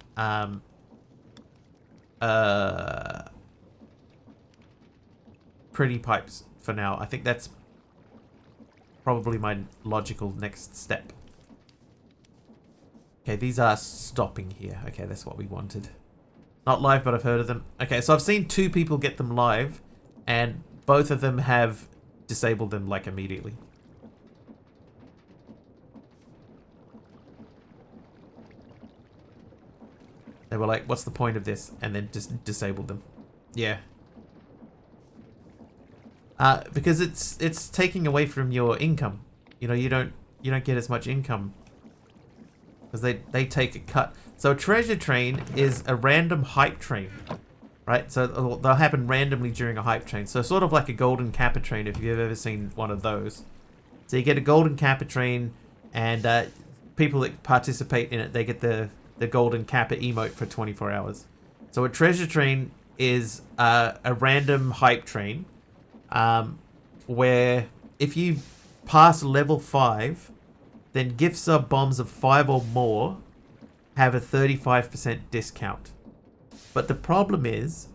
pretty pipes for now. I think that's probably my logical next step. Okay, these are stopping here. Okay, that's what we wanted. Not live, but I've heard of them. Okay, so I've seen 2 people get them live, and both of them have disabled them, like, immediately. They were like, what's the point of this? And then just disabled them. Yeah. Because it's taking away from your income. You know, you don't get as much income. Because they take a cut. So a treasure train is a random hype train. Right? So they'll happen randomly during a hype train. So sort of like a golden kappa train if you've ever seen one of those. So you get a golden kappa train and people that participate in it, they get the golden kappa emote for 24 hours. So a treasure train is a random hype train where if you pass level 5, then gift sub bombs of 5 or more have a 35% discount. But the problem is,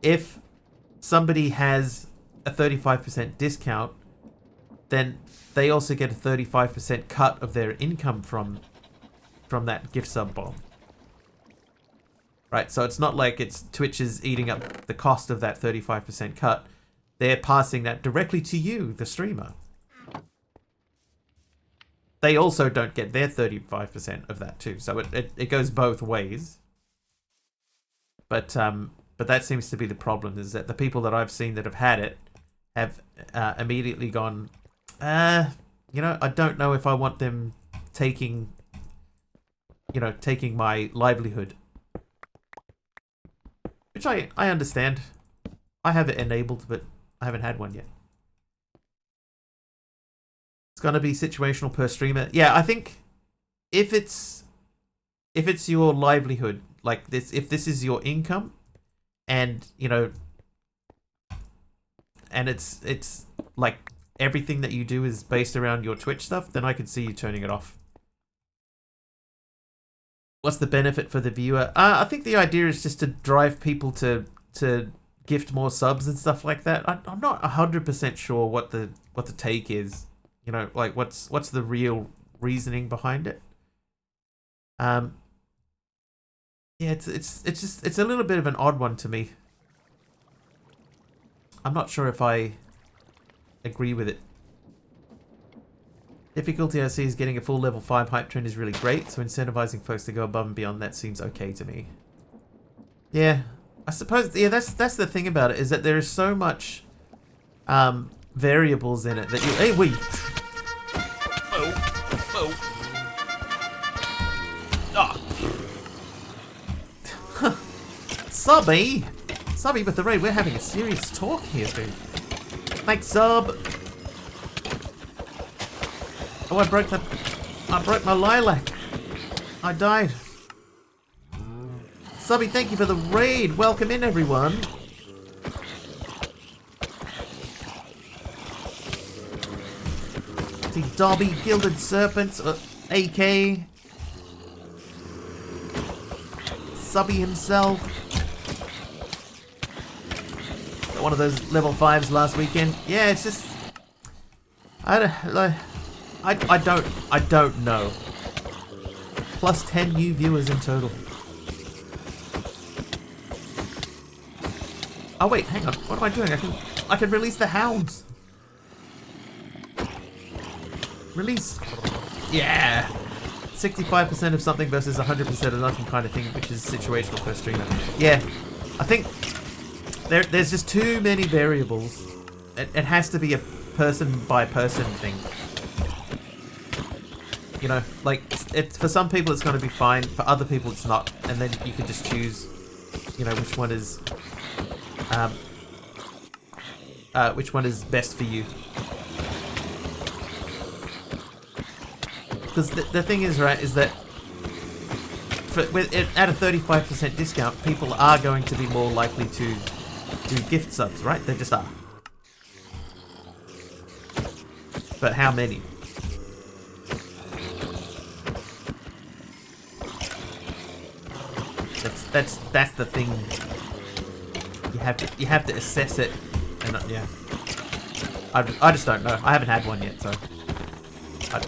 if somebody has a 35% discount, then they also get a 35% cut of their income from that gift sub bomb. Right, so it's not like it's Twitch is eating up the cost of that 35% cut. They're passing that directly to you, the streamer. They also don't get their 35% of that too. So it goes both ways. But that seems to be the problem, is that the people that I've seen that have had it have immediately gone, you know, I don't know if I want them taking my livelihood. Which I understand. I have it enabled, but I haven't had one yet. It's gonna be situational per streamer. Yeah, I think if it's your livelihood, like this, if this is your income, and you know, and it's like everything that you do is based around your Twitch stuff, then I can see you turning it off. What's the benefit for the viewer? I think the idea is just to drive people to gift more subs and stuff like that. I'm not 100% sure what the take is. You know, like what's the real reasoning behind it? Yeah, it's just it's a little bit of an odd one to me. I'm not sure if I agree with it. Difficulty I see is getting a full level 5 hype train is really great, so incentivizing folks to go above and beyond that seems okay to me. Yeah, I suppose, yeah, that's the thing about it, is that there is so much variables in it that you... Hey, wait! Oh. Subby! Subby with the raid, we're having a serious talk here, dude. Thanks, Sub! Oh, I broke my lilac. I died. Subby, thank you for the raid. Welcome in, everyone. See, Dobby, Gilded Serpents, AK. Subby himself. One of those level 5s last weekend. Yeah, it's just... I don't know. Plus 10 new viewers in total. Oh wait, hang on. What am I doing? I can release the hounds. Release. Yeah. 65% of something versus 100% of nothing kind of thing, which is situational per streamer. Yeah. I think there's just too many variables. It has to be a person by person thing. You know, like, for some people it's going to be fine, for other people it's not, and then you can just choose, you know, which one is best for you. Because the thing is, right, is that at a 35% discount, people are going to be more likely to do gift subs, right? They just are. But how many? That's the thing. You have to assess it, and yeah. I just don't know. I haven't had one yet, so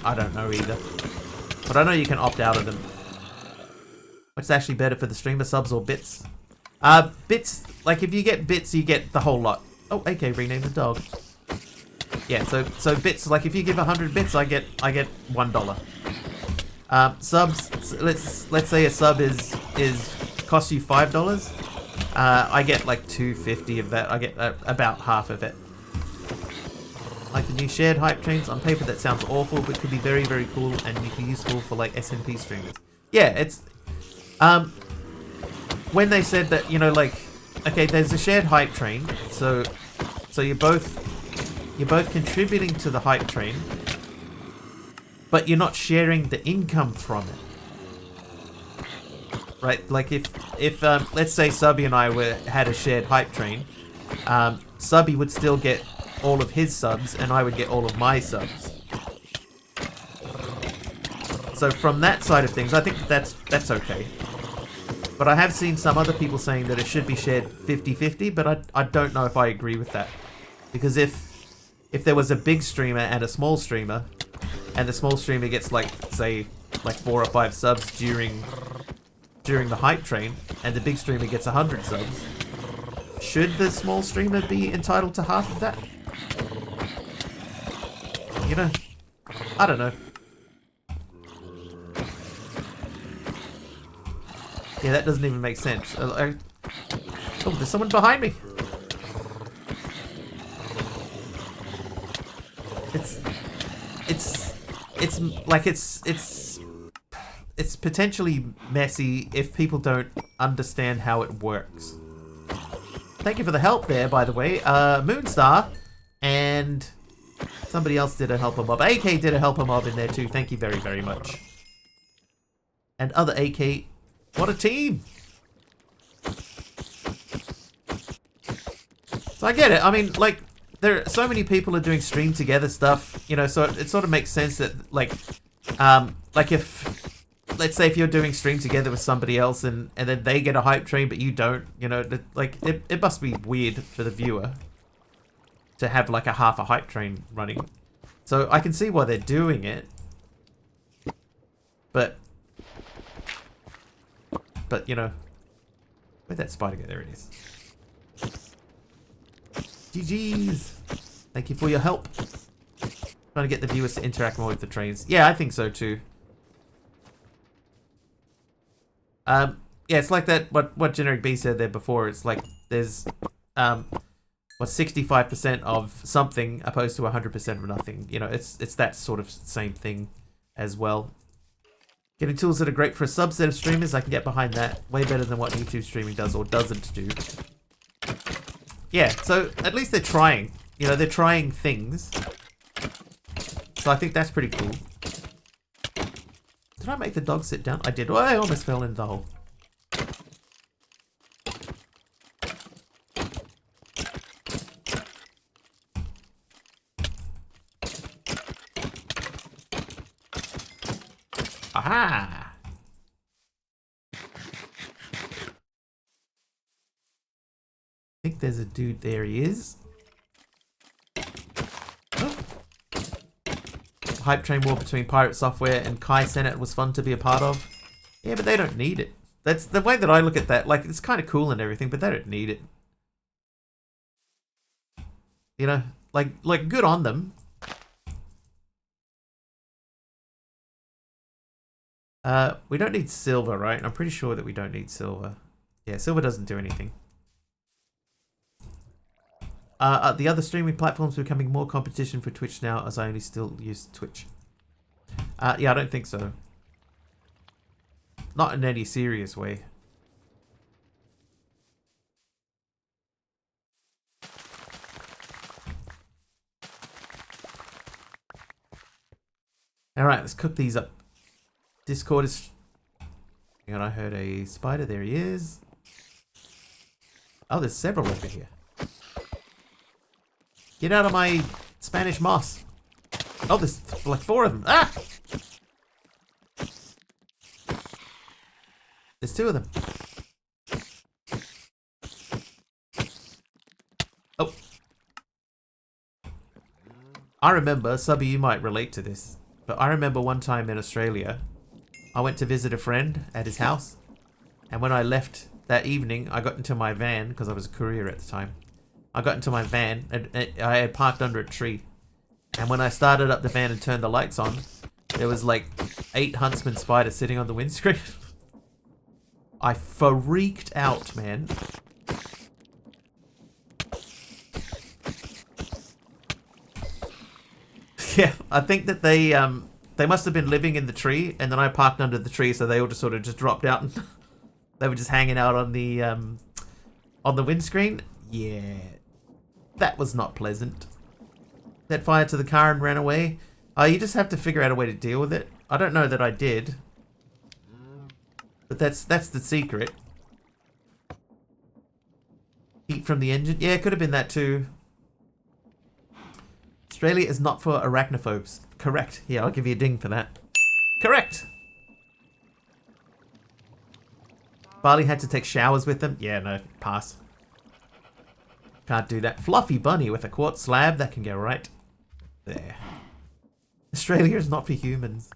I don't know either. But I know you can opt out of them. What's actually better for the streamer, subs or bits? Bits. Like if you get bits, you get the whole lot. Oh, AK rename the dog. Yeah, so bits. Like if you give 100 bits, I get $1. Subs. Let's say a sub is costs you $5. I get like $2.50 of that. I get about half of it. Like the new shared hype trains, on paper that sounds awful, but could be very, very cool and be useful for like SMP streamers. Yeah, it's when they said that, you know, like, okay, there's a shared hype train, so you're both contributing to the hype train, but you're not sharing the income from it. Right, like if let's say Subby and I had a shared hype train, Subby would still get all of his subs and I would get all of my subs. So from that side of things, I think that's okay. But I have seen some other people saying that it should be shared 50-50, but I don't know if I agree with that. Because if there was a big streamer and a small streamer, and the small streamer gets like, say, like 4 or 5 subs during the hype train, and the big streamer gets 100 subs, should the small streamer be entitled to half of that? You know, I don't know. Yeah, that doesn't even make sense. Oh, there's someone behind me. It's potentially messy if people don't understand how it works. Thank you for the help there, by the way. Moonstar and somebody else did a helper mob. AK did a helper mob in there too. Thank you very, very much. And other AK, what a team! So I get it. I mean, like, there are so many people are doing stream together stuff, you know, so it sort of makes sense that, like if, let's say if you're doing stream together with somebody else and then they get a hype train but you don't, you know, like, it must be weird for the viewer to have, like, a half a hype train running. So I can see why they're doing it. But, you know, where'd that spider go? There it is. GG's. Thank you for your help. Trying to get the viewers to interact more with the trains. Yeah, I think so too. Yeah, it's like that, what Generic B said there before. It's like there's, 65% of something opposed to 100% of nothing. You know, it's that sort of same thing as well. Getting tools that are great for a subset of streamers, I can get behind that. Way better than what YouTube streaming does or doesn't do. Yeah, so at least they're trying. You know, they're trying things. So I think that's pretty cool. Did I make the dog sit down? I did. Oh, I almost fell in the hole. Aha! I think there's a dude. There he is. Oh. Hype train war between Pirate Software and Kai Senate was fun to be a part of. Yeah, but they don't need it. That's the way that I look at that. Like, it's kind of cool and everything, but they don't need it. You know, like good on them. We don't need silver, right? I'm pretty sure that we don't need silver. Yeah, silver doesn't do anything. The other streaming platforms are becoming more competition for Twitch now, as I only still use Twitch. Yeah, I don't think so. Not in any serious way. Alright, let's cook these up. Discord is... Hang on, I heard a spider. There he is. Oh, there's several over here. Get out of my Spanish moss. Oh, there's like 4 of them. Ah! There's 2 of them. Oh. I remember, Subby, you might relate to this, but I remember one time in Australia, I went to visit a friend at his house, and when I left that evening, I got into my van, because I was a courier at the time. I got into my van, and I had parked under a tree. And when I started up the van and turned the lights on, there was like 8 huntsman spiders sitting on the windscreen. I freaked out, man. Yeah, I think that they must have been living in the tree, and then I parked under the tree, so they all just sort of just dropped out, and they were just hanging out on the windscreen. Yeah, that was not pleasant. Set fire to the car and ran away. You just have to figure out a way to deal with it. I don't know that I did, but that's the secret. Heat from the engine. Yeah, it could have been that too. Australia is not for arachnophobes. Correct. Yeah, I'll give you a ding for that. Correct. Barley had to take showers with them. Yeah, no, pass. Can't do that. Fluffy bunny with a quartz slab. That can go right there. Australia is not for humans.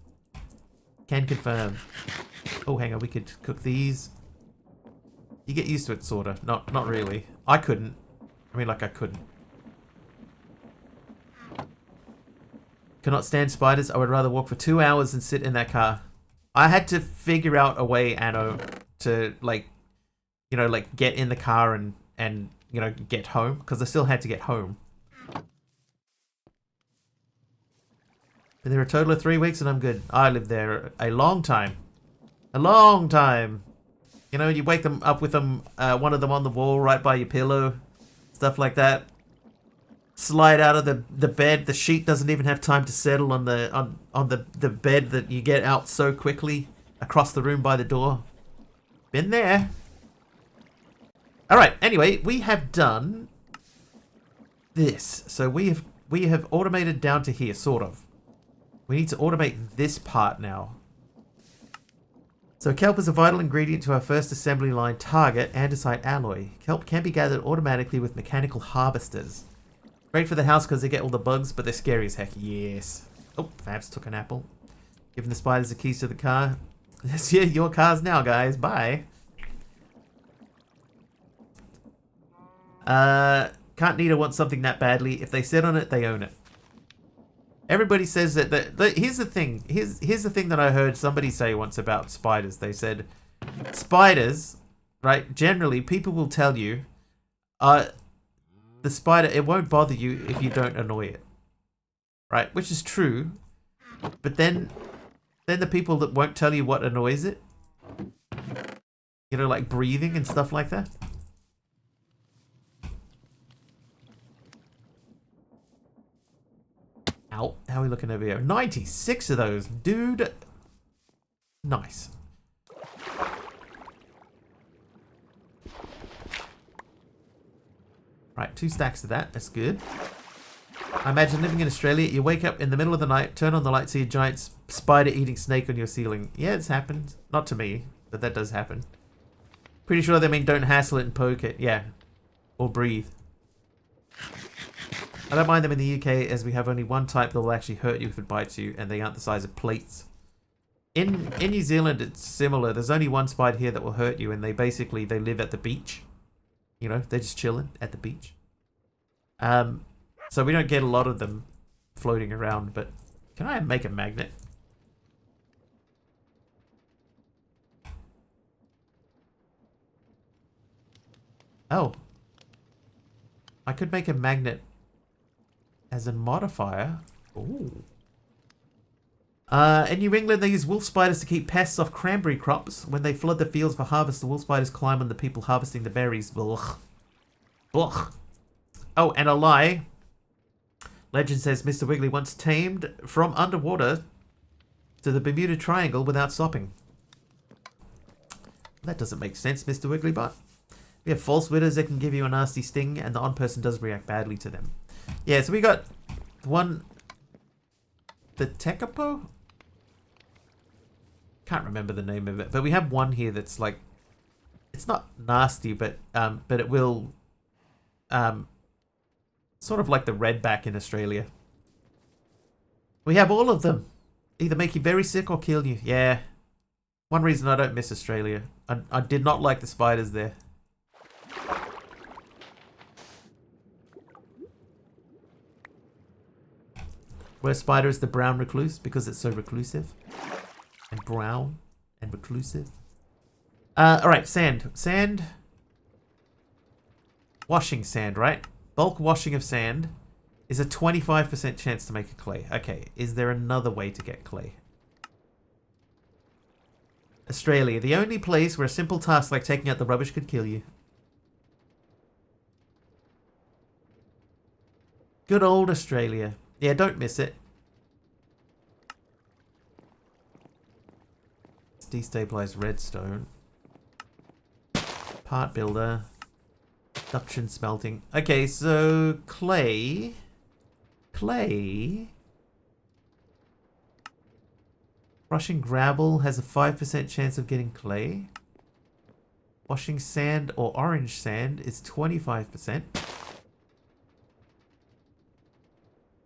Can confirm. Oh, hang on. We could cook these. You get used to it, sorta. Not really. I couldn't. I mean, like, I couldn't. Cannot stand spiders. I would rather walk for 2 hours than sit in that car. I had to figure out a way, Anno, to, like, you know, like, get in the car and you know, get home. Because I still had to get home. Been there a total of 3 weeks and I'm good. I lived there a long time. A long time. You know, you wake them up with them, one of them on the wall right by your pillow. Stuff like that. Slide out of the bed. The sheet doesn't even have time to settle on the bed that you get out so quickly across the room by the door. Been there. Alright, anyway, we have done this. So we have automated down to here, sort of. We need to automate this part now. So kelp is a vital ingredient to our first assembly line target, andesite alloy. Kelp can be gathered automatically with mechanical harvesters. Great for the house because they get all the bugs, but they're scary as heck. Yes. Oh, Fabs took an apple. Giving the spiders the keys to the car. That's your cars now, guys. Bye. Can't need or want something that badly. If they sit on it, they own it. Everybody says that. Here's the thing. Here's the thing that I heard somebody say once about spiders. They said, spiders, right? Generally, people will tell you, the spider, it won't bother you if you don't annoy it, right? Which is true. But then the people that won't tell you what annoys it, you know, like breathing and stuff like that. Ow. How are we looking over here? 96 of those, dude. Nice. Right, 2 stacks of that. That's good. I imagine living in Australia, you wake up in the middle of the night, turn on the light, see a giant spider-eating snake on your ceiling. Yeah, it's happened. Not to me, but that does happen. Pretty sure they mean don't hassle it and poke it. Yeah. Or breathe. I don't mind them in the UK as we have only one type that will actually hurt you if it bites you, and they aren't the size of plates. In New Zealand, it's similar. There's only one spider here that will hurt you, and they live at the beach. You know, they're just chilling at the beach. So we don't get a lot of them floating around, but can I make a magnet? Oh. I could make a magnet as a modifier. Ooh. In New England, they use wolf spiders to keep pests off cranberry crops. When they flood the fields for harvest, the wolf spiders climb on the people harvesting the berries. Blech. Blech. Oh, and a lie. Legend says MisterWiggly once tamed from underwater to the Bermuda Triangle without stopping. That doesn't make sense, MisterWiggly, but we have false widows that can give you a nasty sting, and the on-person does react badly to them. Yeah, so we got one... The Tekapo? Can't remember the name of it, but we have one here that's like... It's not nasty, but it will... Sort of like the redback in Australia. We have all of them. Either make you very sick or kill you. Yeah. One reason I don't miss Australia. I did not like the spiders there. Worst spider is the brown recluse because it's so reclusive. And brown and reclusive. Alright, sand. Sand. Washing sand, right? Bulk washing of sand is a 25% chance to make a clay. Okay, is there another way to get clay? Australia, the only place where a simple task like taking out the rubbish could kill you. Good old Australia. Yeah, don't miss it. Let's destabilize redstone. Part builder. Duction smelting. Okay, so clay. Crushing gravel has a 5% chance of getting clay. Washing sand or orange sand is 25%.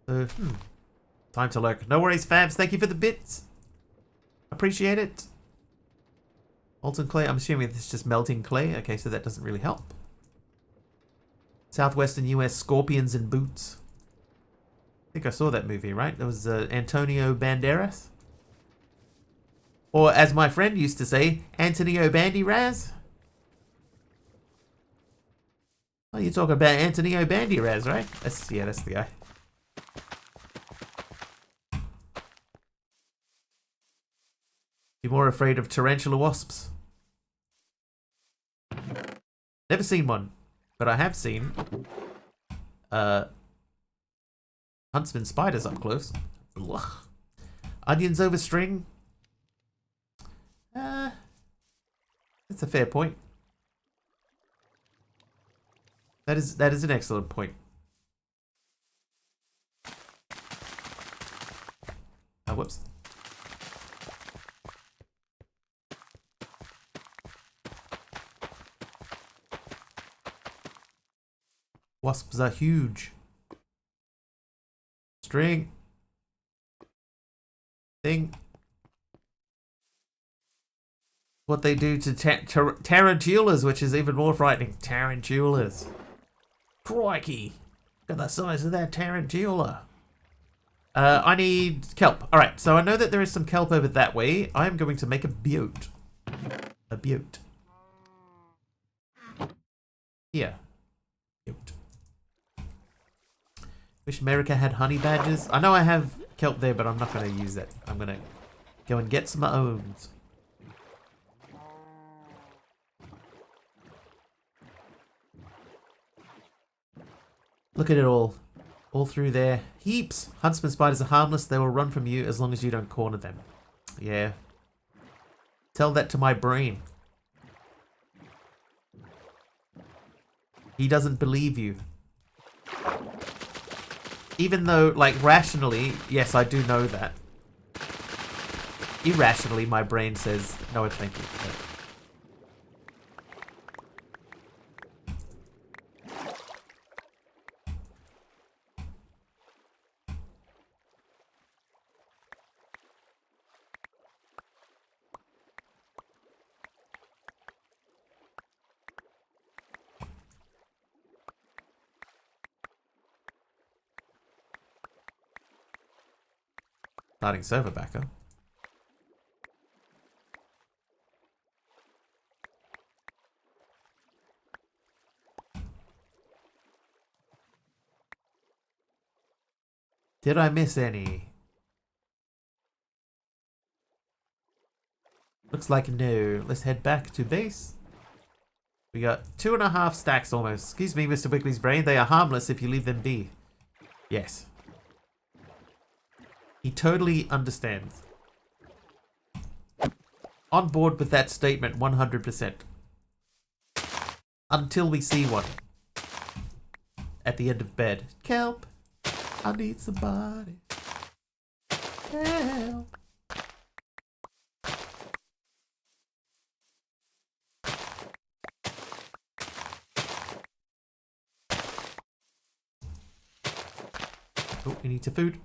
So, time to lurk. No worries, Fabs. Thank you for the bits. Appreciate it. Molten clay. I'm assuming this is just melting clay. Okay, so that doesn't really help. Southwestern US Scorpions and Boots. I think I saw that movie, right? That was Antonio Banderas. Or as my friend used to say, Antonio Banderas. Oh, you're talking about Antonio Banderas, right? That's the guy. Be more afraid of tarantula wasps. Never seen one. But I have seen huntsman spiders up close. Ugh. Onions over string. That's a fair point. That is an excellent point. Wasps are huge. String. Thing. What they do to tarantulas, which is even more frightening. Tarantulas. Crikey. Look at the size of that tarantula. I need kelp. Alright, so I know that there is some kelp over that way. I am going to make a butte. A butte. Here. Butte. Wish America had honey badgers. I know I have kelp there, but I'm not going to use it. I'm going to go and get some owns. Look at it all. All through there. Heaps. Huntsman spiders are harmless. They will run from you as long as you don't corner them. Yeah. Tell that to my brain. He doesn't believe you. Even though, like, rationally, yes, I do know that. Irrationally, my brain says, no, thank you. Starting server backer. Did I miss any? Looks like no. Let's head back to base. We got 2.5 stacks almost. Excuse me, Mr. Wiggly's brain. They are harmless if you leave them be. Yes. He totally understands. On board with that statement 100%. Until we see one. At the end of bed. Kelp. I need somebody. Help. Oh, we need some food.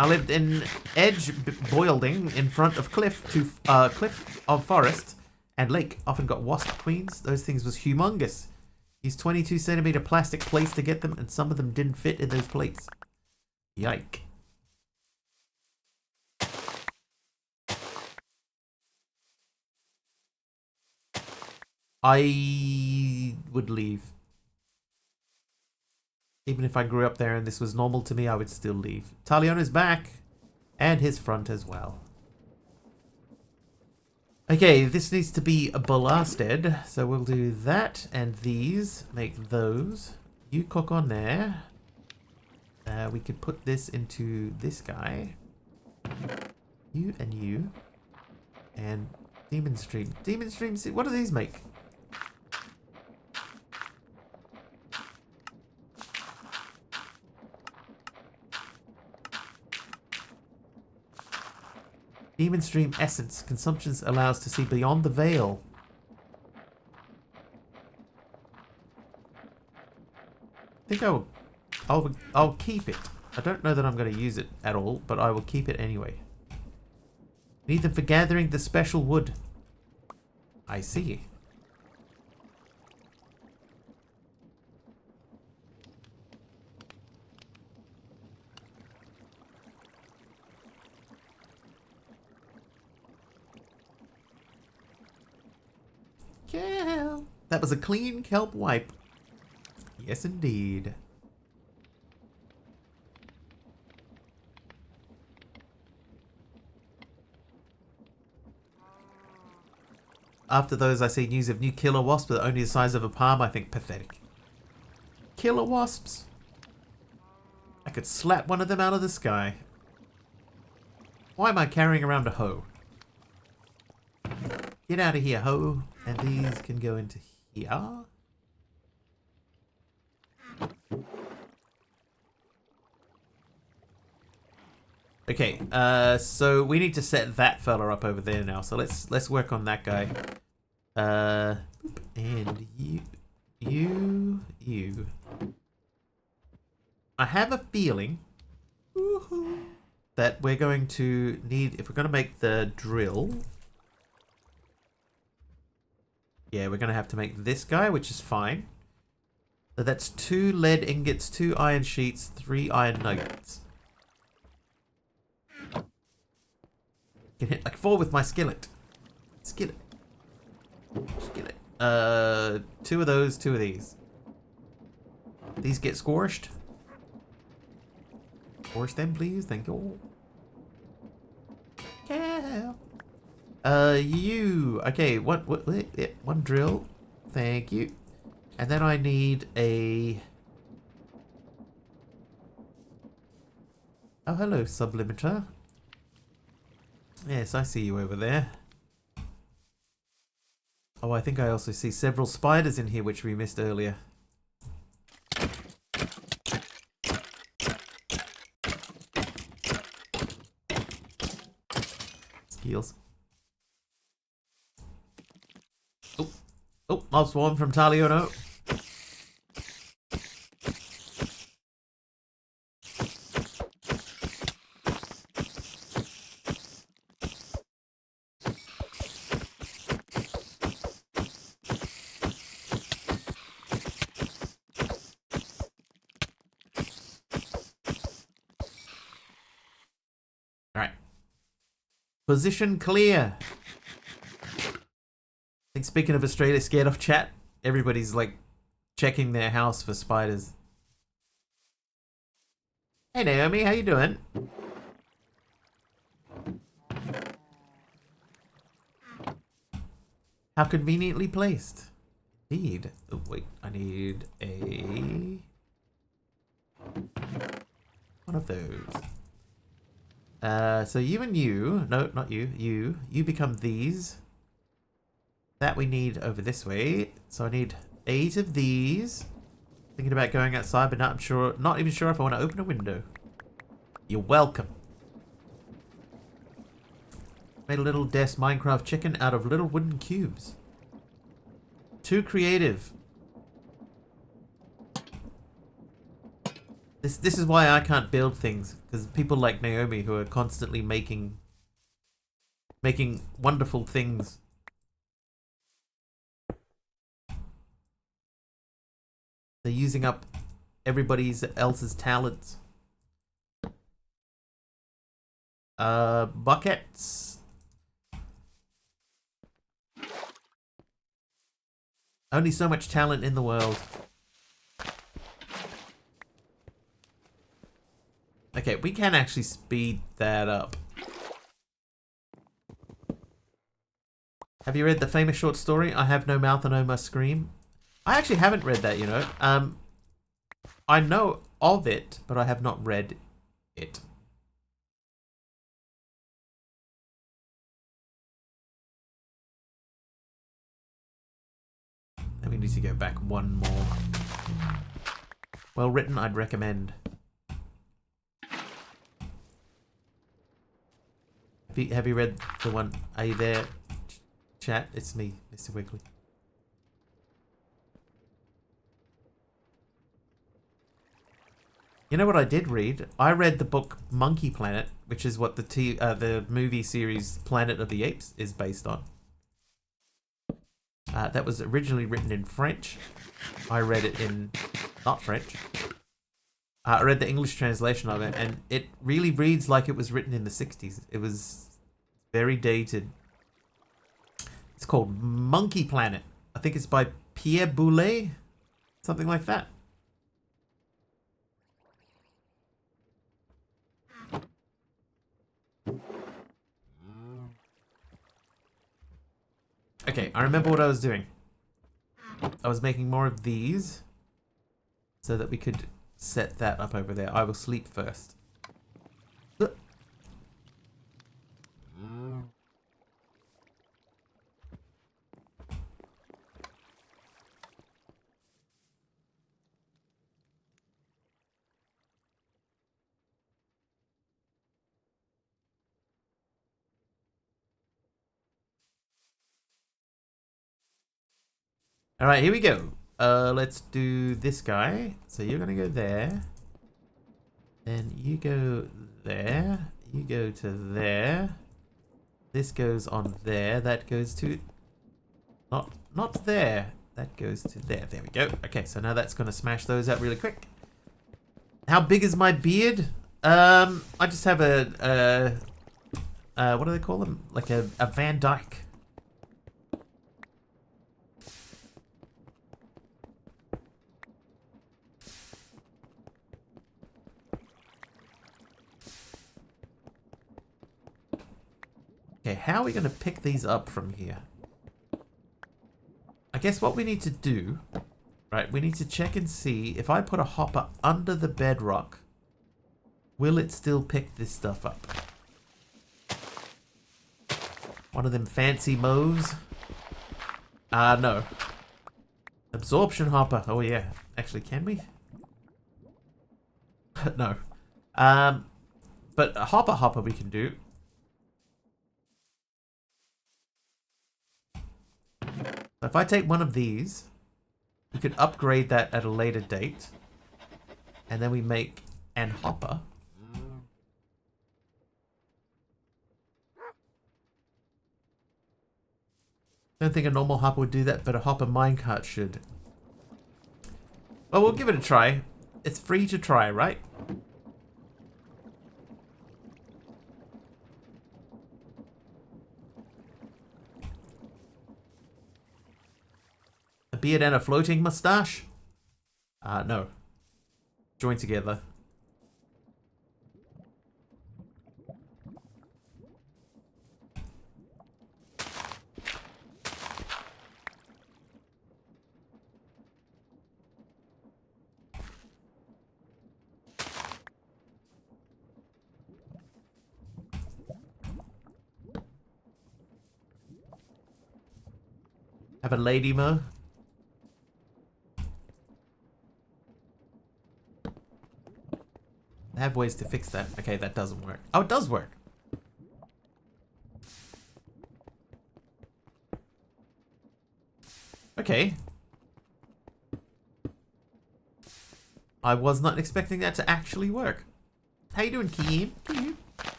I lived in Edge Boilding in front of cliff of forest and lake. Often got wasp queens. Those things was humongous. Used 22 centimeter plastic plates to get them, and some of them didn't fit in those plates. Yike. I would leave. Even if I grew up there and this was normal to me, I would still leave. Taliona's back. And his front as well. Okay, this needs to be blasted. So we'll do that and these. Make those. You cook on there. We could put this into this guy. You and you. And Demon Stream. Demon Stream, what do these make? Demon Stream Essence. Consumption allows to see beyond the veil. I think I'll keep it. I don't know that I'm going to use it at all, but I will keep it anyway. Need them for gathering the special wood. I see. Kelp. That was a clean kelp wipe. Yes, indeed. After those, I see news of new killer wasps that are only the size of a palm. I think pathetic. Killer wasps? I could slap one of them out of the sky. Why am I carrying around a hoe? Get out of here, hoe. And these can go into here. Okay, so we need to set that fella up over there now. So let's work on that guy. And you, you. I have a feeling that we're going to need, if we're going to make the drill, yeah, we're going to have to make this guy, which is fine. So that's 2 lead ingots, 2 iron sheets, 3 iron nuggets. Can hit like 4 with my skillet. Skillet. 2 of those, 2 of these. These get scorched. Scorch them, please. Thank you. Yeah. You. Okay, one drill. Thank you. And then I need a... Oh, hello, sublimiter. Yes, I see you over there. Oh, I think I also see several spiders in here, which we missed earlier. Skills. Oh, oh, mob swarm from Taliono. Position clear. I think speaking of Australia scared off chat, everybody's like checking their house for spiders. Hey Naomi, how you doing? How conveniently placed. Indeed. Oh wait, I need a... one of those. So you and you, no, not you, you become these. That we need over this way. So I need 8 of these. Thinking about going outside, but not even sure if I want to open a window. You're welcome. Made a little desk Minecraft chicken out of little wooden cubes. Too creative. This is why I can't build things, because people like Naomi who are constantly making wonderful things. They're using up everybody else's talents. Buckets. Only so much talent in the world. Okay, we can actually speed that up. Have you read the famous short story, I Have No Mouth and I Must Scream? I actually haven't read that, you know. I know of it, but I have not read it. Then we need to go back one more. Well written, I'd recommend. Have you read the one? Are you there? Chat, it's me, MisterWiggly. You know what I did read? I read the book Monkey Planet, which is what the movie series Planet of the Apes is based on. That was originally written in French. I read it in not French. I read the English translation of it, and it really reads like it was written in the 60s. It was very dated. It's called Monkey Planet. I think it's by Pierre Boulez, something like that. Okay, I remember what I was doing. I was making more of these so that we could set that up over there. I will sleep first. All right, here we go. let's do this guy. So you're gonna go there. Then you go there. You go to there. This goes on there. That goes to... Not there. That goes to there. There we go. Okay, so now that's gonna smash those out really quick. How big is my beard? I just have a what do they call them? Like a Van Dyke. Okay, how are we going to pick these up from here? I guess what we need to do, right, we need to check and see if I put a hopper under the bedrock, will it still pick this stuff up? One of them fancy mows? No. Absorption hopper. Oh yeah. Actually, can we? No. But a hopper we can do. If I take one of these, we could upgrade that at a later date. And then we make an hopper. Don't think a normal hopper would do that, but a hopper minecart should. Well, we'll give it a try. It's free to try, right? A beard and a floating mustache? No. Join together. Have a lady mo. I have ways to fix that. Okay, that doesn't work. Oh, it does work. Okay. I was not expecting that to actually work. How you doing, Kim?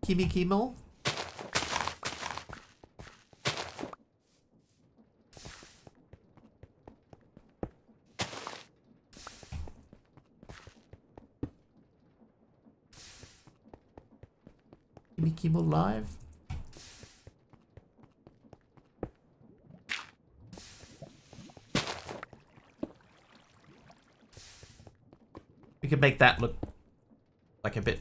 Kimmy Kimmel? Kimmy Kimmel live? We could make that look like a bit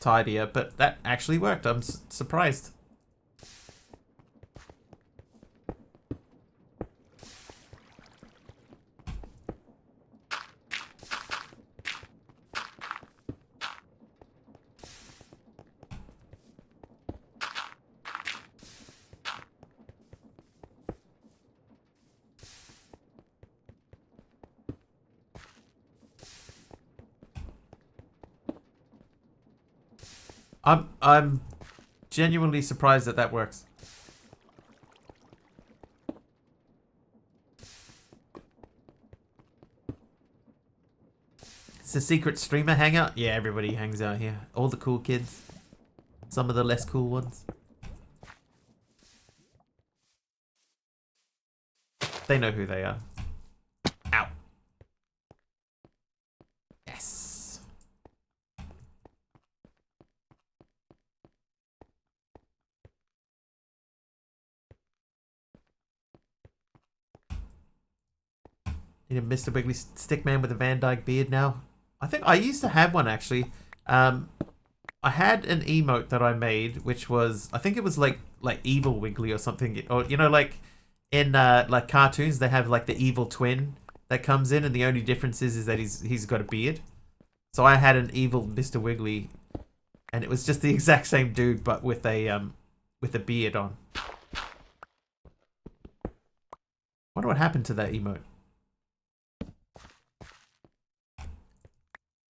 tidier, but that actually worked. I'm surprised. I'm genuinely surprised that that works. It's a secret streamer hangout? Yeah, everybody hangs out here. All the cool kids. Some of the less cool ones. They know who they are. Ow. Yes. Need a MisterWiggly stickman with a Van Dyke beard now. I think I used to have one actually. I had an emote that I made, which was, I think it was like Evil Wiggly or something, or you know, like in like cartoons they have like the evil twin that comes in, and the only difference is that he's got a beard. So I had an evil MisterWiggly, and it was just the exact same dude but with a beard on. Wonder what happened to that emote.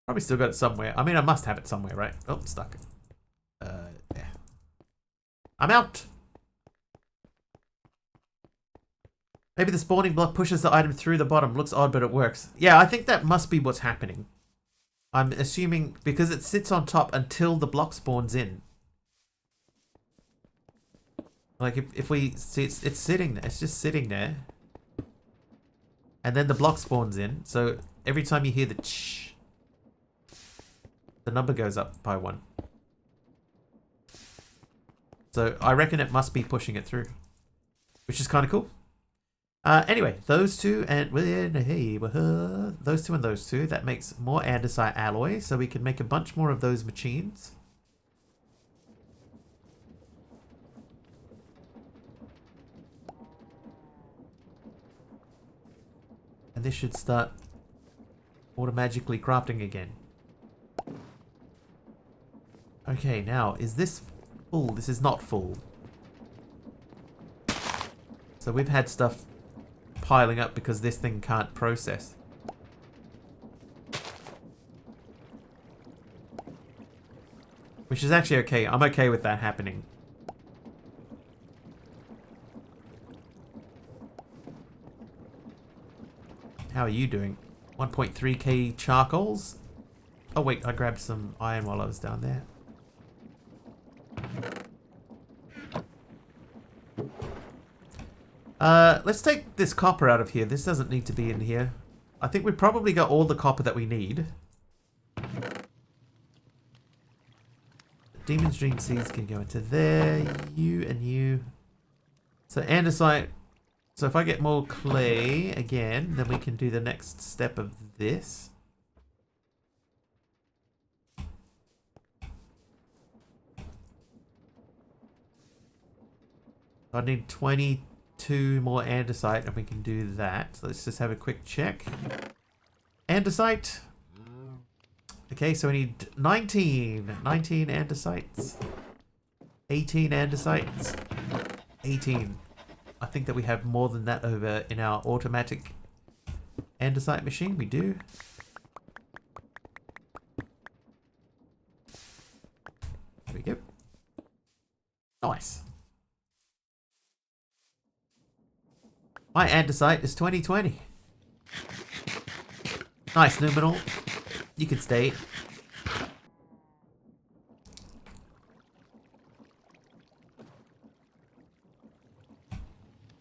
Probably still got it somewhere. I mean, I must have it somewhere, right? Oh, stuck. Yeah. I'm out. Maybe the spawning block pushes the item through the bottom. Looks odd, but it works. Yeah, I think that must be what's happening. I'm assuming because it sits on top until the block spawns in. Like if we see it's sitting there, it's just sitting there. And then the block spawns in. So every time you hear the ch, the number goes up by 1. So I reckon it must be pushing it through, which is kind of cool. Anyway, those two and those two and those two, that makes more andesite alloy, so we can make a bunch more of those machines. And this should start automatically crafting again. Okay, now, is this full? This is not full. So we've had stuff piling up because this thing can't process. Which is actually okay. I'm okay with that happening. How are you doing? 1.3k charcoals? Oh wait, I grabbed some iron while I was down there. Let's take this copper out of here. This doesn't need to be in here. I think we probably got all the copper that we need. Demon's Dream Seeds can go into there. You and you. So andesite. So if I get more clay again, then we can do the next step of this. I need 22 more andesite and we can do that. So let's just have a quick check. Andesite. Okay, so we need 19 andesites. 18 andesites. 18. I think that we have more than that over in our automatic andesite machine. We do. There we go. Nice. My andesite is 2020. Nice, Numinal. You can stay.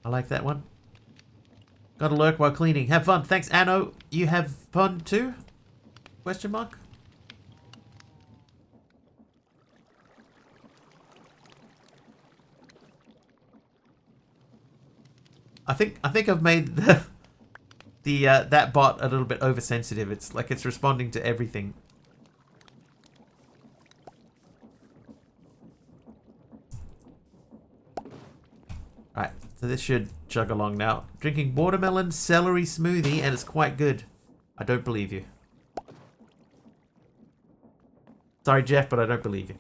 I like that one. Gotta lurk while cleaning. Have fun. Thanks, Anno. You have fun too? Question mark? I think I've made that bot a little bit oversensitive. It's like it's responding to everything. Alright, so this should chug along now. Drinking watermelon celery smoothie and it's quite good. I don't believe you. Sorry, Jeff, but I don't believe you.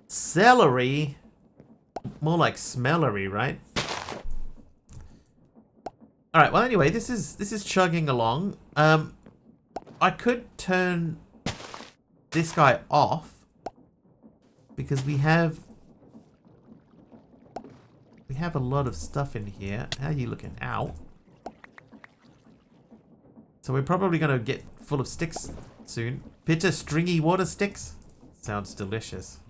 Celery? More like smellery, right? Alright, well anyway, this is chugging along. I could turn this guy off because we have a lot of stuff in here. How are you looking? Ow. So we're probably gonna get full of sticks soon. Bitter stringy water sticks? Sounds delicious.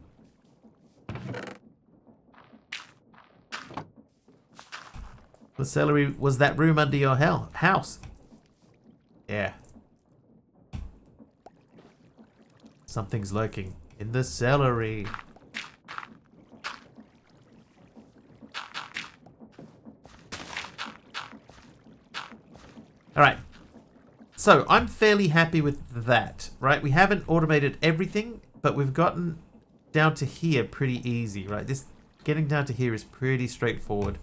The celery was that room under your house. Yeah. Something's lurking in the celery. Alright. So, I'm fairly happy with that, right? We haven't automated everything, but we've gotten down to here pretty easy, right? This getting down to here is pretty straightforward.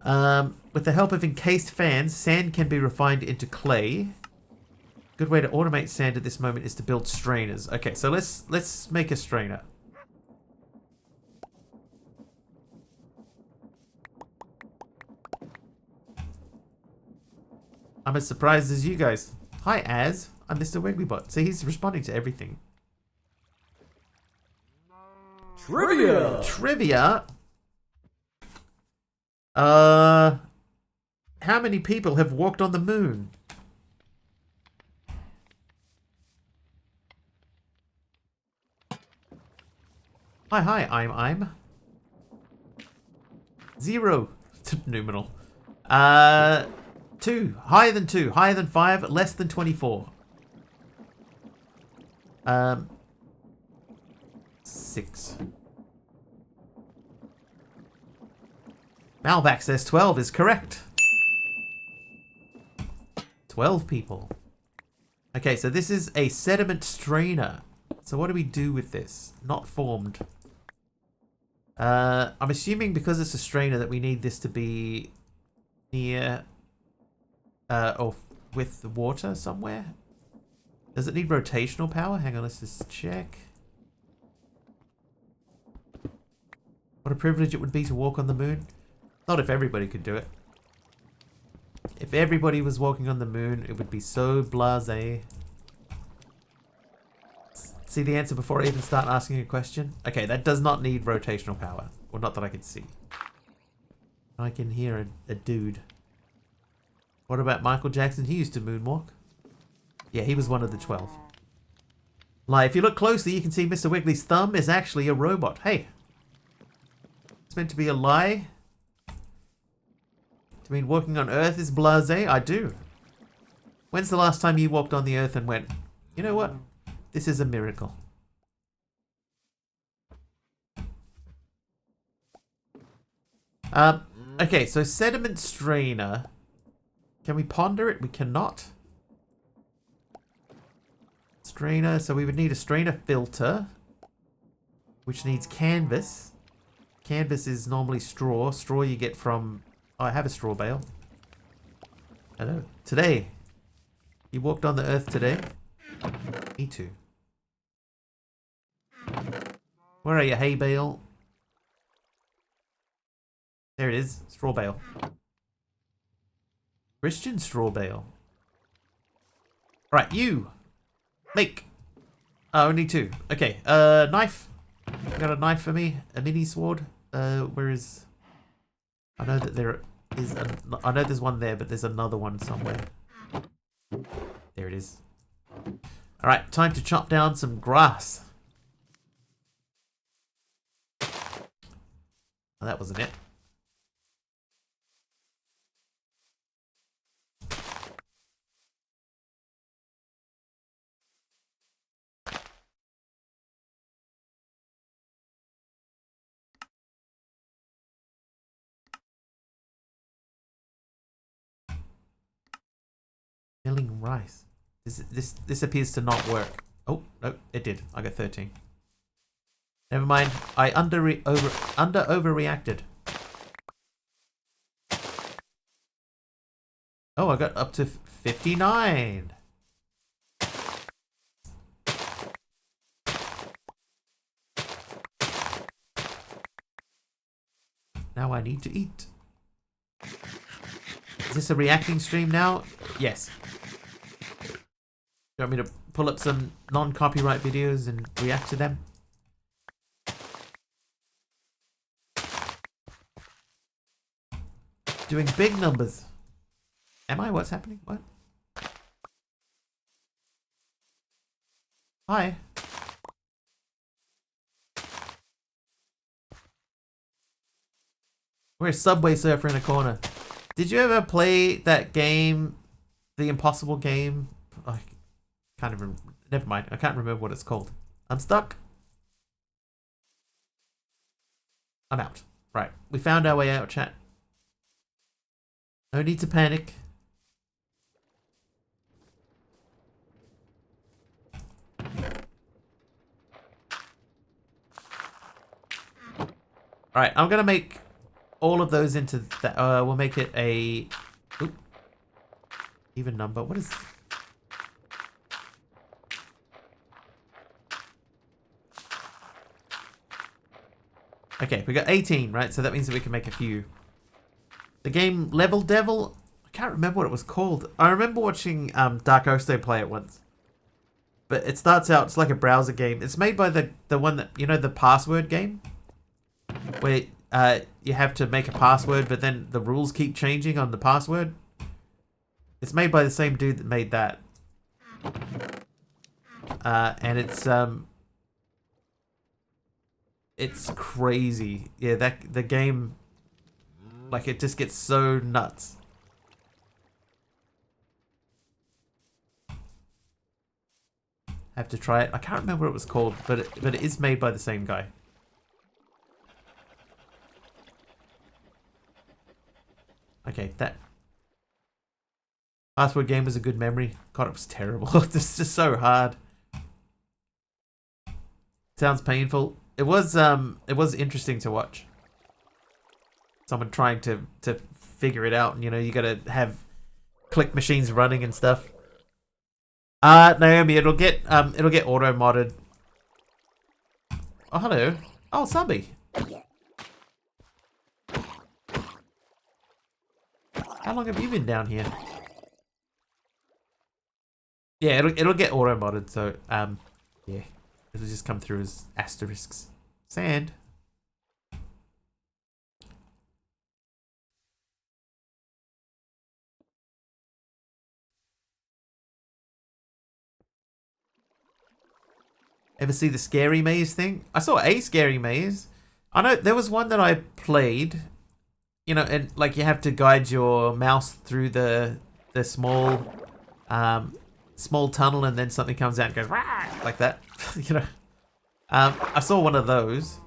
With the help of encased fans, sand can be refined into clay. Good way to automate sand at this moment is to build strainers. Okay, so let's make a strainer. I'm as surprised as you guys. Hi, Az. I'm Mr. Wigglybot. See, he's responding to everything. Trivia? How many people have walked on the moon? Hi, I'm. 0. Numeral. 2. Higher than 2. Higher than 5. Less than 24. 6. Malvac says 12 is correct. 12 people. Okay, so this is a sediment strainer. So what do we do with this? Not formed. I'm assuming because it's a strainer that we need this to be near or with the water somewhere. Does it need rotational power? Hang on, let's just check. What a privilege it would be to walk on the moon. Not if everybody could do it. If everybody was walking on the moon, it would be so blasé. See the answer before I even start asking a question? Okay, that does not need rotational power. Or not that I can see. I can hear a dude. What about Michael Jackson? He used to moonwalk. Yeah, he was one of the 12. Like, if you look closely, you can see Mr. Wiggly's thumb is actually a robot. Hey. It's meant to be a lie. I mean, walking on Earth is blasé? I do. When's the last time you walked on the Earth and went, you know what? This is a miracle. Okay, so sediment strainer. Can we ponder it? We cannot. Strainer, so we would need a strainer filter, which needs canvas. Canvas is normally straw. Straw you get from... Oh, I have a straw bale. Hello. Today. You walked on the Earth today? Me too. Where are you, hay bale? There it is. Straw bale. Christian straw bale. Right, you. Make. Oh, only 2. Okay. Knife. You got a knife for me? A mini sword? Where is... I know that there is... I know there's one there, but there's another one somewhere. There it is. Alright, time to chop down some grass. Oh, that wasn't it. Milling rice. This appears to not work. Oh, no, it did. I got 13. Never mind. I overreacted. Oh, I got up to 59. Now I need to eat. Is this a reacting stream now? Yes. You want me to pull up some non-copyright videos and react to them? Doing big numbers. Am I? What's happening? What? Hi. Where's Subway Surfer in a corner? Did you ever play that game, the impossible game? I can't even... Never mind. I can't remember what it's called. I'm stuck. I'm out. Right. We found our way out, chat. No need to panic. Alright, I'm gonna make all of those into that. We'll make it a even number. What is... Okay, we got 18, right? So that means that we can make a few. The game Level Devil, I can't remember what it was called. I remember watching Dark Osto play it once. But it starts out, it's like a browser game. It's made by the one that, you know, the password game? Where you have to make a password, but then the rules keep changing on the password. It's made by the same dude that made that. And it's crazy. Yeah, the game, like, it just gets so nuts. Have to try it. I can't remember what it was called, but it is made by the same guy. Okay, that password game was a good memory. God, it was terrible. It's just so hard. Sounds painful. It was interesting to watch. Someone trying to figure it out, and you know, you gotta have click machines running and stuff. Naomi, it'll get auto modded. Oh, hello. Oh, Subby. How long have you been down here? Yeah, it'll get auto modded, so yeah. It'll just come through as asterisks. Sand. Ever see the scary maze thing? I saw a scary maze. I know there was one that I played. You know, and like you have to guide your mouse through the small small tunnel, and then something comes out and goes Wah! Like that. You know. I saw one of those,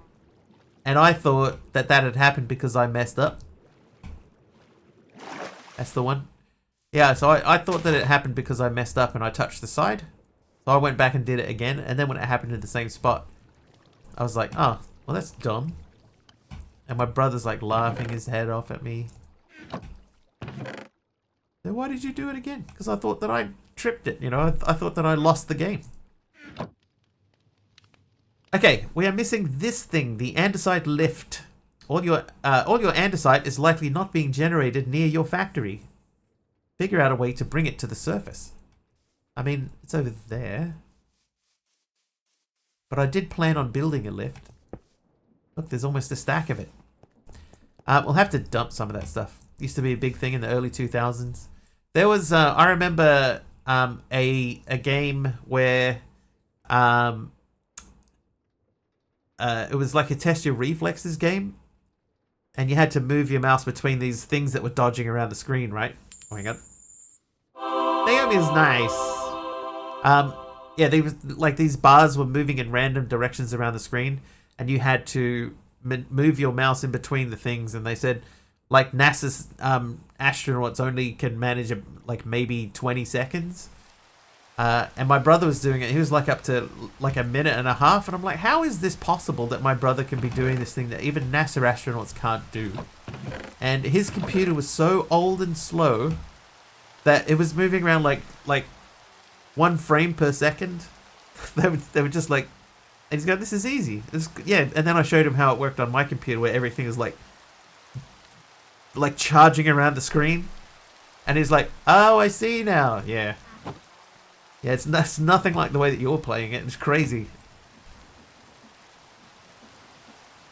and I thought that had happened because I messed up. That's the one. Yeah, so I thought that it happened because I messed up and I touched the side. So I went back and did it again, and then when it happened in the same spot, I was like, oh, well, that's dumb. And my brother's like laughing his head off at me. Then why did you do it again? Because I thought that I tripped it, you know? I thought that I lost the game. Okay, we are missing this thing, the andesite lift. All your andesite is likely not being generated near your factory. Figure out a way to bring it to the surface. I mean, it's over there. But I did plan on building a lift. Look, there's almost a stack of it. We'll have to dump some of that stuff. Used to be a big thing in the early 2000s. There was, I remember, a game where it was like a test your reflexes game. And you had to move your mouse between these things that were dodging around the screen, right? Oh, hang on. Naomi's nice. Yeah, these bars were moving in random directions around the screen, and you had to move your mouse in between the things. And they said, like, NASA's astronauts only can manage like maybe 20 seconds. And my brother was doing it. He was like up to like a minute and a half, and I'm like, how is this possible that my brother can be doing this thing that even NASA astronauts can't do? And his computer was so old and slow that it was moving around like 1 frame per second. They were just like, and he's going, this is easy. Yeah, and then I showed him how it worked on my computer, where everything is like charging around the screen, and he's like, oh, I see now. Yeah, that's nothing like the way that you're playing it. It's crazy.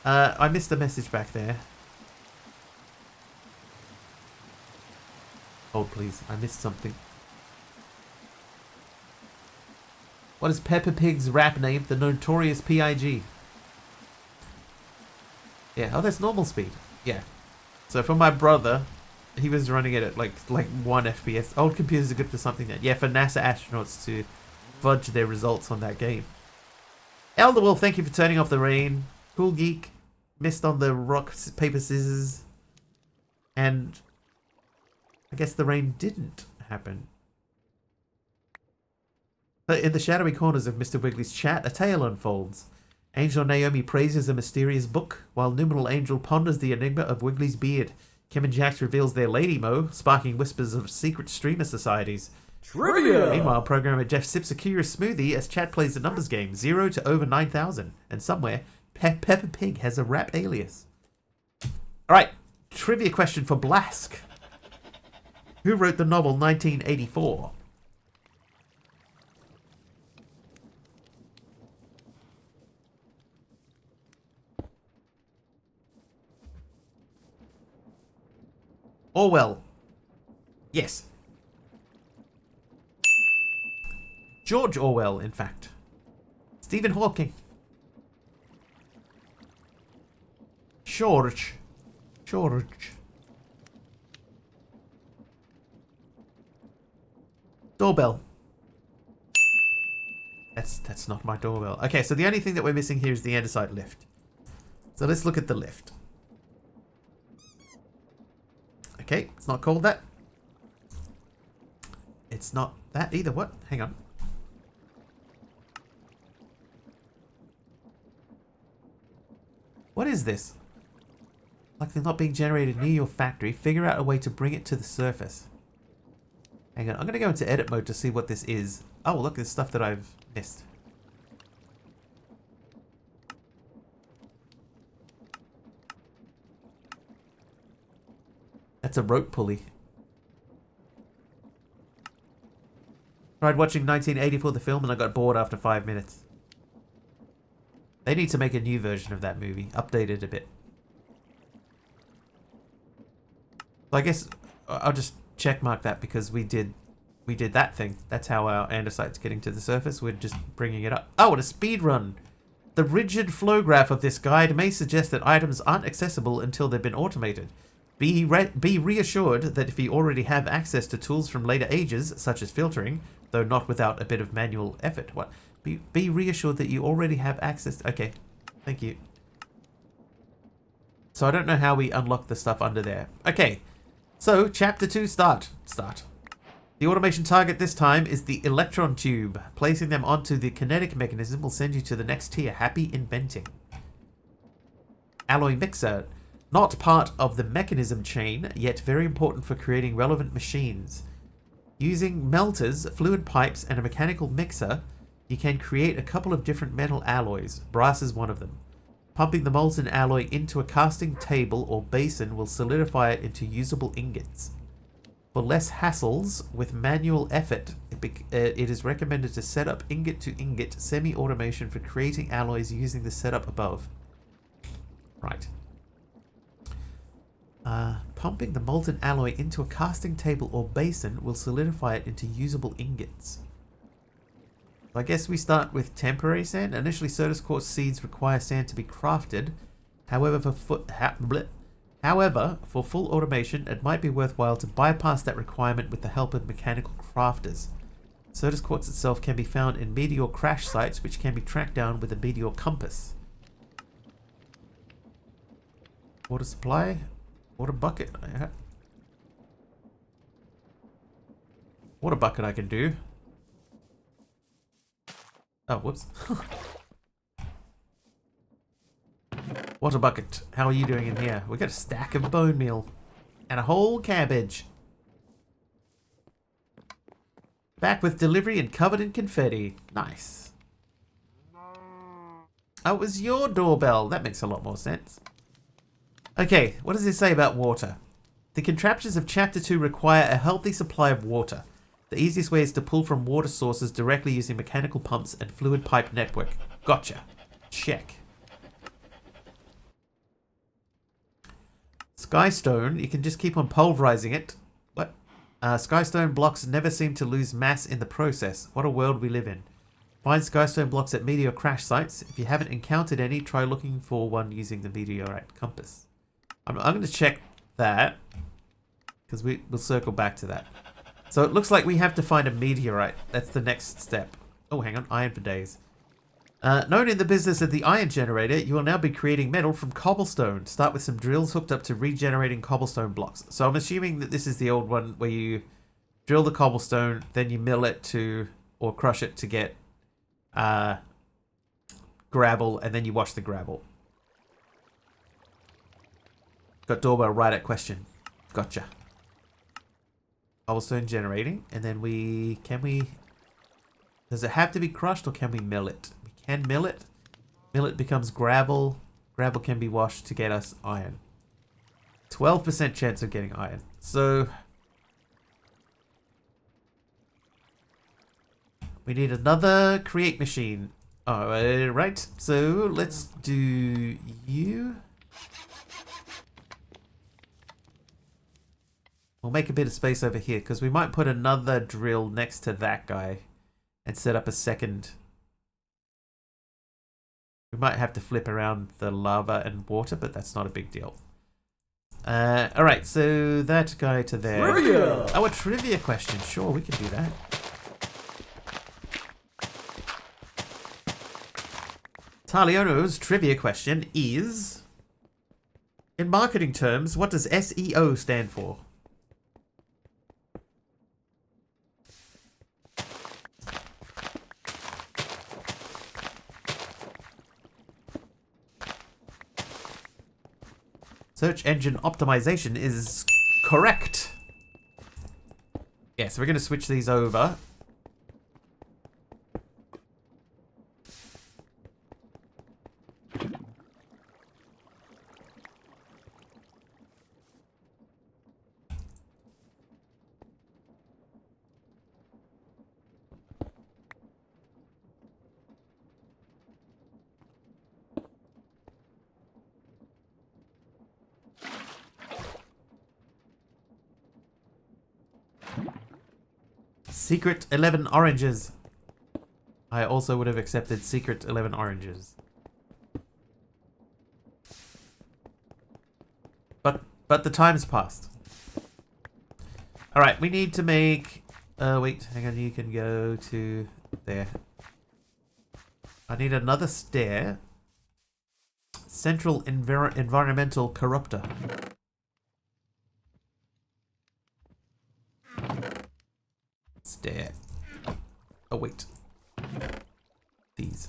I missed a message back there. Hold, please. I missed something. What is Peppa Pig's rap name? The Notorious P.I.G. Yeah, oh, that's normal speed. Yeah. So for my brother, he was running it at like 1 FPS. Old computers are good for something that, yeah, for NASA astronauts to fudge their results on that game. Elderwolf, thank you for turning off the rain. Cool Geek, missed on the rock, paper, scissors. And I guess the rain didn't happen. But in the shadowy corners of Mr. Wiggly's chat, a tale unfolds. Angel Naomi praises a mysterious book, while Numeral Angel ponders the enigma of Wiggly's beard. Kim and Jax reveals their Lady Mo, sparking whispers of secret streamer societies. Trivia! Meanwhile, programmer Jeff sips a curious smoothie as chat plays the numbers game, 0 to over 9,000. And somewhere, Peppa Pig has a rap alias. Alright, trivia question for Blask. Who wrote the novel 1984? Orwell. Yes. George Orwell, in fact. Stephen Hawking. George. Doorbell. That's not my doorbell. Okay, so the only thing that we're missing here is the andesite lift. So let's look at the lift. Okay, it's not called that. It's not that either. What? Hang on. What is this? Like they're not being generated near your factory. Figure out a way to bring it to the surface. Hang on, I'm going to go into edit mode to see what this is. Oh, look, there's stuff that I've missed. That's a rope pulley. Tried watching 1984 the film and I got bored after 5 minutes. They need to make a new version of that movie, updated a bit. So I guess I'll just checkmark that because we did that thing. That's how our andesite's getting to the surface. We're just bringing it up. Oh, and a speed run. The rigid flow graph of this guide may suggest that items aren't accessible until they've been automated. Be reassured that if you already have access to tools from later ages, such as filtering, though not without a bit of manual effort. What? Be reassured that you already have access. Okay, thank you. So I don't know how we unlock the stuff under there. Okay, so chapter 2 start. The automation target this time is the electron tube. Placing them onto the kinetic mechanism will send you to the next tier. Happy inventing. Alloy mixer. Not part of the mechanism chain, yet very important for creating relevant machines. Using melters, fluid pipes, and a mechanical mixer, you can create a couple of different metal alloys. Brass is one of them. Pumping the molten alloy into a casting table or basin will solidify it into usable ingots. For less hassles with manual effort, it is recommended to set up ingot-to-ingot semi-automation for creating alloys using the setup above. Right. Pumping the molten alloy into a casting table or basin will solidify it into usable ingots. I guess we start with temporary sand. Initially, Certus quartz seeds require sand to be crafted. However, for full automation, it might be worthwhile to bypass that requirement with the help of mechanical crafters. Certus quartz itself can be found in meteor crash sites, which can be tracked down with a meteor compass. Water supply. Water bucket. Water bucket I can do. Oh, whoops. Water bucket. How are you doing in here? We got a stack of bone meal. And a whole cabbage. Back with delivery and covered in confetti. Nice. Oh, it was your doorbell. That makes a lot more sense. Okay, what does it say about water? The contraptions of Chapter 2 require a healthy supply of water. The easiest way is to pull from water sources directly using mechanical pumps and fluid pipe network. Gotcha. Check. Skystone, you can just keep on pulverizing it. What? Skystone blocks never seem to lose mass in the process. What a world we live in. Find skystone blocks at meteor crash sites. If you haven't encountered any, try looking for one using the meteorite compass. I'm going to check that because we'll circle back to that. So it looks like we have to find a meteorite. That's the next step. Oh, hang on. Iron for days. Known in the business of the iron generator, you will now be creating metal from cobblestone. Start with some drills hooked up to regenerating cobblestone blocks. So I'm assuming that this is the old one where you drill the cobblestone, then you mill it to, or crush it to get gravel, and then you wash the gravel. Got doorbell right at question. Gotcha. Cobblestone generating, and then does it have to be crushed or can we mill it? We can mill it. Mill it becomes gravel. Gravel can be washed to get us iron. 12% chance of getting iron. So we need another create machine. Alright, so let's do you. We'll make a bit of space over here because we might put another drill next to that guy and set up a second. We might have to flip around the lava and water, but that's not a big deal. Alright, so that guy to there. Trivia! Oh, a trivia question. Sure, we can do that. Taliono's trivia question is, in marketing terms, what does SEO stand for? Search engine optimization is correct. Yeah, so we're going to switch these over. Secret 11 oranges. I also would have accepted secret 11 oranges. But the time's passed. Alright, we need to make... wait, hang on, you can go to there. I need another stair. Central environmental corrupter. Stair. Oh, wait. These.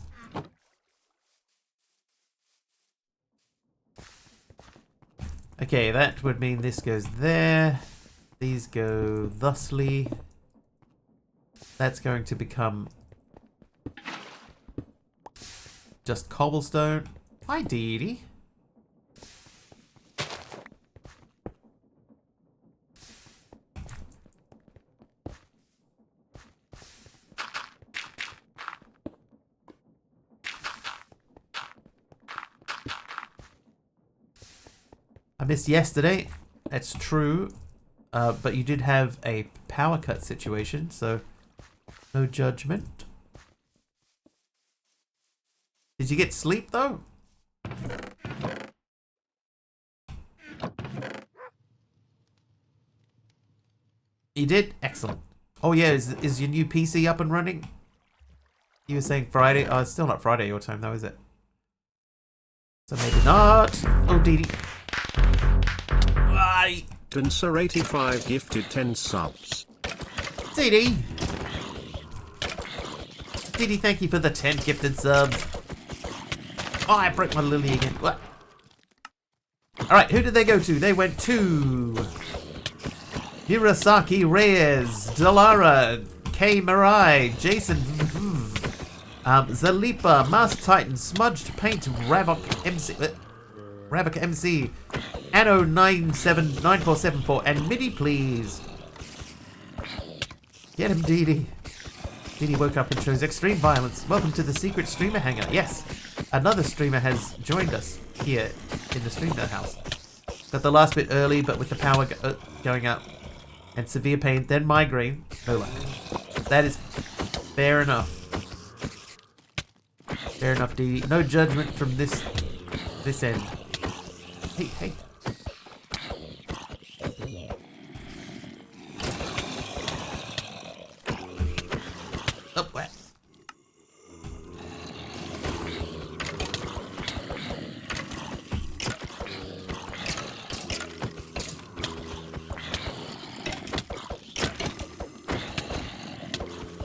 Okay, that would mean this goes there. These go thusly. That's going to become just cobblestone. Hi, Dee Dee. I missed yesterday. That's true. But you did have a power cut situation, so no judgment. Did you get sleep, though? You did? Excellent. Oh, yeah. Is your new PC up and running? You were saying Friday. Oh, it's still not Friday your time, though, is it? So maybe not. Oh, Dee Dee. Dancer85 gifted 10 subs. Dee Dee. Dee Dee, thank you for the 10 gifted subs. Oh, I broke my lily again. What? Alright, who did they go to? They went to Hirosaki Reyes, Delara, K. Mirai, Jason, Zalipa, Mask Titan, Smudged Paint, Ravok MC, Anno 9474, and MIDI, please. Get him, Dee Dee. Dee Dee woke up and chose extreme violence. Welcome to the secret streamer hangar. Yes, another streamer has joined us here in the streamer house. Got the last bit early, but with the power going up and severe pain, then migraine. No luck. That is fair enough. Fair enough, Dee Dee. No judgment from this end. Hey, hey. Oh, what?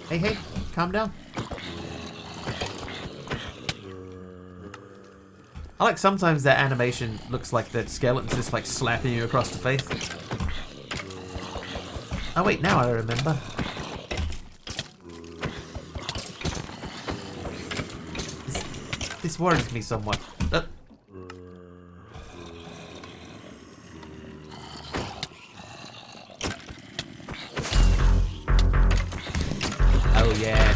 Hey, hey, calm down. I like sometimes that animation looks like the skeleton's just like slapping you across the face. Oh wait, now I remember. This worries me somewhat. Oh yes.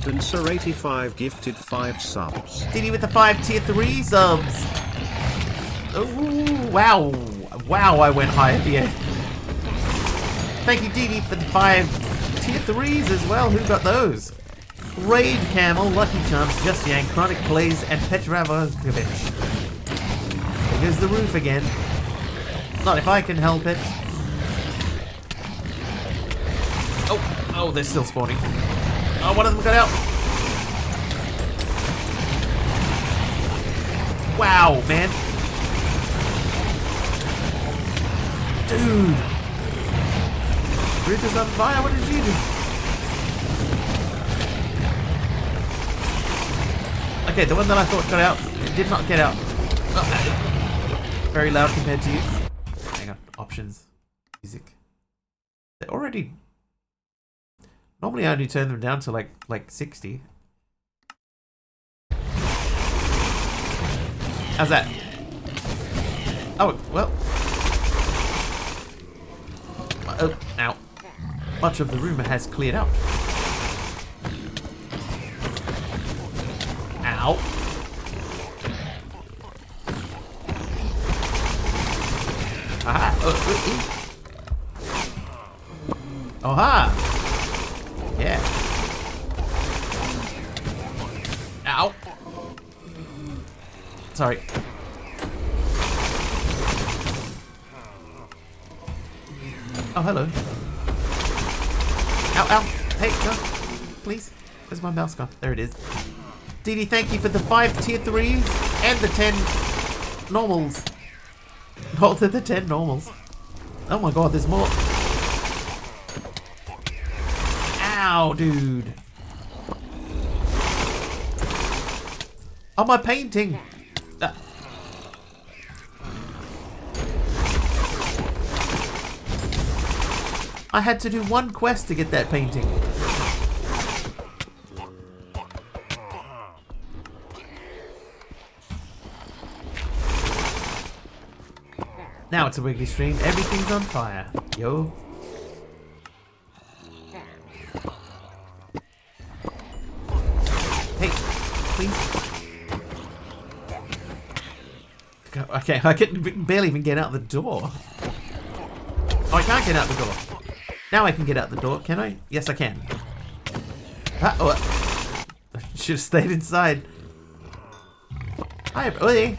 Dancer85 gifted 5 subs. Diddy with the 5 tier 3 subs. Oh wow. Wow, I went high at the end. Thank you, Dee Dee, for the 5 tier 3s as well. Who got those? Raid Camel, Lucky Charms, Just Yang, Chronic Plays, and Petravokovich. There goes the roof again. Not if I can help it. Oh, they're still spawning. Oh, one of them got out. Wow, man. Dude. Roof is on fire. What did you do? Okay, the one that I thought got out, it did not get out. Very loud compared to you. Hang on, options, music. They're already. Normally I only turn them down to like 60. How's that? Oh, well. Oh, ow. Much of the room has cleared out. Ow. Aha. Oh, ha. Yeah. Ow. Sorry. Oh, hello. Ow, ow. Hey, no. Please. Where's my mouse gone? There it is. Dee Dee, thank you for the 5 tier 3s and the 10 normals. Oh, the 10 normals. Oh my god, there's more. Ow, dude. Oh, my painting. I had to do one quest to get that painting. Now it's a Wiggly stream. Everything's on fire. Yo. Hey, please. Okay, I can barely even get out the door. Oh, I can't get out the door. Now I can get out the door, can I? Yes, I can. Oh, I should have stayed inside. Hi, buddy.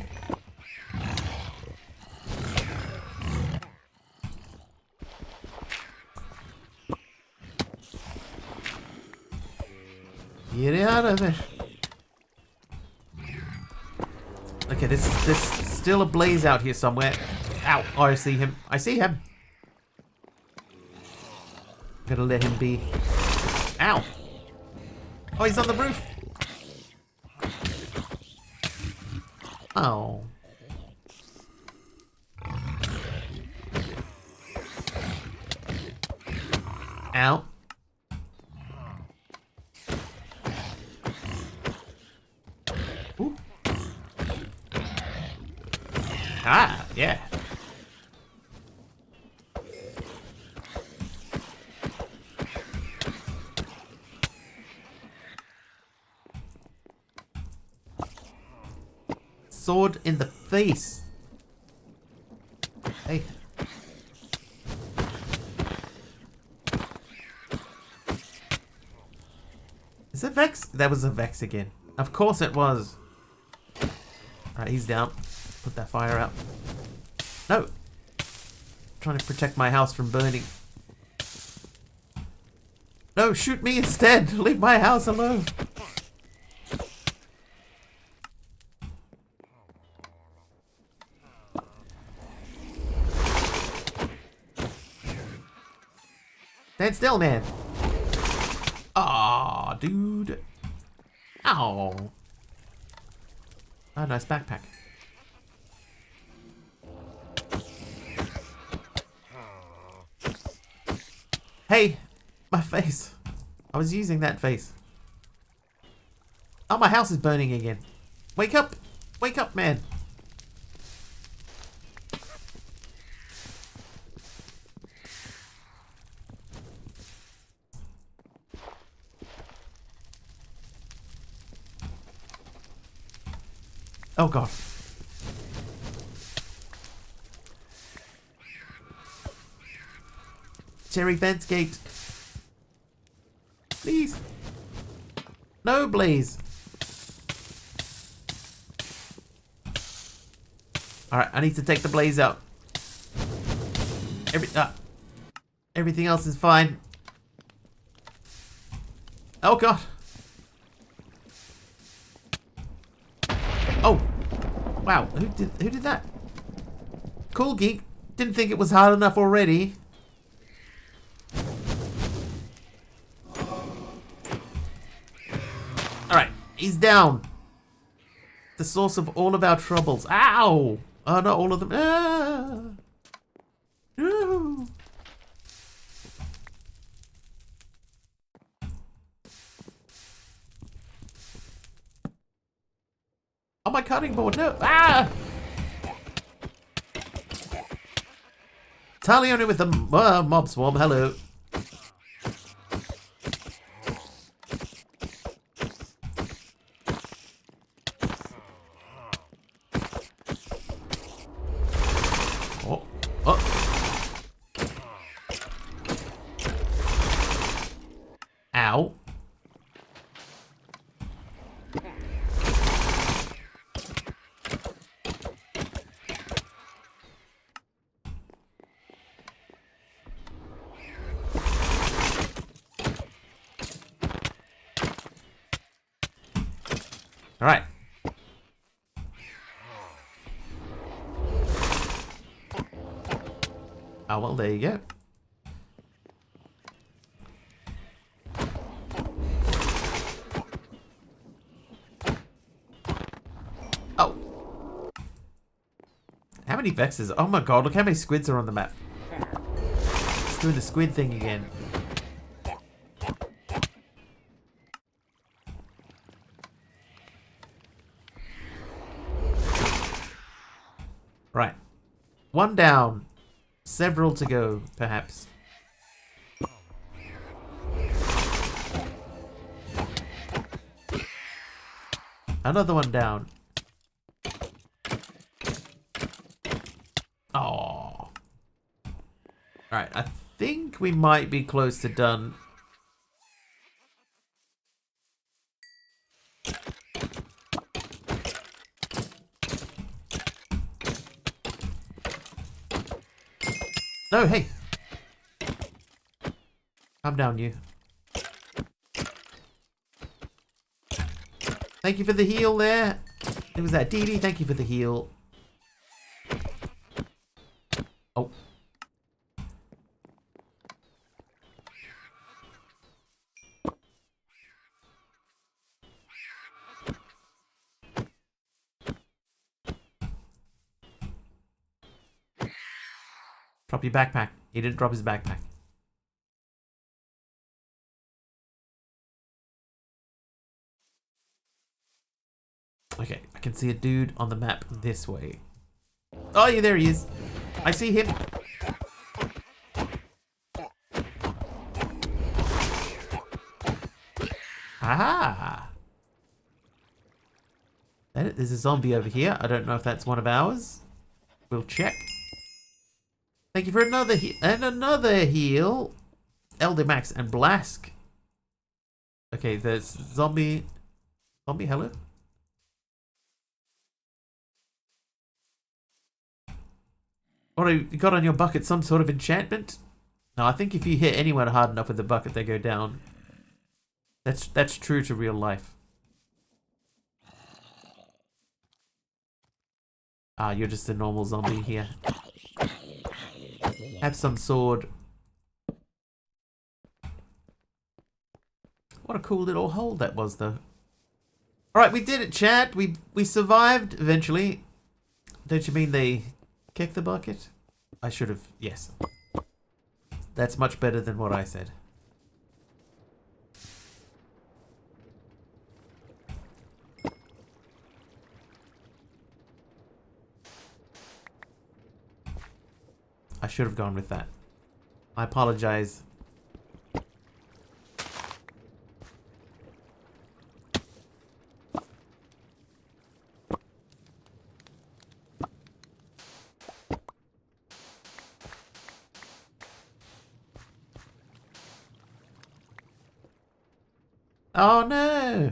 Get out of it. Okay, there's still a blaze out here somewhere. Ow! Oh, I see him. I see him. Gotta let him be. Ow! Oh, he's on the roof. Oh. Ow. Ooh. Ah, yeah. Sword in the face. Hey. Is it Vex? That was a Vex again. Of course it was. Alright, he's down. Put that fire out. No. I'm trying to protect my house from burning. No, shoot me instead. Leave my house alone. Stand still, man. Aw, dude. Ow. Oh, nice backpack. Hey, my face. I was using that face. Oh, my house is burning again. Wake up. Wake up, man. Oh god. Cherry fence gate. Please. No, Blaze. Alright, I need to take the Blaze out. Everything else is fine. Oh god. Oh. Wow, who did that? Cool Geek. Didn't think it was hard enough already. Alright, he's down. The source of all of our troubles. Ow! Oh, not all of them. Ah! No! Oh, my cutting board, no! Ah! Talione with the mob swarm, hello. Oh, oh. Ow. All right. Oh, well, there you go. Oh. How many vexes? Oh my god, look how many squids are on the map. It's doing the squid thing again. Right. One down. Several to go, perhaps. Another one down. Oh. Alright, I think we might be close to done. No, hey. Calm down, you. Thank you for the heal there. It was that Dee Dee. Thank you for the heal. Oh. Drop your backpack. He didn't drop his backpack. Okay, I can see a dude on the map this way. Oh, yeah, there he is. I see him. Aha! There's a zombie over here. I don't know if that's one of ours. We'll check. Thank you for another heal. Elder Max and Blask. Okay, there's zombie. Zombie, hello? What have you got on your bucket? Some sort of enchantment? No, I think if you hit anyone hard enough with the bucket, they go down. That's true to real life. Ah, you're just a normal zombie here. Have some sword. What a cool little hole that was, though. Alright, we did it, chat. We survived, eventually. Don't you mean they kicked the bucket? I should have... Yes. That's much better than what I said. I should have gone with that. I apologize. Oh no!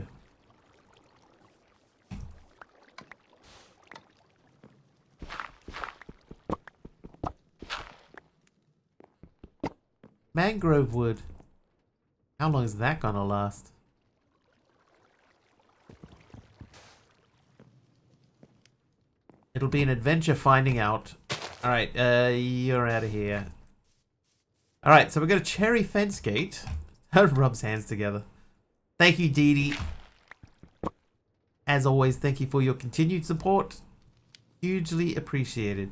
Mangrove wood. How long is that gonna last? It'll be an adventure finding out. Alright, you're out of here. Alright, so we've got a cherry fence gate. Rubs hands together. Thank you, Dee Dee. As always, thank you for your continued support. Hugely appreciated.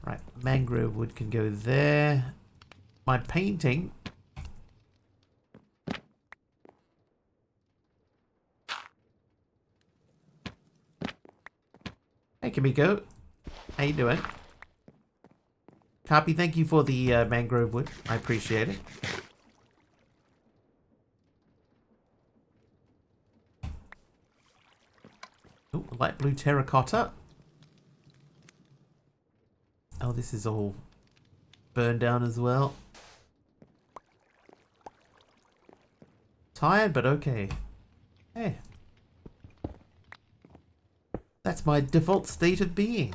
Right, mangrove wood can go there. My painting. Hey, Kimiko. How you doing? Carpy, thank you for the mangrove wood. I appreciate it. Oh, light blue terracotta. Oh, this is all burned down as well. Tired, but okay. Hey. That's my default state of being.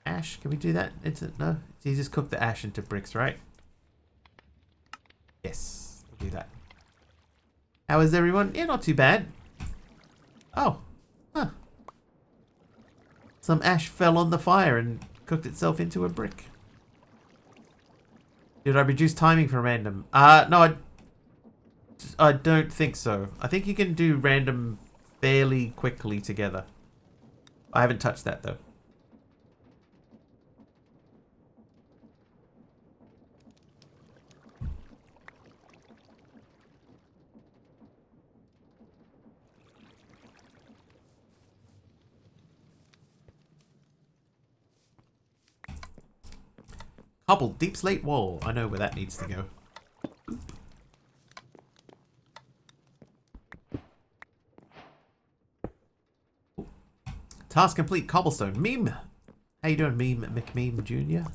Ash, can we do that? No? You just cook the ash into bricks, right? Yes, we'll do that. How is everyone? Yeah, not too bad. Oh. Huh. Some ash fell on the fire and cooked itself into a brick. Did I reduce timing for random? No, I don't think so. I think you can do random fairly quickly together. I haven't touched that though. Hubble, deep slate wall. I know where that needs to go. Ooh. Task complete, cobblestone. Meme! How you doing, Meme McMeme Jr.?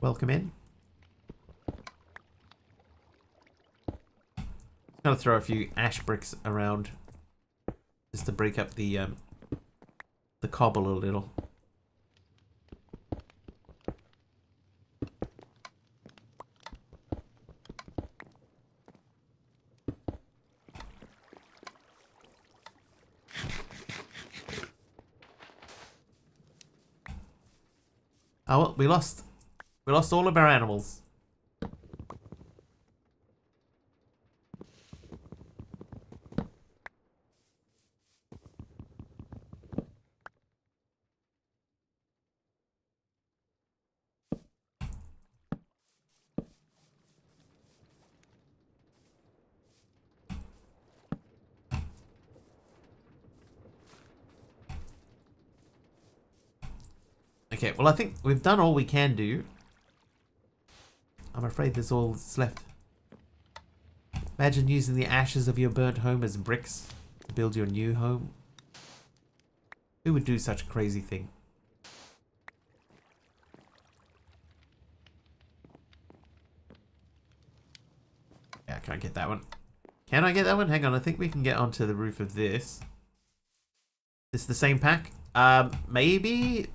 Welcome in. Gonna throw a few ash bricks around just to break up the cobble a little. Oh, well, we lost all of our animals. Okay, well, I think we've done all we can do. I'm afraid there's all that's left. Imagine using the ashes of your burnt home as bricks to build your new home. Who would do such a crazy thing? Yeah, I can't get that one. Can I get that one? Hang on, I think we can get onto the roof of this. This is the same pack? Maybe?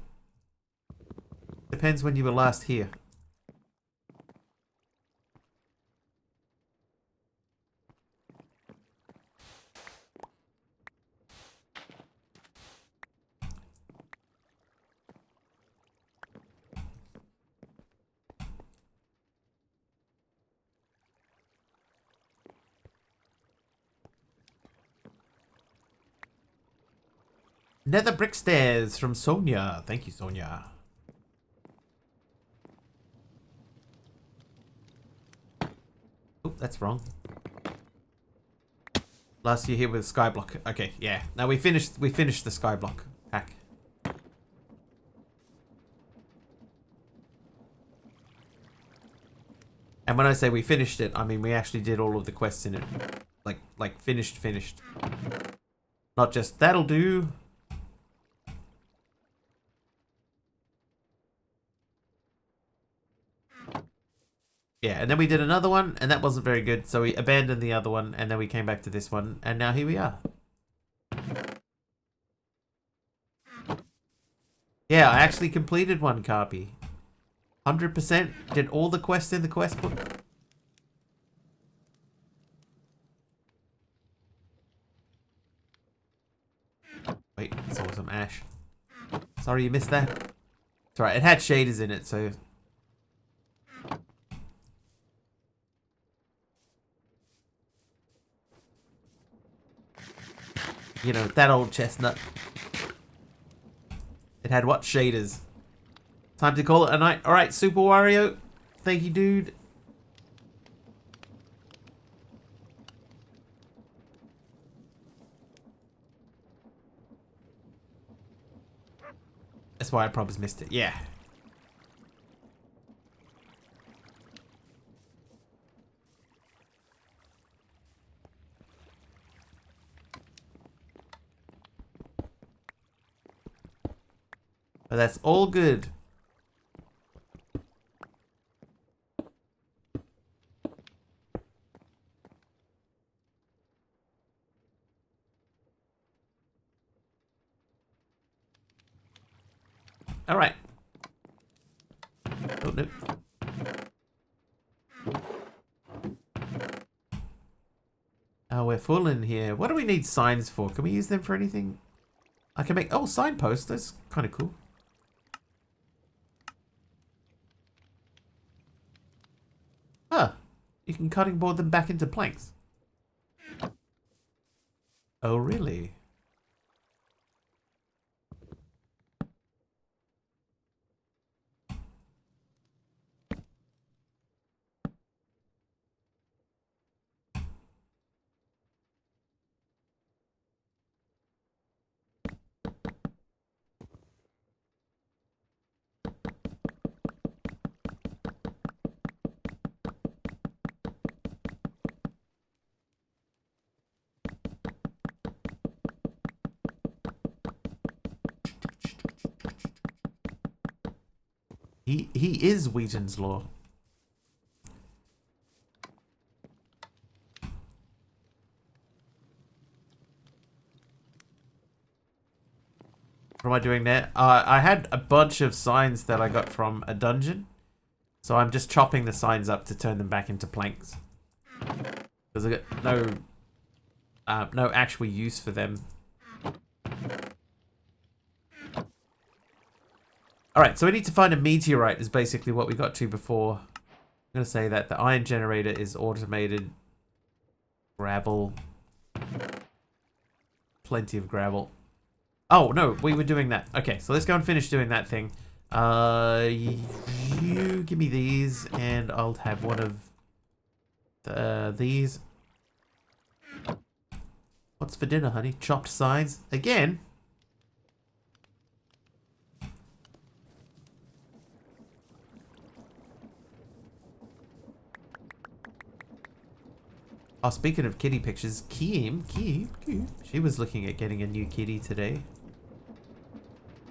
Depends when you were last here. Nether brick stairs from Sonia. Thank you, Sonia. Oh, that's wrong. Last year here with Skyblock. Okay, yeah. Now we finished the Skyblock pack. And when I say we finished it, I mean we actually did all of the quests in it. Like finished. Not just that'll do. Yeah, and then we did another one, and that wasn't very good, so we abandoned the other one, and then we came back to this one, and now here we are. Yeah, I actually completed one copy. 100%, did all the quests in the quest book. Wait, saw some ash. Sorry you missed that. It's alright, it had shaders in it, so... You know, that old chestnut. It had what? Shaders. Time to call it a night. Alright, Super Wario. Thank you, dude. That's why I probably missed it. Yeah. But that's all good. Alright. Oh, no. Oh, we're full in here. What do we need signs for? Can we use them for anything? I can make... Oh, signposts. That's kind of cool. Huh. You can cutting board them back into planks. Oh, really? He is Wheaton's Law. What am I doing there? I had a bunch of signs that I got from a dungeon. So I'm just chopping the signs up to turn them back into planks. Because I got no actual use for them. Alright, so we need to find a meteorite is basically what we got to before. I'm going to say that the iron generator is automated. Gravel. Plenty of gravel. Oh, no, we were doing that. Okay, so let's go and finish doing that thing. You give me these, and I'll have one of these. What's for dinner, honey? Chopped signs? Again? Oh, speaking of kitty pictures, Kim, she was looking at getting a new kitty today.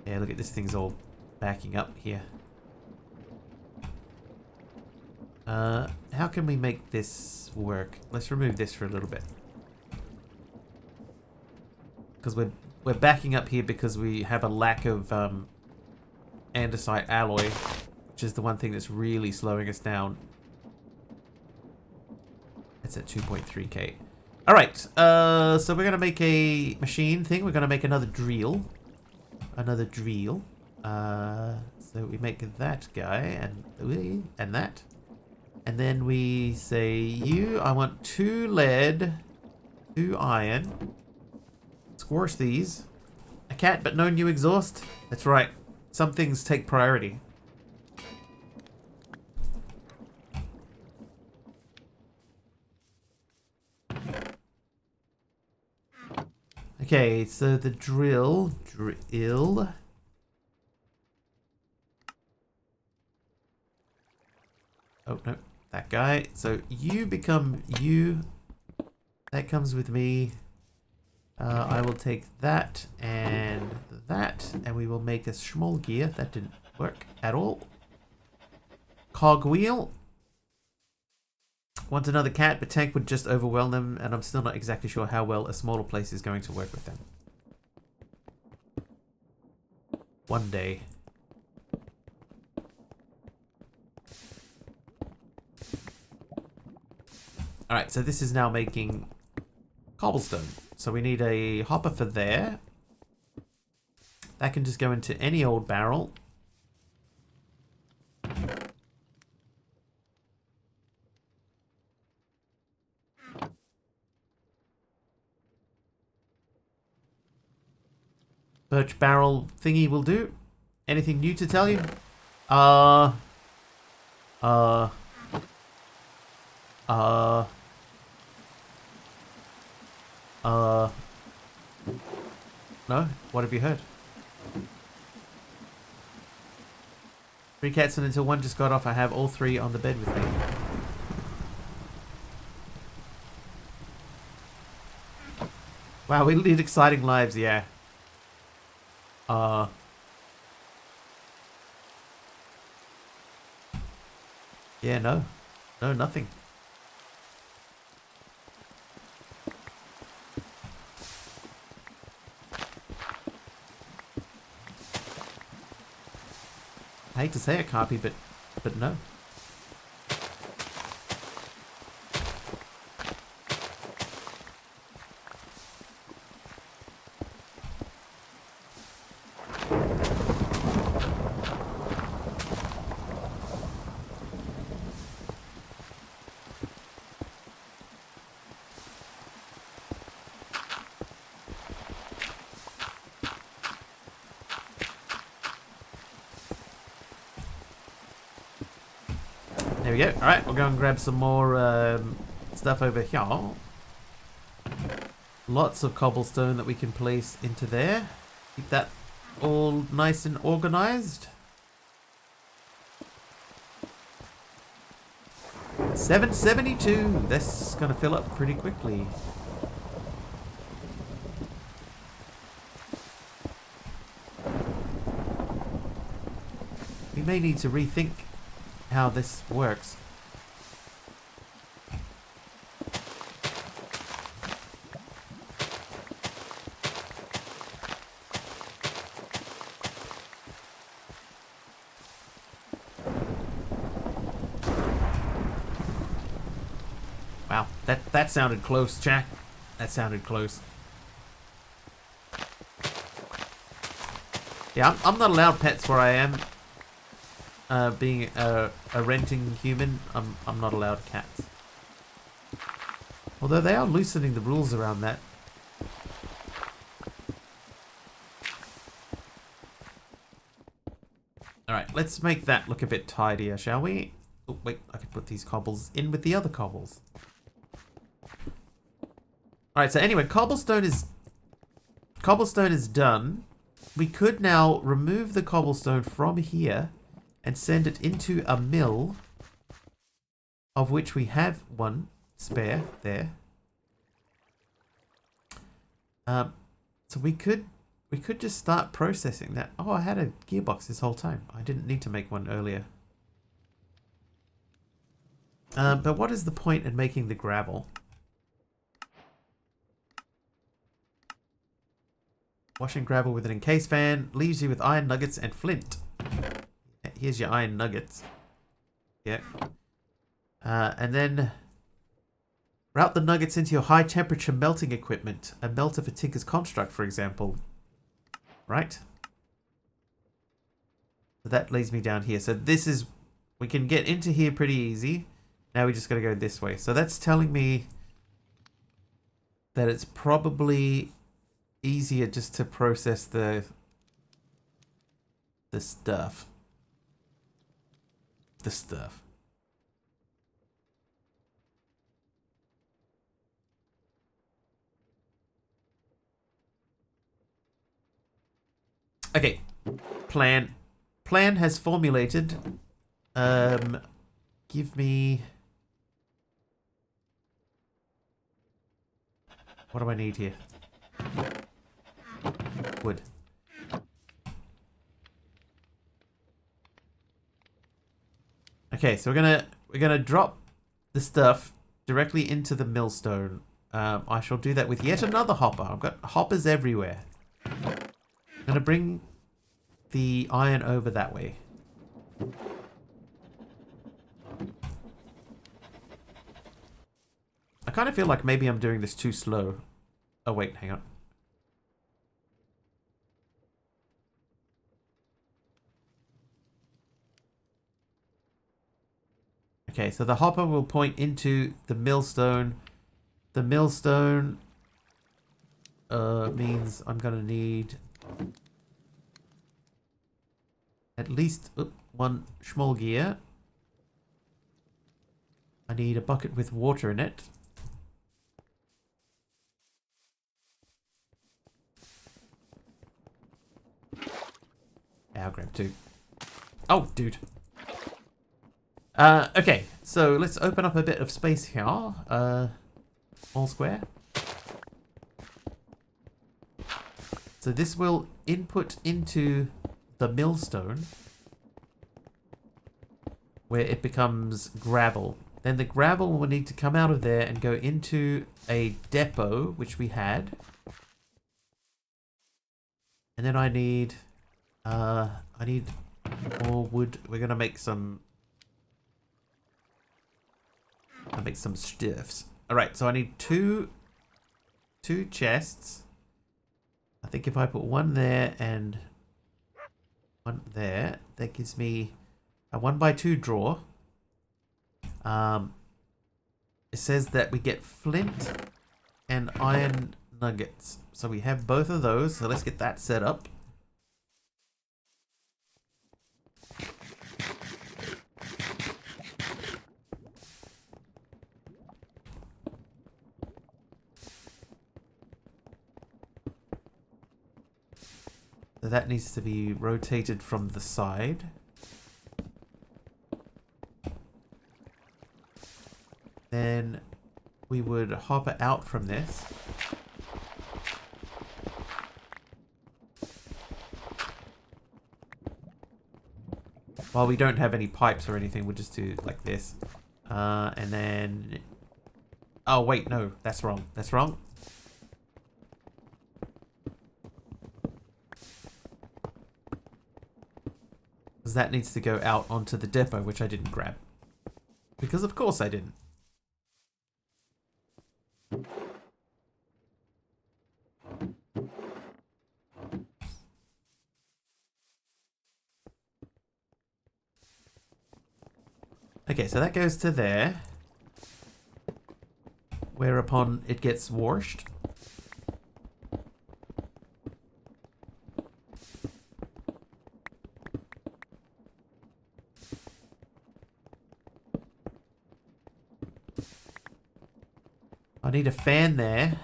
Yeah, look at this thing's all backing up here. How can we make this work? Let's remove this for a little bit. Because we're backing up here because we have a lack of andesite alloy, which is the one thing that's really slowing us down. It's at 2.3k. Alright, so we're going to make a machine thing. We're going to make another drill. Another drill. So we make that guy and that. And then we say, I want 2 lead, 2 iron. Squash these. A cat, but no new exhaust. That's right. Some things take priority. Okay, so the drill. Oh, no. That guy. So you become you. That comes with me. I will take that, and we will make a small gear. That didn't work at all. Cogwheel. Want another cat, but tank would just overwhelm them, and I'm still not exactly sure how well a smaller place is going to work with them. One day. Alright, so this is now making cobblestone. So we need a hopper for there. That can just go into any old barrel. Birch barrel thingy will do. Anything new to tell you? No? What have you heard? 3 cats and until one just got off, I have all 3 on the bed with me. Wow, we lead exciting lives, yeah. Yeah, no. No, nothing. I hate to say it, Carpy, but no. There we go. Alright, we'll go and grab some more stuff over here. Lots of cobblestone that we can place into there. Keep that all nice and organized. 772. That's going to fill up pretty quickly. We may need to rethink how this works. Wow, that sounded close, Jack. That sounded close. Yeah, I'm not allowed pets where I am. Being a renting human, I'm not allowed cats. Although they are loosening the rules around that. Alright, let's make that look a bit tidier, shall we? Oh, wait, I can put these cobbles in with the other cobbles. Alright, so anyway, cobblestone is done. We could now remove the cobblestone from here and send it into a mill, of which we have one spare there. So we could just start processing that. Oh, I had a gearbox this whole time. I didn't need to make one earlier. But what is the point in making the gravel? Washing gravel with an encased fan leaves you with iron nuggets and flint. Here's your iron nuggets. Yeah. And then route the nuggets into your high temperature melting equipment. A melter for Tinker's Construct, for example. Right? So that leads me down here. So this is... We can get into here pretty easy. Now we just got to go this way. So that's telling me that it's probably easier just to process the stuff. The stuff. Okay. Plan has formulated. Give me... What do I need here? Wood. Okay, so we're gonna drop the stuff directly into the millstone. I shall do that with yet another hopper. I've got hoppers everywhere. I'm going to bring the iron over that way. I kind of feel like maybe I'm doing this too slow. Oh, wait, hang on. Okay, so the hopper will point into the millstone. The millstone means I'm going to need at least one small gear. I need a bucket with water in it. I'll grab two. Oh, dude. Okay, so let's open up a bit of space here. All square. So this will input into the millstone, where it becomes gravel. Then the gravel will need to come out of there and go into a depot, which we had. And then I need more wood. We're gonna make some. I'll make some stuffs. All right, so I need two chests. I think if I put one there and one there, that gives me a 1x2 drawer. It says that we get flint and iron nuggets. So we have both of those. So let's get that set up. So that needs to be rotated from the side. Then we would hopper out from this. While we don't have any pipes or anything, we'll just do like this. And then... Oh, wait, no, that's wrong. That's wrong. Because that needs to go out onto the depot, which I didn't grab. Because of course I didn't. Okay, so that goes to there. Whereupon it gets washed. I need a fan there.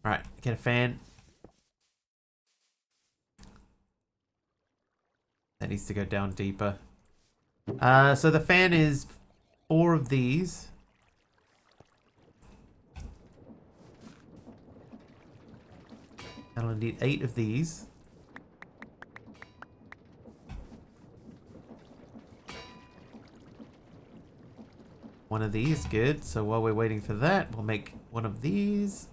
Alright, get a fan. That needs to go down deeper. So the fan is 4 of these. And I'll need 8 of these. One of these, good. So while we're waiting for that, we'll make one of these.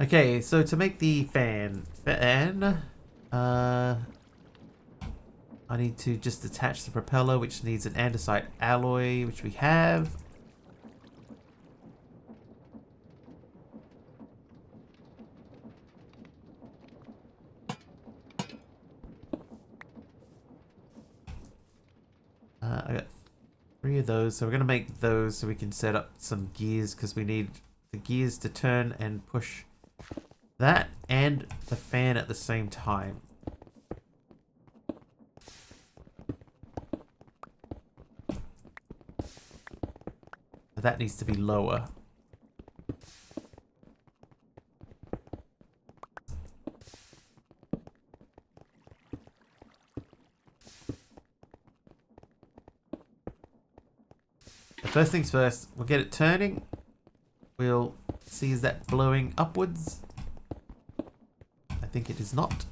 Okay, so to make the fan, I need to just attach the propeller, which needs an andesite alloy, which we have. I got 3 of those, so we're gonna make those so we can set up some gears, because we need the gears to turn and push that and the fan at the same time. That needs to be lower. first things first, we'll get it turning. We'll see, is that blowing upwards? I think it is not.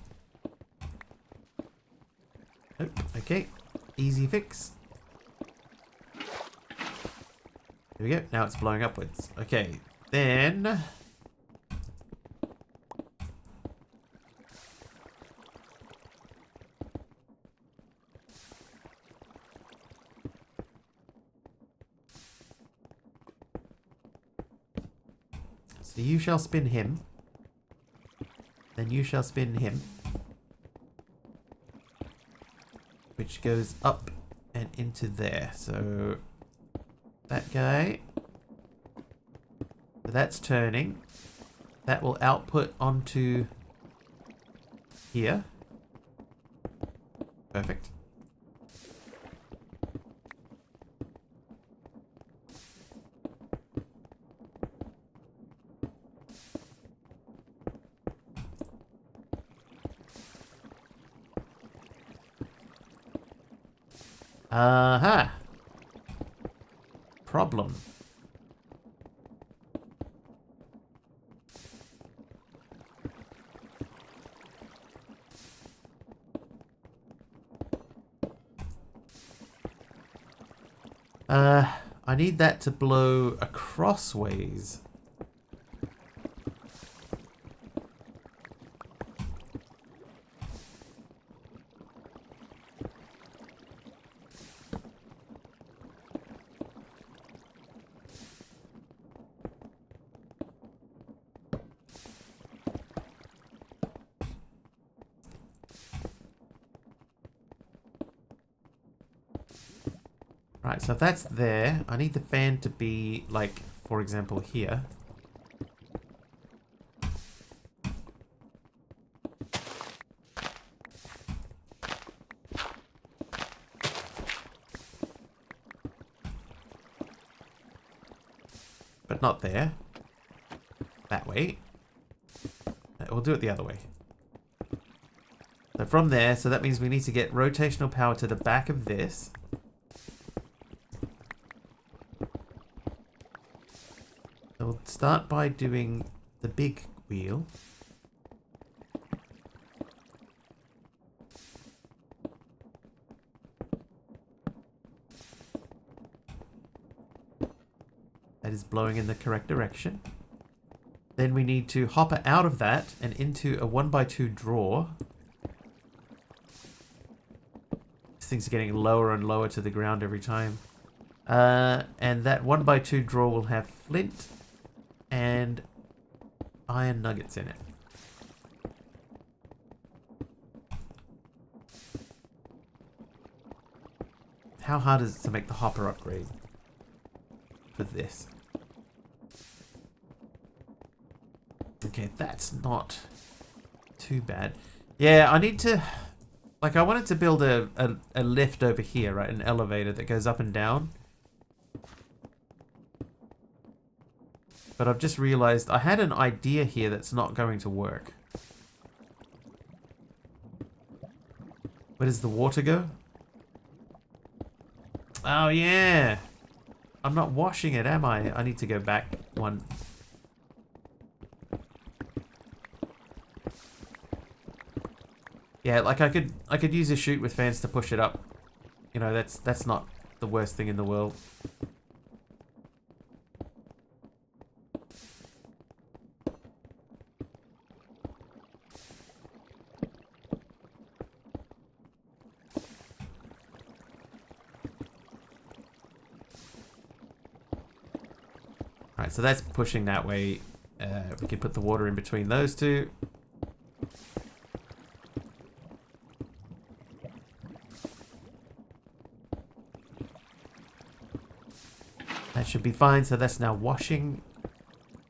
Nope. Okay. Easy fix. There we go. Now it's blowing upwards. Okay. Then... so you shall spin him. Then you shall spin him. Which goes up and into there. So that guy. So that's turning. That will output onto here. Perfect. Aha. Problem. I need that to blow across ways. Right, so if that's there, I need the fan to be, like, for example, here. But not there. That way. We'll do it the other way. So from there, so that means we need to get rotational power to the back of this. So we'll start by doing the big wheel. That is blowing in the correct direction. Then we need to hopper out of that and into a 1x2 drawer. These things are getting lower and lower to the ground every time. And that 1x2 drawer will have flint and iron nuggets in it. How hard is it to make the hopper upgrade for this? Okay, that's not too bad. Yeah, I need to... Like, I wanted to build a lift over here, right? An elevator that goes up and down. But I've just realized I had an idea here that's not going to work. Where does the water go? Oh, yeah. I'm not washing it, am I? I need to go back one. Yeah, like I could use a chute with fans to push it up. You know, that's not the worst thing in the world. Alright, so that's pushing that way. We can put the water in between those two. That should be fine. So that's now washing.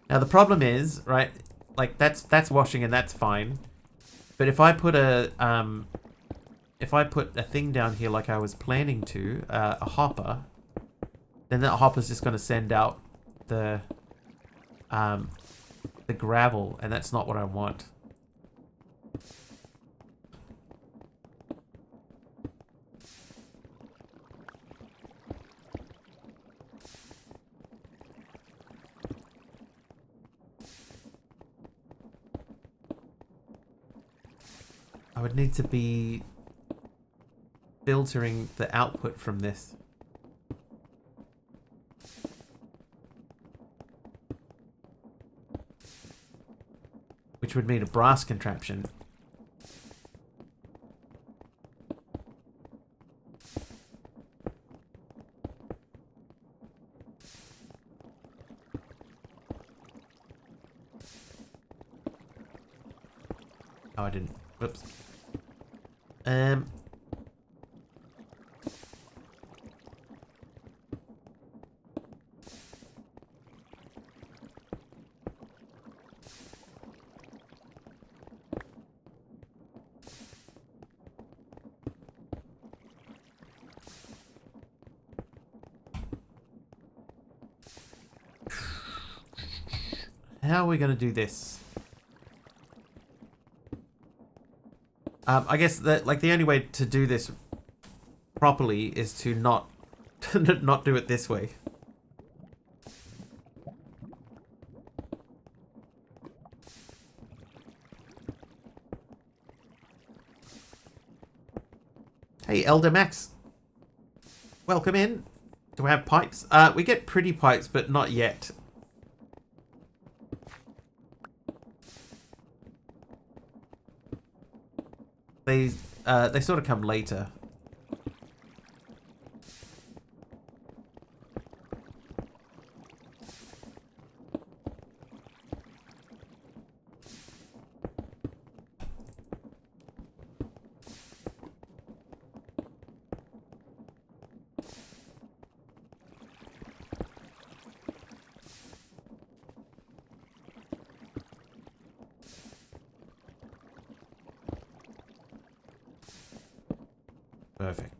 Now the problem is, right? Like that's washing and that's fine. But if I put a thing down here like I was planning to, a hopper, then that hopper's just going to send out the gravel, and that's not what I want. I would need to be filtering the output from this. Which would mean a brass contraption. Oh, I didn't. Whoops. How are we going to do this? I guess that the only way to do this properly is to not not do it this way. Hey, Elder Max. Welcome in. Do we have pipes? We get pretty pipes, but not yet. They sort of come later. Perfect.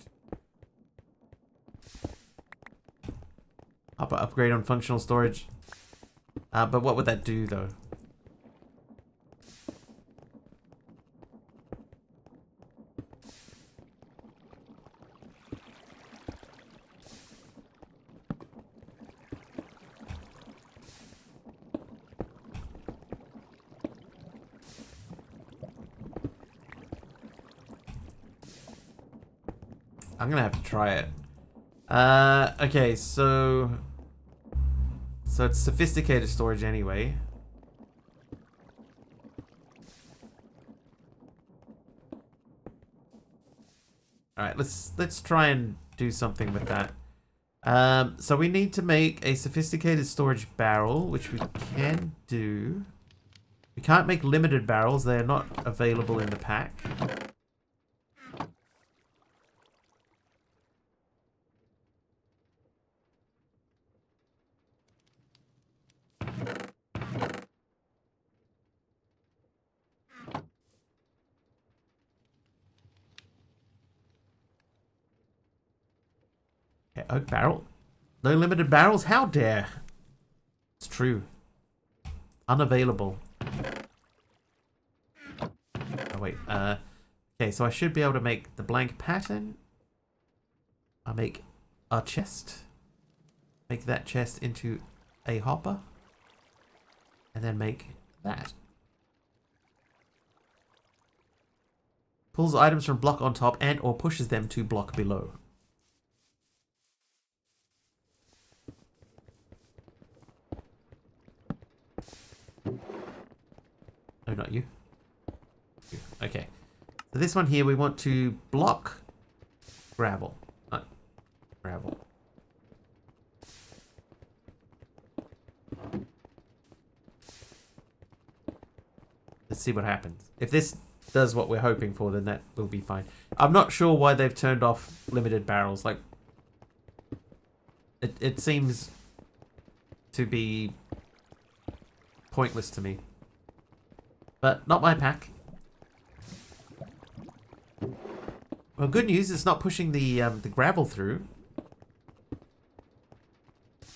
Upgrade on functional storage. But what would that do, though? I'm gonna have to try it. Okay, so it's sophisticated storage anyway. All right, let's try and do something with that. So we need to make a sophisticated storage barrel, which we can do. We can't make limited barrels; they are not available in the pack. Okay, oak barrel. No limited barrels? How dare? It's true. Unavailable. Oh, wait. Okay, so I should be able to make the blank pattern. I'll make a chest. Make that chest into a hopper. And then make that. Pulls items from block on top and or pushes them to block below. No, not you. Okay. So this one here, we want to block gravel. Not gravel. Let's see what happens. If this does what we're hoping for, then that will be fine. I'm not sure why they've turned off limited barrels. Like, it seems to be pointless to me. But not my pack. Well, good news, it's not pushing the gravel through.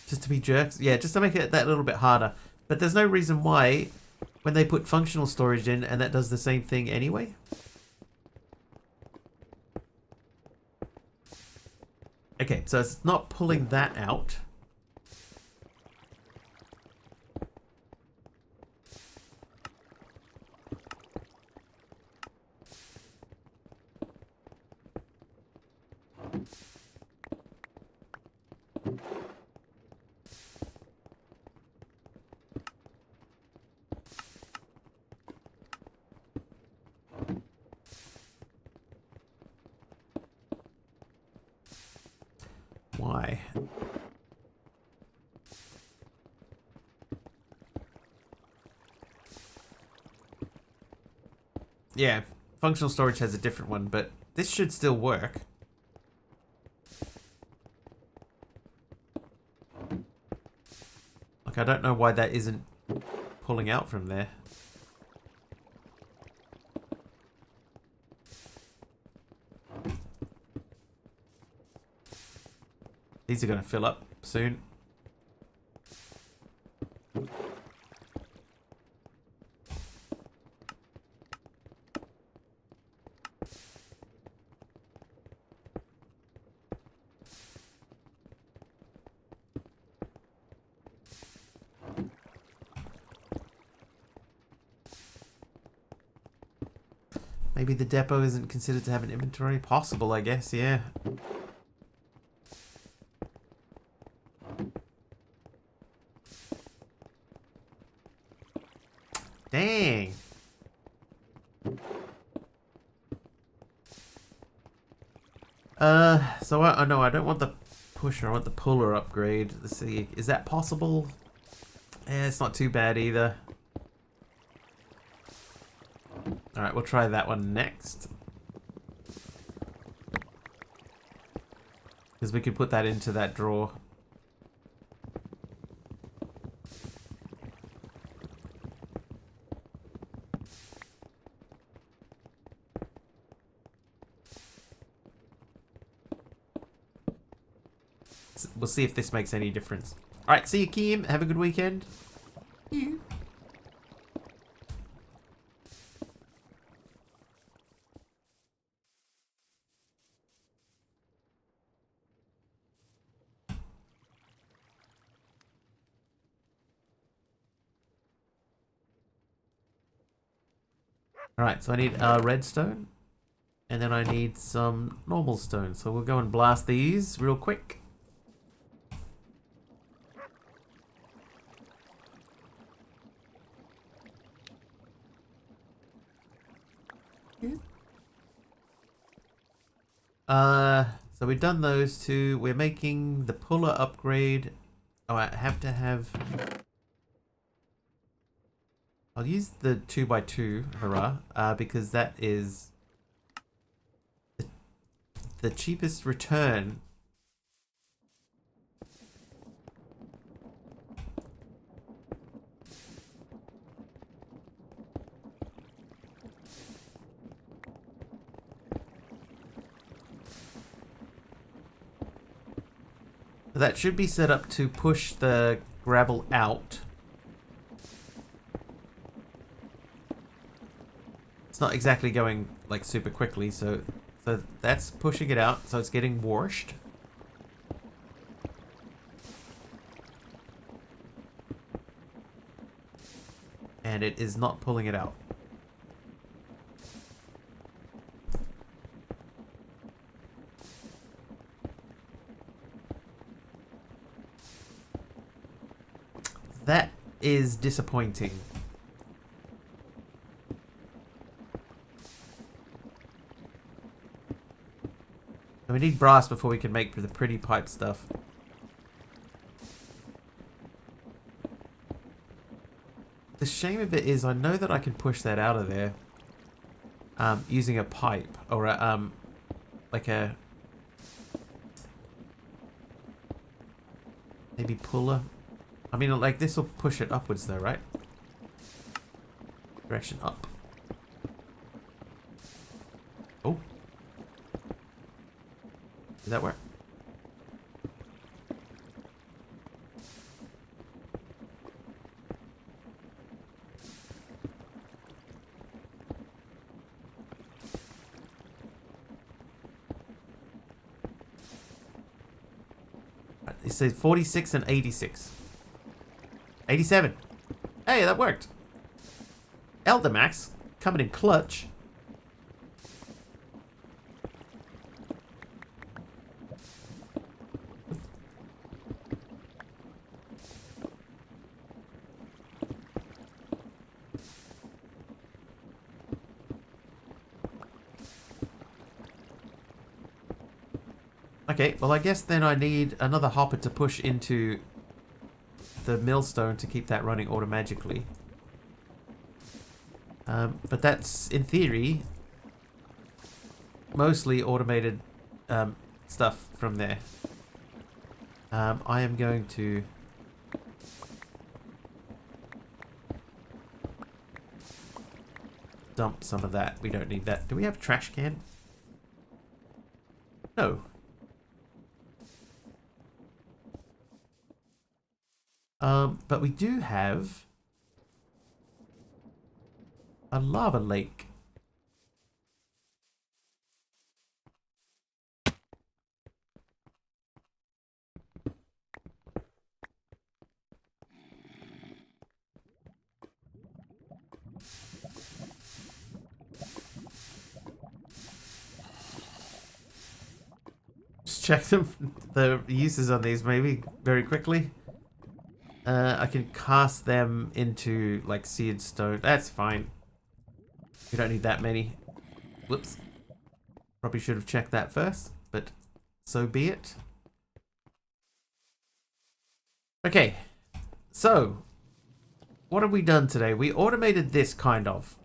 Just to be jerks. Yeah, just to make it that little bit harder. But there's no reason why, when they put functional storage in, and that does the same thing anyway. Okay, so it's not pulling that out. Why? Yeah, functional storage has a different one, but this should still work. Like, I don't know why that isn't pulling out from there. These are going to fill up soon. Maybe the depot isn't considered to have an inventory? Possible, I guess, yeah. Dang. So I know I don't want the pusher, I want the puller upgrade. Let's see, is that possible? Eh, it's not too bad either. Alright, we'll try that one next. Because we could put that into that drawer. We'll see if this makes any difference. Alright, see you, Kim. Have a good weekend. Alright, so I need redstone. And then I need some normal stone. So we'll go and blast these real quick. So we've done those two. We're making the puller upgrade. Oh, I have to have... I'll use the 2x2, hurrah, because that is the cheapest return. That should be set up to push the gravel out. It's not exactly going like super quickly, so that's pushing it out, so it's getting washed. And it is not pulling it out. That is disappointing. We need brass before we can make the pretty pipe stuff. The shame of it is I know that I can push that out of there using a pipe or a, like a maybe puller. I mean, like this will push it upwards though, right? Direction up. Oh. Does that work? It says 46 and 86. 87. Hey, that worked. Elder Max coming in clutch. Okay, well I guess then I need another hopper to push into the millstone to keep that running automagically. But that's, in theory, mostly automated stuff from there. I am going to dump some of that. We don't need that. Do we have a trash can? No. But we do have a lava lake. Just check the uses on these maybe very quickly. I can cast them into like seared stone. That's fine. We don't need that many. Whoops. Probably should have checked that first, but so be it. Okay, so what have we done today? We automated this kind of.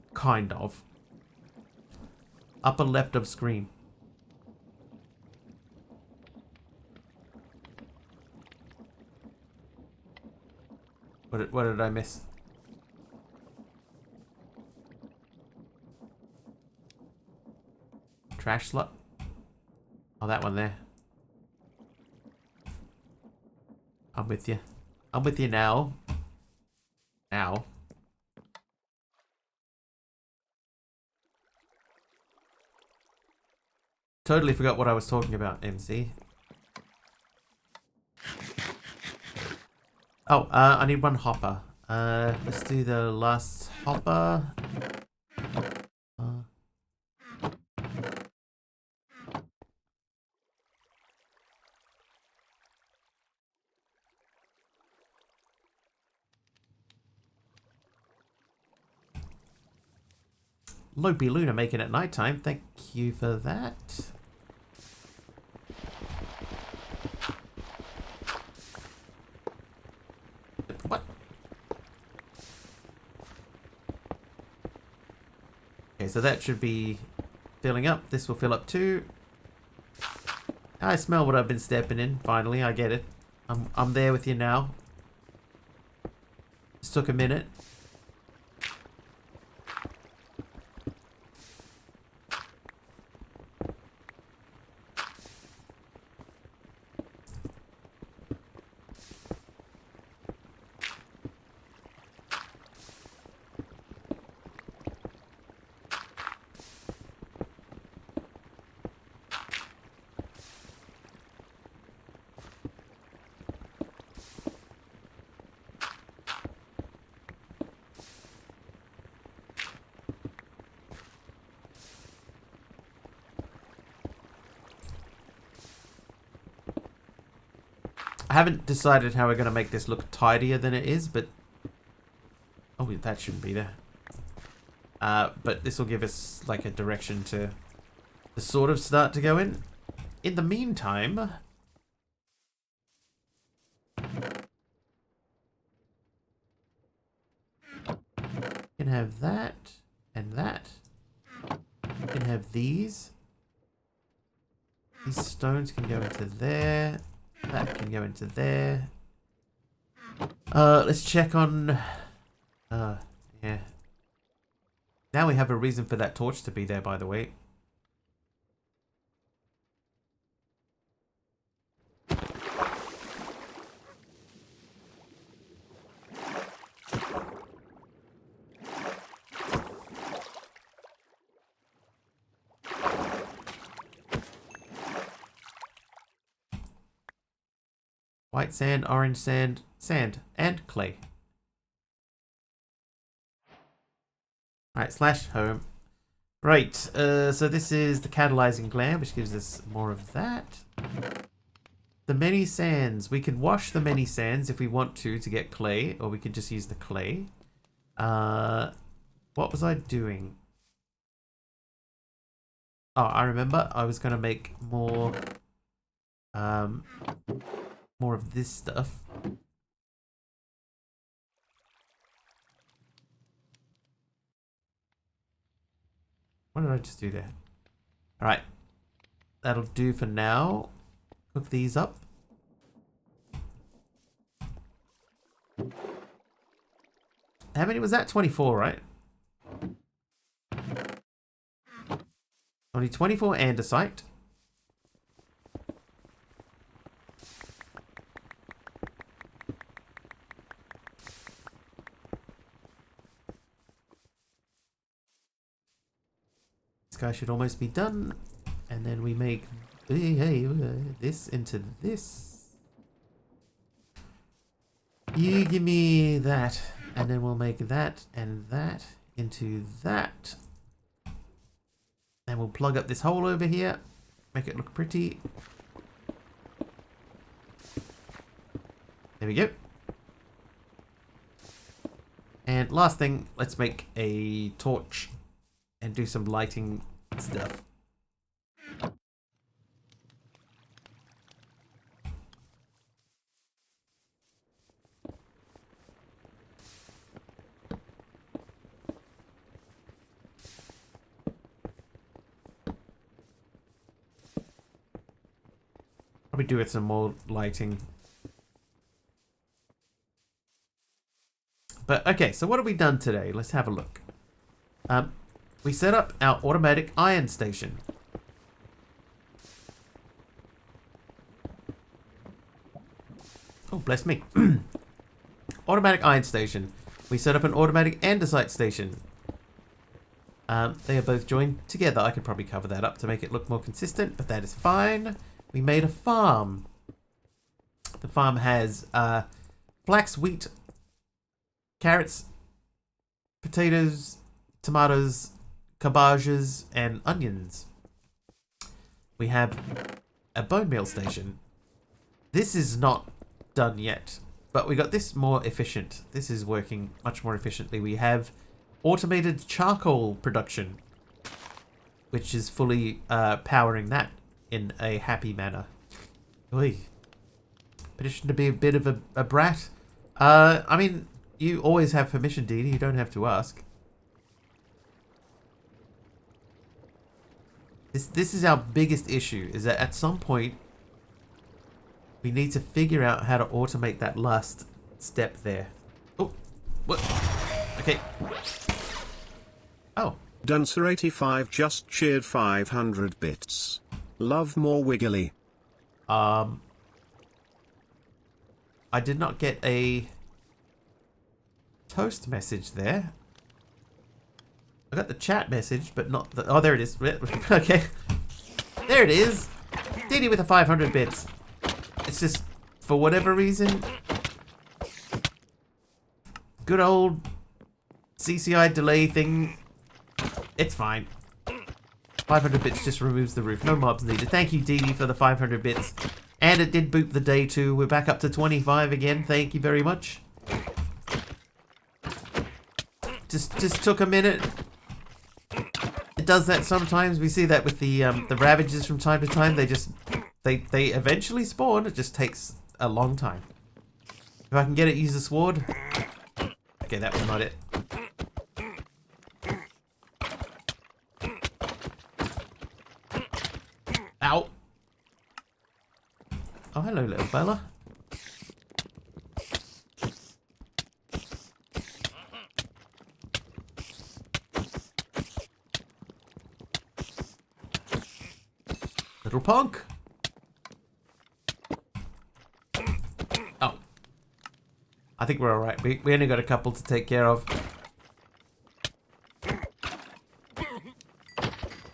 Upper left of screen. What did I miss? Trash slot? Oh, that one there. I'm with you. I'm with you now. Now. Totally forgot what I was talking about, MC. Oh, I need one hopper. Let's do the last hopper. Lopey Luna making it nighttime. Thank you for that. What? Okay, so that should be filling up. This will fill up too. I smell what I've been stepping in. Finally, I get it. I'm there with you now. This took a minute. I haven't decided how we're going to make this look tidier than it is, but... Oh, that shouldn't be there. But this will give us, like, a direction to sort of start to go in. In the meantime... You can have that, and that. You can have these. These stones can go into there. That can go into there. Let's check on... yeah. Now we have a reason for that torch to be there, by the way. White sand, orange sand, sand, and clay. Alright, slash home. Right, so this is the catalyzing gland, which gives us more of that. The many sands. We can wash the many sands if we want to get clay, or we can just use the clay. What was I doing? Oh, I remember. I was going to make more more of this stuff. What did I just do there? Alright. That'll do for now. Cook these up. How many was that? 24, right? Only 24 andesite. This guy should almost be done. And then we make this into this. You give me that. And then we'll make that and that into that. And we'll plug up this hole over here. Make it look pretty. There we go. And last thing, let's make a torch and do some lighting stuff. Probably do with some more lighting. But okay, so what have we done today? Let's have a look. We set up our automatic iron station. Oh, bless me. Automatic iron station. We set up an automatic andesite station. They are both joined together. I could probably cover that up to make it look more consistent, but that is fine. We made a farm. The farm has flax, wheat, carrots, potatoes, tomatoes, cabbages, and onions. We have a bone meal station. This is not done yet, but we got this more efficient. This is working much more efficiently. We have automated charcoal production, which is fully powering that in a happy manner. Oy. Permission to be a bit of a brat. I mean, you always have permission, Dee Dee. You don't have to ask. This is our biggest issue, is that at some point we need to figure out how to automate that last step there. Oh, what? Okay. Oh. Duncer85 just cheered 500 bits. Love more wiggly. I did not get a toast message there. I got the chat message, but not the... Oh, there it is. Okay. There it is. Dee Dee with the 500 bits. It's just, for whatever reason, good old CCI delay thing. It's fine. 500 bits just removes the roof. No mobs needed. Thank you, Dee Dee, for the 500 bits. And it did boot the day too. We're back up to 25 again. Thank you very much. Just took a minute. It does that sometimes. We see that with the ravages from time to time. They eventually spawn. It just takes a long time. If I can get it, use the sword. Okay, that was not it. Ow. Oh, hello, little fella. Little punk. Oh. I think we're alright. We only got a couple to take care of.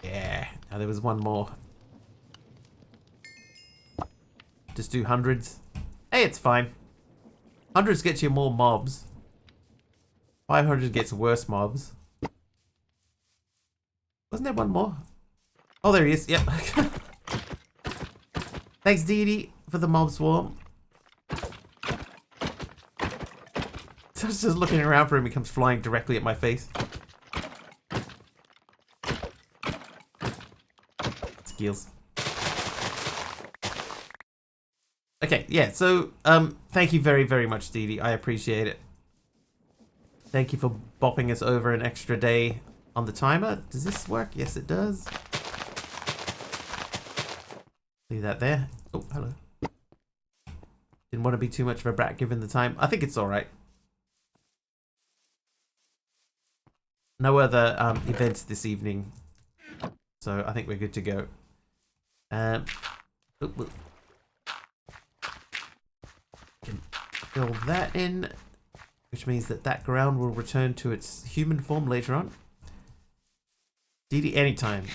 Yeah. Now there was one more. Just do hundreds. Hey, it's fine. Hundreds gets you more mobs. 500 gets worse mobs. Wasn't there one more? Oh, there he is. Yep. Thanks, Dee Dee, for the mob swarm. I was just looking around for him. He comes flying directly at my face. Skills. Okay, yeah, so thank you very, very much, Dee Dee. I appreciate it. Thank you for bopping us over an extra day on the timer. Does this work? Yes, it does. Leave that there. Oh, hello. Didn't want to be too much of a brat given the time. I think it's alright. No other events this evening. So I think we're good to go. Can fill that in, which means that that ground will return to its human form later on. Dee Dee, anytime.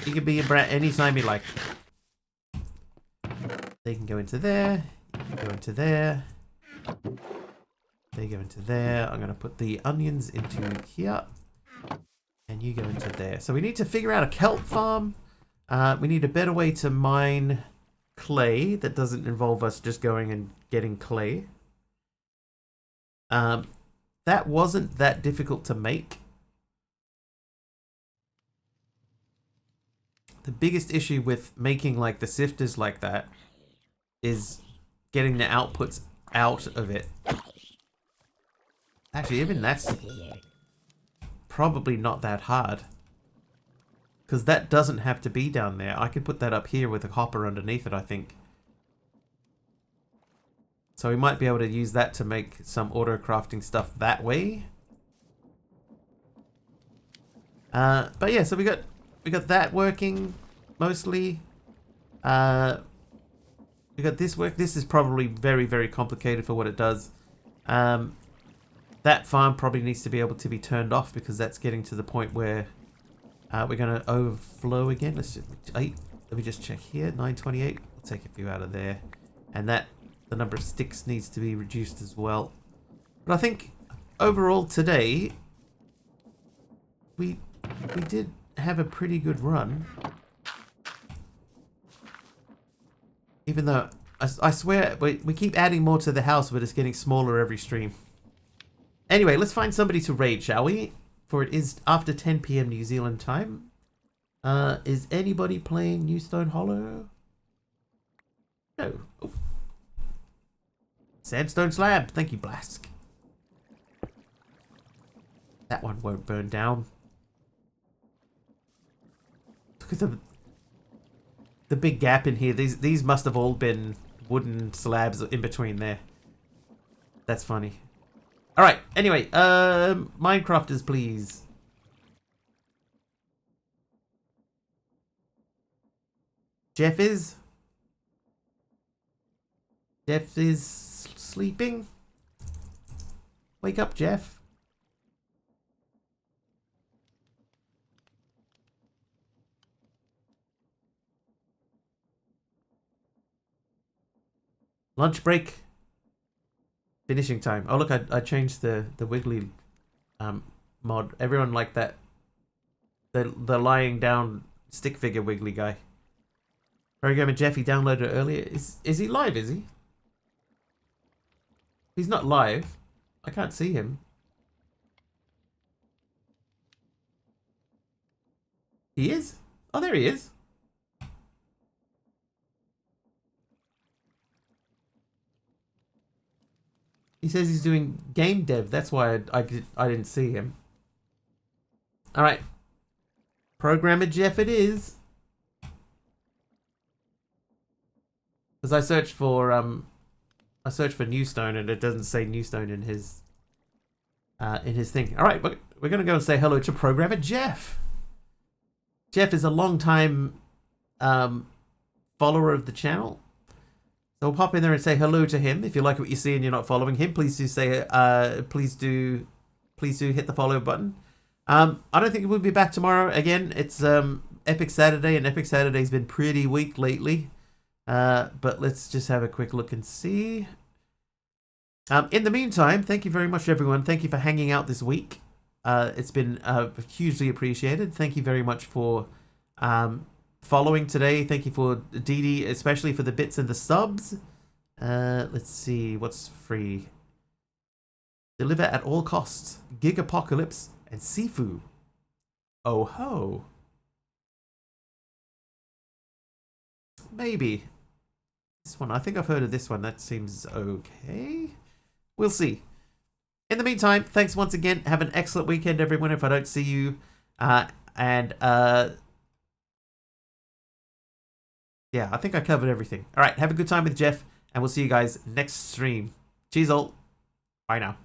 You can be a brat anytime you like. They can go into there. You can go into there. They go into there. I'm going to put the onions into here. And you go into there. So we need to figure out a kelp farm. We need a better way to mine clay that doesn't involve us just going and getting clay. That wasn't that difficult to make. The biggest issue with making like the sifters like that is getting the outputs out of it. Actually, even that's probably not that hard. Because that doesn't have to be down there. I could put that up here with a hopper underneath it, I think. So we might be able to use that to make some auto crafting stuff that way. But yeah, so we got that working mostly. We got this work. This is probably very, very complicated for what it does. That farm probably needs to be able to be turned off because that's getting to the point where we're going to overflow again. Let me just check here. 928. We'll take a few out of there. And that the number of sticks needs to be reduced as well. But I think overall today we did have a pretty good run. Even though I swear we keep adding more to the house, but it's getting smaller every stream. Anyway, let's find somebody to raid, shall we? For it is after 10 PM New Zealand time. Is anybody playing New Stone Hollow? No. Oh. Sandstone slab. Thank you, Blask. That one won't burn down. Look at the big gap in here. These must have all been wooden slabs in between there. That's funny. Alright, anyway, Minecrafters, please. Jeff is sleeping. Wake up, Jeff. Lunch break. Finishing time. Oh look, I changed the Wiggly mod. Everyone liked that. The lying down stick figure Wiggly guy. Programmer Jeff, he downloaded it earlier. Is he live, is he? He's not live. I can't see him. He is? Oh, there he is. He says he's doing game dev. That's why I didn't see him. All right. Programmer Jeff it is. Because I searched for Newstone and it doesn't say Newstone in his thing. All right, we're going to go and say hello to Programmer Jeff. Jeff is a long-time follower of the channel. So we'll pop in there and say hello to him. If you like what you see and you're not following him, please do say please do hit the follow button. I don't think we'll be back tomorrow. Again, it's Epic Saturday, and Epic Saturday's been pretty weak lately. But let's just have a quick look and see. In the meantime, thank you very much, everyone. Thank you for hanging out this week. It's been hugely appreciated. Thank you very much for following today. Thank you for Dee Dee, especially for the bits and the subs. Let's see what's free. Deliver at all costs. Gig Apocalypse and Sifu. Oh ho. Maybe. This one, I think I've heard of this one. That seems okay. We'll see. In the meantime, thanks once again. Have an excellent weekend, everyone, if I don't see you. Yeah, I think I covered everything. All right, have a good time with Jeff, and we'll see you guys next stream. Cheers all. Bye now.